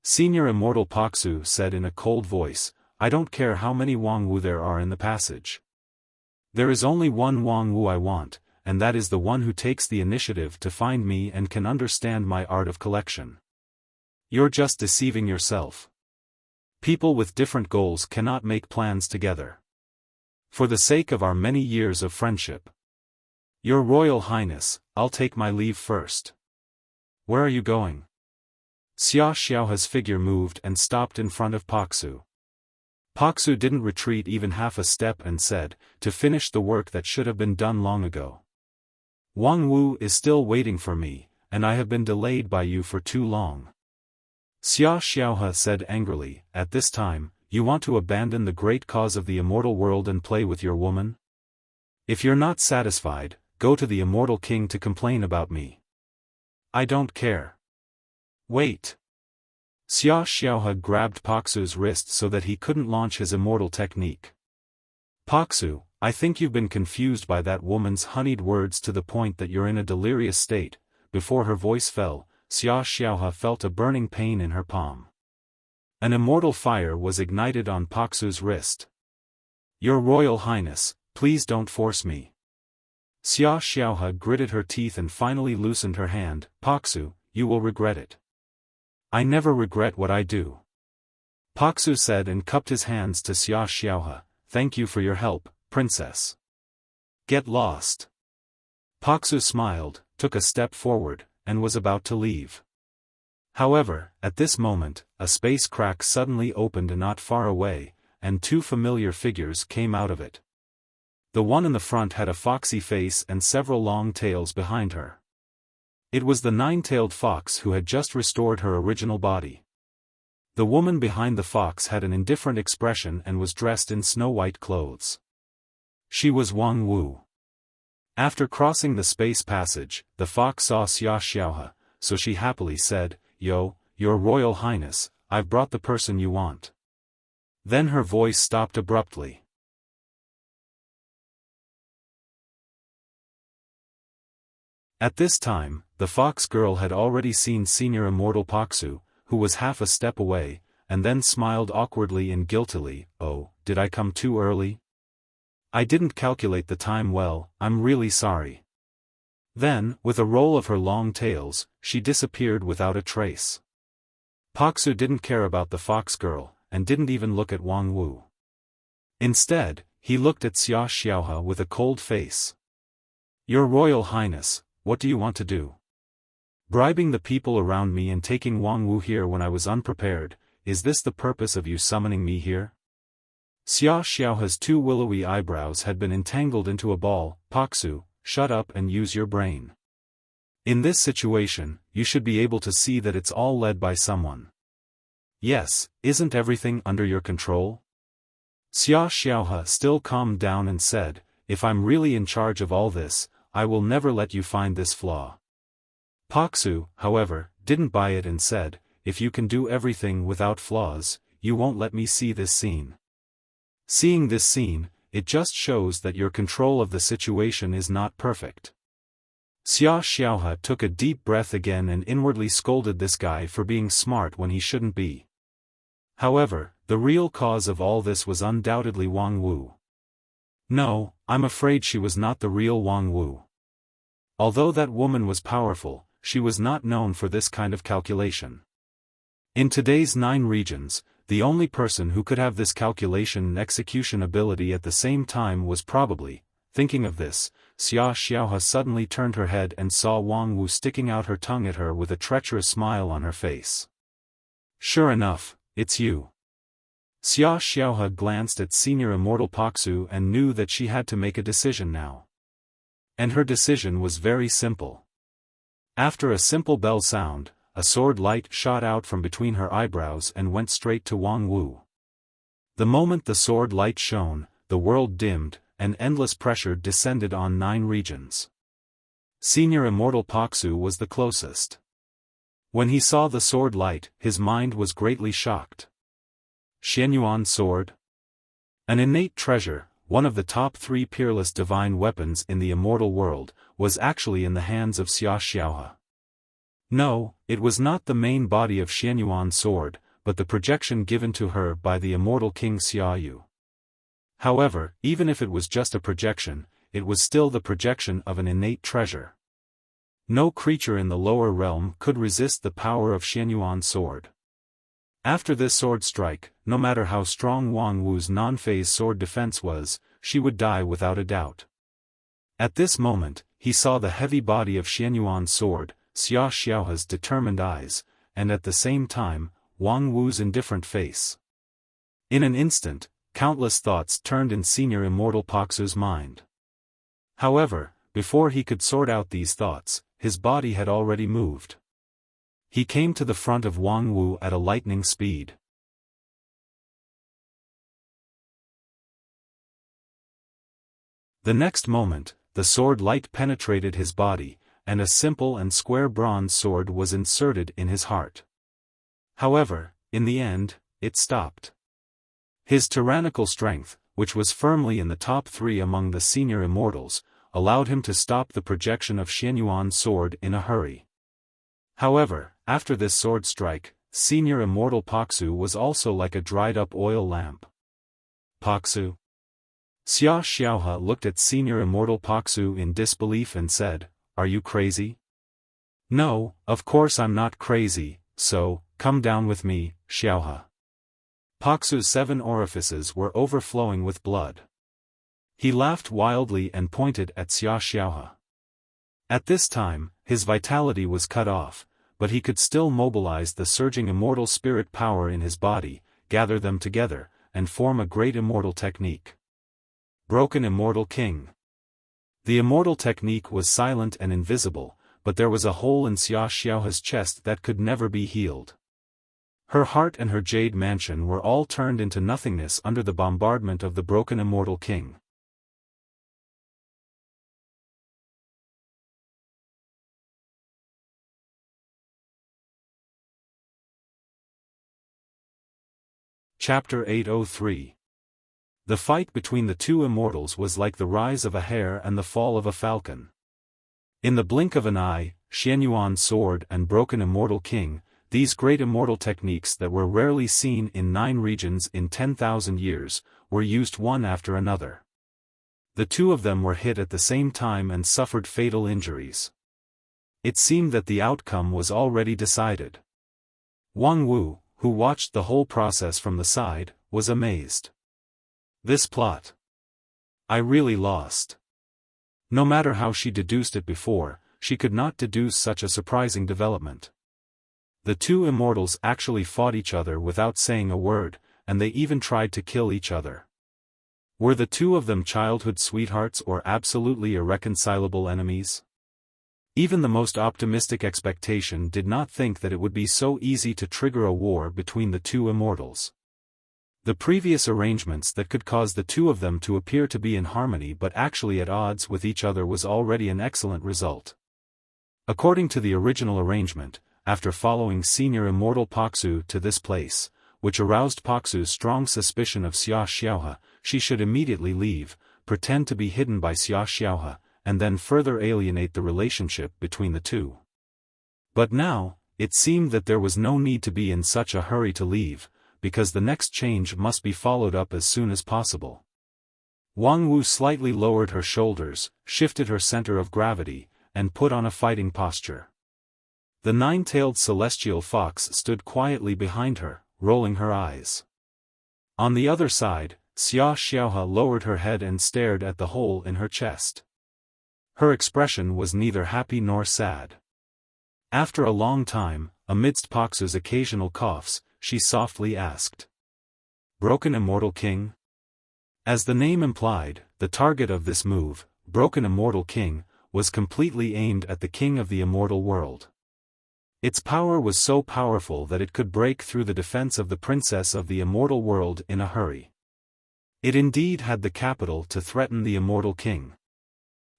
Senior Immortal Paksu said in a cold voice, I don't care how many Wang Wu there are in the passage. There is only one Wang Wu I want, and that is the one who takes the initiative to find me and can understand my art of collection. You're just deceiving yourself. People with different goals cannot make plans together. For the sake of our many years of friendship. Your Royal Highness, I'll take my leave first. Where are you going? Xia Xiaoha's figure moved and stopped in front of Paksu. Paksu didn't retreat even half a step and said, to finish the work that should have been done long ago. Wang Wu is still waiting for me, and I have been delayed by you for too long. Xia Xiaoha said angrily, at this time, you want to abandon the great cause of the immortal world and play with your woman? If you're not satisfied, go to the immortal king to complain about me. I don't care. Wait. Xia Xiaoha grabbed Paksu's wrist so that he couldn't launch his immortal technique. Paksu, I think you've been confused by that woman's honeyed words to the point that you're in a delirious state. Before her voice fell, Xia Xiaoha felt a burning pain in her palm. An immortal fire was ignited on Paksu's wrist. Your Royal Highness, please don't force me. Xia Xiaoha gritted her teeth and finally loosened her hand. Paksu, you will regret it. I never regret what I do. Paksu said and cupped his hands to Xia Xiaoha. Thank you for your help, Princess. Get lost. Paksu smiled, took a step forward, and was about to leave. However, at this moment, a space crack suddenly opened not far away, and two familiar figures came out of it. The one in the front had a foxy face and several long tails behind her. It was the nine-tailed fox who had just restored her original body. The woman behind the fox had an indifferent expression and was dressed in snow-white clothes. She was Wang Wu. After crossing the space passage, the fox saw Xia Xiaoha, so she happily said, Yo, Your Royal Highness, I've brought the person you want. Then her voice stopped abruptly. At this time, the fox girl had already seen Senior Immortal Paksu, who was half a step away, and then smiled awkwardly and guiltily. Oh, did I come too early? I didn't calculate the time well, I'm really sorry. Then, with a roll of her long tails, she disappeared without a trace. Paksu didn't care about the fox girl, and didn't even look at Wang Wu. Instead, he looked at Xia Xiaoha with a cold face. Your Royal Highness, what do you want to do? Bribing the people around me and taking Wang Wu here when I was unprepared, is this the purpose of you summoning me here? Xia Xiaoha's two willowy eyebrows had been entangled into a ball. Paksu, shut up and use your brain. In this situation, you should be able to see that it's all led by someone. Yes, isn't everything under your control? Xia Xiaoha still calmed down and said, if I'm really in charge of all this, I will never let you find this flaw. Paksu, however, didn't buy it and said, if you can do everything without flaws, you won't let me see this scene. Seeing this scene, it just shows that your control of the situation is not perfect. Xia Xiaoha took a deep breath again and inwardly scolded this guy for being smart when he shouldn't be. However, the real cause of all this was undoubtedly Wang Wu. No, I'm afraid she was not the real Wang Wu. Although that woman was powerful, she was not known for this kind of calculation. In today's 9 regions, the only person who could have this calculation and execution ability at the same time was probably. Thinking of this, Xia Xiaoha suddenly turned her head and saw Wang Wu sticking out her tongue at her with a treacherous smile on her face. Sure enough, it's you. Xia Xiaoha glanced at Senior Immortal Paksu and knew that she had to make a decision now. And her decision was very simple. After a simple bell sound, a sword light shot out from between her eyebrows and went straight to Wang Wu. The moment the sword light shone, the world dimmed, and endless pressure descended on 9 regions. Senior Immortal Paksu was the closest. When he saw the sword light, his mind was greatly shocked. Xianyuan sword? An innate treasure, one of the top 3 peerless divine weapons in the immortal world, was actually in the hands of Xiaofan. No, it was not the main body of Xianyuan sword, but the projection given to her by the immortal king Xiaoyu. However, even if it was just a projection, it was still the projection of an innate treasure. No creature in the lower realm could resist the power of Xianyuan sword. After this sword strike, no matter how strong Wang Wu's non-phase sword defense was, she would die without a doubt. At this moment, he saw the heavy body of Xianyuan's sword, Xia Xiaoha's determined eyes, and at the same time, Wang Wu's indifferent face. In an instant, countless thoughts turned in Senior Immortal Paksu's mind. However, before he could sort out these thoughts, his body had already moved. He came to the front of Wang Wu at a lightning speed. The next moment, the sword light penetrated his body, and a simple and square bronze sword was inserted in his heart. However, in the end, it stopped. His tyrannical strength, which was firmly in the top 3 among the senior immortals, allowed him to stop the projection of Xianyuan's sword in a hurry. However, after this sword strike, Senior Immortal Paksu was also like a dried-up oil lamp. Paksu? Xia Xiaoha looked at Senior Immortal Paksu in disbelief and said, "Are you crazy?" "No, of course I'm not crazy, so, come down with me, Xiaoha." Paksu's 7 orifices were overflowing with blood. He laughed wildly and pointed at Xia Xiaoha. At this time, his vitality was cut off, but he could still mobilize the surging immortal spirit power in his body, gather them together, and form a great immortal technique. Broken Immortal King. The immortal technique was silent and invisible, but there was a hole in Xia Xiaoha's chest that could never be healed. Her heart and her jade mansion were all turned into nothingness under the bombardment of the Broken Immortal King. Chapter 803. The fight between the 2 immortals was like the rise of a hare and the fall of a falcon. In the blink of an eye, Xianyuan's sword and Broken Immortal King, these great immortal techniques that were rarely seen in 9 regions in 10,000 years, were used one after another. The 2 of them were hit at the same time and suffered fatal injuries. It seemed that the outcome was already decided. Wang Wu, who watched the whole process from the side, was amazed. This plot. I really lost. No matter how she deduced it before, she could not deduce such a surprising development. The 2 immortals actually fought each other without saying a word, and they even tried to kill each other. Were the 2 of them childhood sweethearts or absolutely irreconcilable enemies? Even the most optimistic expectation did not think that it would be so easy to trigger a war between the 2 immortals. The previous arrangements that could cause the 2 of them to appear to be in harmony but actually at odds with each other was already an excellent result. According to the original arrangement, after following Senior Immortal Paksu to this place, which aroused Paksu's strong suspicion of Xia Xiaoha, she should immediately leave, pretend to be hidden by Xia Xiaoha, and then further alienate the relationship between the 2. But now, it seemed that there was no need to be in such a hurry to leave, because the next change must be followed up as soon as possible. Wang Wu slightly lowered her shoulders, shifted her center of gravity, and put on a fighting posture. The 9-tailed celestial fox stood quietly behind her, rolling her eyes. On the other side, Xia Xiaoha lowered her head and stared at the hole in her chest. Her expression was neither happy nor sad. After a long time, amidst Paksu's occasional coughs, she softly asked, "Broken Immortal King?" As the name implied, the target of this move, Broken Immortal King, was completely aimed at the king of the immortal world. Its power was so powerful that it could break through the defense of the princess of the immortal world in a hurry. It indeed had the capital to threaten the immortal king.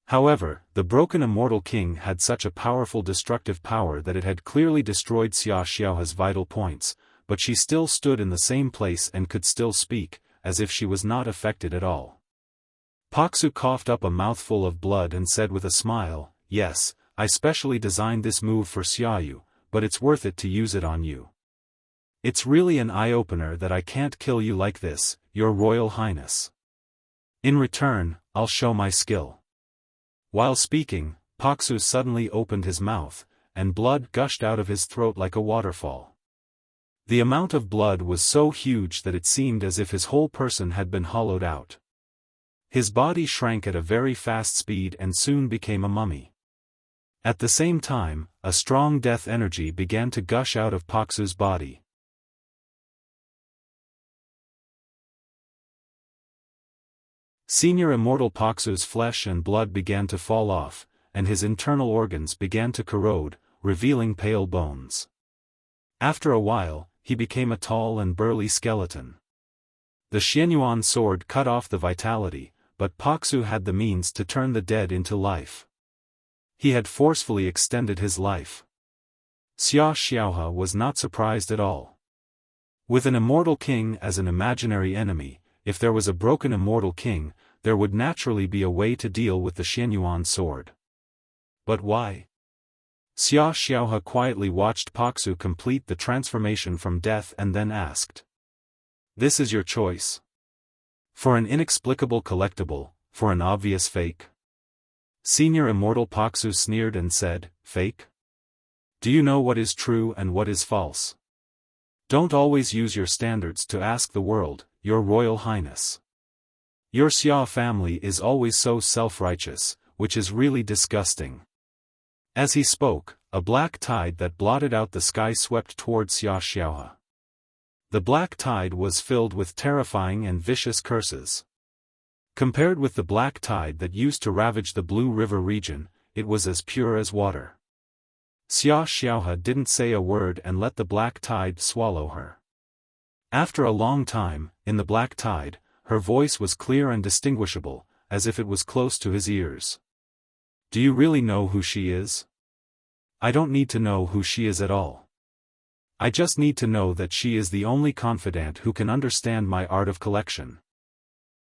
However, the broken immortal king had such a powerful destructive power that it had clearly destroyed Xiaofan's vital points, but she still stood in the same place and could still speak, as if she was not affected at all. Paksu coughed up a mouthful of blood and said with a smile, "Yes, I specially designed this move for Xiaoyu, but it's worth it to use it on you. It's really an eye-opener that I can't kill you like this, Your Royal Highness. In return, I'll show my skill." While speaking, Paksu suddenly opened his mouth, and blood gushed out of his throat like a waterfall. The amount of blood was so huge that it seemed as if his whole person had been hollowed out. His body shrank at a very fast speed and soon became a mummy. At the same time, a strong death energy began to gush out of Paksu's body. Senior Immortal Paksu's flesh and blood began to fall off, and his internal organs began to corrode, revealing pale bones. After a while, he became a tall and burly skeleton. The Xianyuan sword cut off the vitality, but Paksu had the means to turn the dead into life. He had forcefully extended his life. Xiaofan was not surprised at all. With an immortal king as an imaginary enemy, if there was a broken immortal king, there would naturally be a way to deal with the Xianyuan sword. But why? Xiaofan quietly watched Paksu complete the transformation from death and then asked. "This is your choice? For an inexplicable collectible, for an obvious fake?" Senior Immortal Paksu sneered and said, "Fake? Do you know what is true and what is false? Don't always use your standards to ask the world, Your Royal Highness. Your Xia family is always so self-righteous, which is really disgusting." As he spoke, a black tide that blotted out the sky swept towards Xiaofan. The black tide was filled with terrifying and vicious curses. Compared with the black tide that used to ravage the Blue River region, it was as pure as water. Xiaofan didn't say a word and let the black tide swallow her. After a long time, in the black tide, her voice was clear and distinguishable, as if it was close to his ears. "Do you really know who she is?" "I don't need to know who she is at all. I just need to know that she is the only confidant who can understand my art of collection."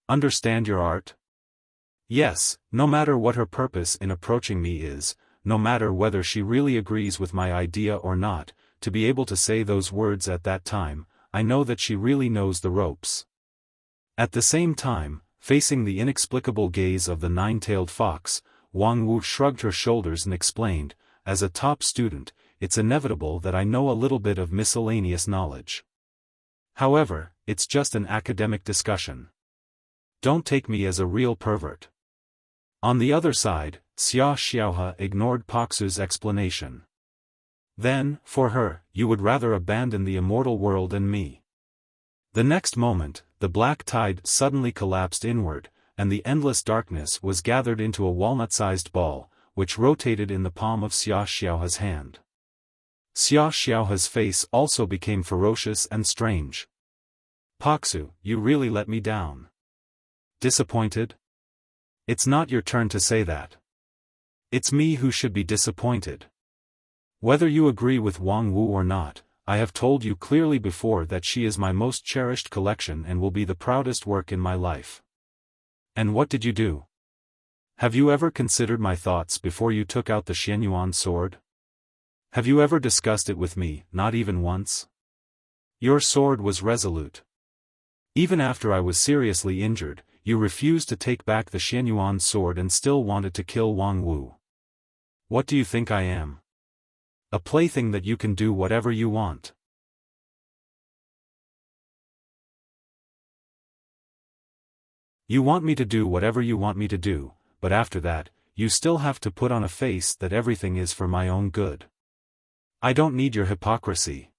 "Understand your art?" "Yes, no matter what her purpose in approaching me is, no matter whether she really agrees with my idea or not, to be able to say those words at that time, I know that she really knows the ropes." At the same time, facing the inexplicable gaze of the nine-tailed fox, Wang Wu shrugged her shoulders and explained, "As a top student, it's inevitable that I know a little bit of miscellaneous knowledge. However, it's just an academic discussion. Don't take me as a real pervert." On the other side, Xiaofan ignored Paksu's explanation. "Then, for her, you would rather abandon the immortal world and me." The next moment, the black tide suddenly collapsed inward, and the endless darkness was gathered into a walnut-sized ball, which rotated in the palm of Xiaofan's hand. Xiaofan's face also became ferocious and strange. "Paksu, you really let me down. Disappointed? It's not your turn to say that. It's me who should be disappointed. Whether you agree with Wang Wu or not, I have told you clearly before that she is my most cherished collection and will be the proudest work in my life. And what did you do? Have you ever considered my thoughts before you took out the Xianyuan sword? Have you ever discussed it with me, not even once? Your sword was resolute. Even after I was seriously injured, you refused to take back the Xianyuan sword and still wanted to kill Wang Wu. What do you think I am? A plaything that you can do whatever you want. You want me to do whatever you want me to do, but after that, you still have to put on a face that everything is for my own good. I don't need your hypocrisy."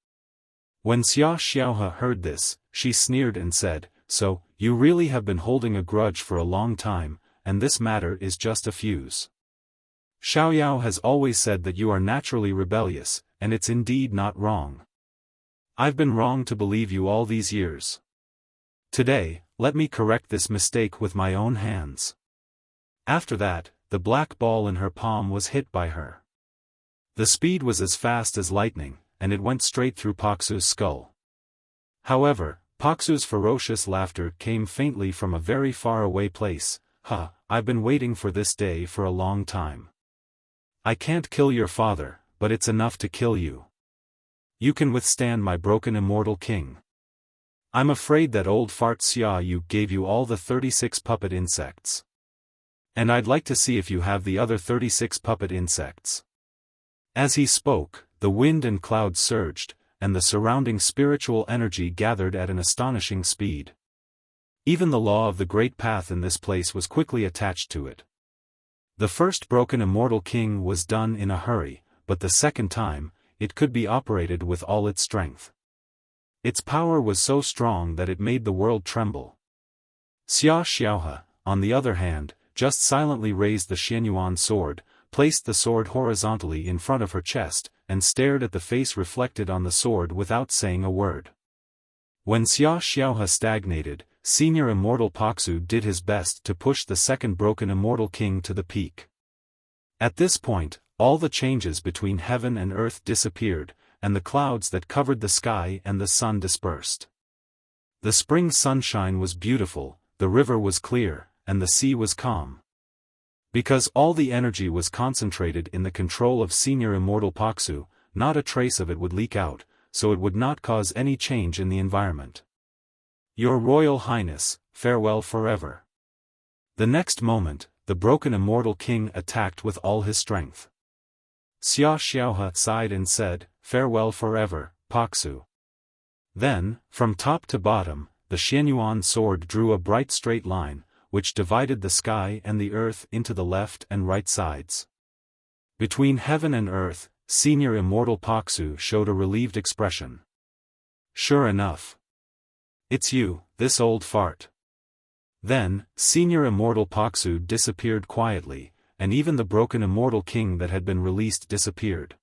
When Xiaofan heard this, she sneered and said, "So, you really have been holding a grudge for a long time, and this matter is just a fuse. Xiaoyao has always said that you are naturally rebellious, and it's indeed not wrong. I've been wrong to believe you all these years. Today, let me correct this mistake with my own hands. After that, the black ball in her palm was hit by her. The speed was as fast as lightning, and it went straight through Paksu's skull. However, Paksu's ferocious laughter came faintly from a very far away place. I've been waiting for this day for a long time. I can't kill your father, but it's enough to kill you. You can withstand my broken immortal king. I'm afraid that old fart Xia Yu gave you all the 36 puppet insects. And I'd like to see if you have the other 36 puppet insects. As he spoke, the wind and clouds surged, and the surrounding spiritual energy gathered at an astonishing speed. Even the law of the great path in this place was quickly attached to it. The first broken immortal king was done in a hurry, but the second time, it could be operated with all its strength. Its power was so strong that it made the world tremble. Xia Xiaohe, on the other hand, just silently raised the Xianyuan sword, placed the sword horizontally in front of her chest, and stared at the face reflected on the sword without saying a word. When Xia Xiaohe stagnated, Senior Immortal Paksu did his best to push the second broken immortal king to the peak. At this point, all the changes between heaven and earth disappeared, and the clouds that covered the sky and the sun dispersed. The spring sunshine was beautiful, the river was clear, and the sea was calm. Because all the energy was concentrated in the control of Senior Immortal Paksu, not a trace of it would leak out, so it would not cause any change in the environment. Your Royal Highness, farewell forever. The next moment, the broken immortal king attacked with all his strength. Xia Xiaohe sighed and said, farewell forever, Paksu. Then, from top to bottom, the Xianyuan sword drew a bright straight line, which divided the sky and the earth into the left and right sides. Between heaven and earth, Senior Immortal Paksu showed a relieved expression. Sure enough. It's you, this old fart. Then, Senior Immortal Paksu disappeared quietly, and even the broken immortal king that had been released disappeared.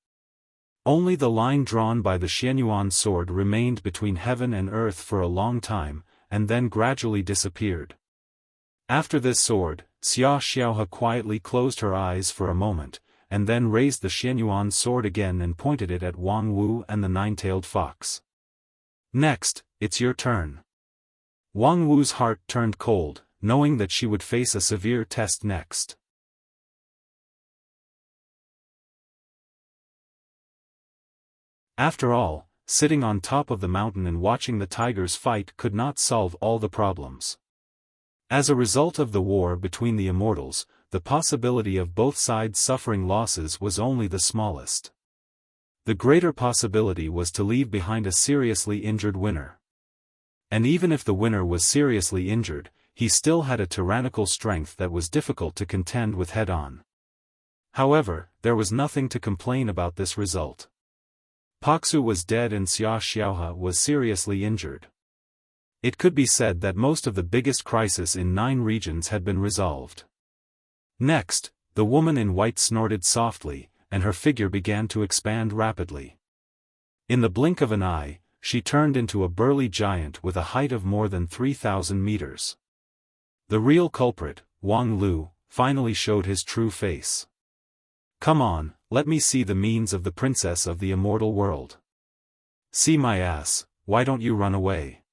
Only the line drawn by the Xianyuan sword remained between heaven and earth for a long time, and then gradually disappeared. After this sword, Xia Xiaohe quietly closed her eyes for a moment, and then raised the Xianyuan sword again and pointed it at Wang Wu and the nine-tailed fox. Next, it's your turn. Wang Wu's heart turned cold, knowing that she would face a severe test next. After all, sitting on top of the mountain and watching the tigers fight could not solve all the problems. As a result of the war between the immortals, the possibility of both sides suffering losses was only the smallest. The greater possibility was to leave behind a seriously injured winner. And even if the winner was seriously injured, he still had a tyrannical strength that was difficult to contend with head-on. However, there was nothing to complain about this result. Paksu was dead and Xia Xiaohe was seriously injured. It could be said that most of the biggest crisis in 9 regions had been resolved. Next, the woman in white snorted softly, and her figure began to expand rapidly. In the blink of an eye, she turned into a burly giant with a height of more than 3,000 meters. The real culprit, Wang Lu, finally showed his true face. Come on, let me see the means of the princess of the immortal world. See my ass, why don't you run away?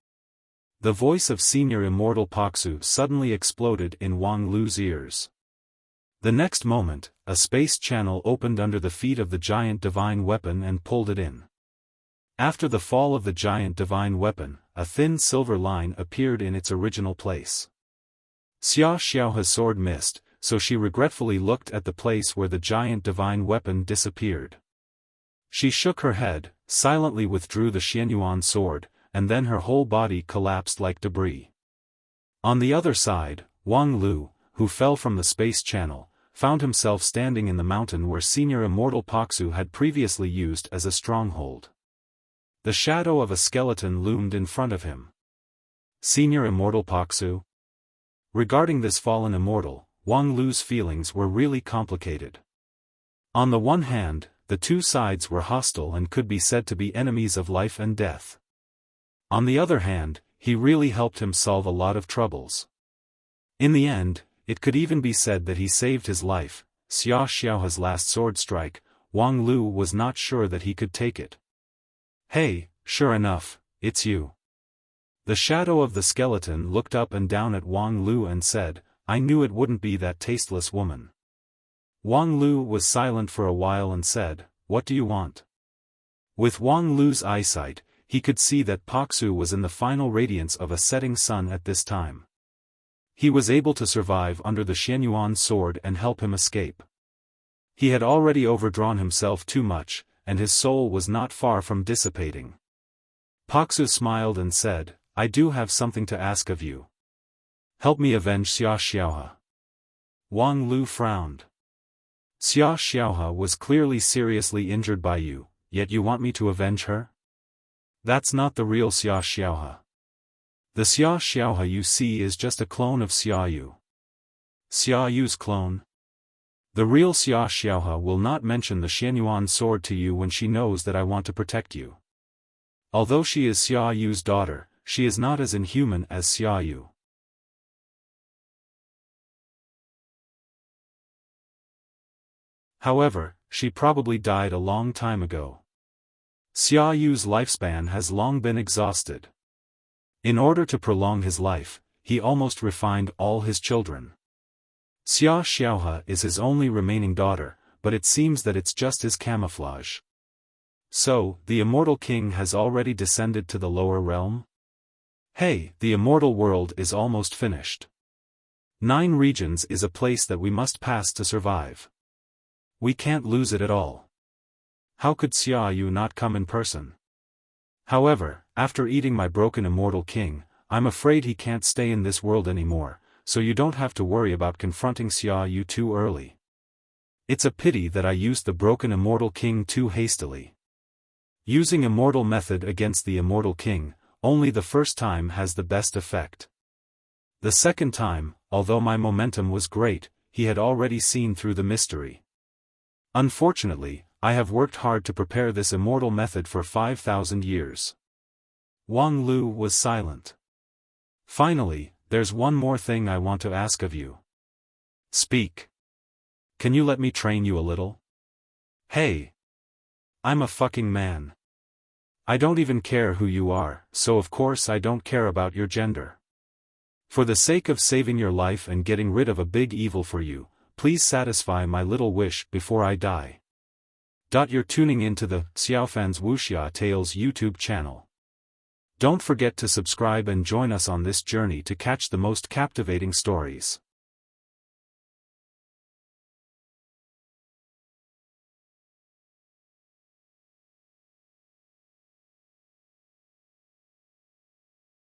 The voice of Senior Immortal Paksu suddenly exploded in Wang Lu's ears. The next moment, a space channel opened under the feet of the giant divine weapon and pulled it in. After the fall of the giant divine weapon, a thin silver line appeared in its original place. Xia Xiaohe's sword missed, so she regretfully looked at the place where the giant divine weapon disappeared. She shook her head, silently withdrew the Xianyuan sword, and then her whole body collapsed like debris. On the other side, Wang Lu, who fell from the space channel, found himself standing in the mountain where Senior Immortal Paksu had previously used as a stronghold. The shadow of a skeleton loomed in front of him. Senior Immortal Paksu? Regarding this fallen immortal, Wang Lu's feelings were really complicated. On the one hand, the two sides were hostile and could be said to be enemies of life and death. On the other hand, he really helped him solve a lot of troubles. In the end, it could even be said that he saved his life. Xia Xiaoha's last sword strike, Wang Lu was not sure that he could take it. "Hey, sure enough, it's you." The shadow of the skeleton looked up and down at Wang Lu and said, "I knew it wouldn't be that tasteless woman." Wang Lu was silent for a while and said, "What do you want?" With Wang Lu's eyesight, he could see that Paksu was in the final radiance of a setting sun at this time. He was able to survive under the Xianyuan sword and help him escape. He had already overdrawn himself too much, and his soul was not far from dissipating. Paksu smiled and said, "I do have something to ask of you. Help me avenge Xia Xiaoha." Wang Lu frowned. "Xia Xiaoha was clearly seriously injured by you, yet you want me to avenge her? That's not the real Xia Xiaoha. The Xia Xiaoha you see is just a clone of Xia Yu." "Xia Yu's clone?" "The real Xia Xiaoha will not mention the Xianyuan sword to you when she knows that I want to protect you. Although she is Xia Yu's daughter, she is not as inhuman as Xia Yu. However, she probably died a long time ago. Xia Yu's lifespan has long been exhausted. In order to prolong his life, he almost refined all his children. Xia Xiaoha is his only remaining daughter, but it seems that it's just his camouflage. So, the immortal king has already descended to the lower realm? Hey, the immortal world is almost finished. 9 regions is a place that we must pass to survive. We can't lose it at all. How could Xia Yu not come in person? However, after eating my broken immortal king, I'm afraid he can't stay in this world anymore, so you don't have to worry about confronting Xia Yu too early. It's a pity that I used the broken immortal king too hastily. Using immortal method against the immortal king, only the first time has the best effect. The second time, although my momentum was great, he had already seen through the mystery. Unfortunately, I have worked hard to prepare this immortal method for 5,000 years. Wang Lu was silent. Finally, there's one more thing I want to ask of you. Speak. Can you let me train you a little? Hey. I'm a fucking man. I don't even care who you are, so of course I don't care about your gender. For the sake of saving your life and getting rid of a big evil for you, please satisfy my little wish before I die. You're tuning into the Xiaofan's Wuxia Tales YouTube channel. Don't forget to subscribe and join us on this journey to catch the most captivating stories.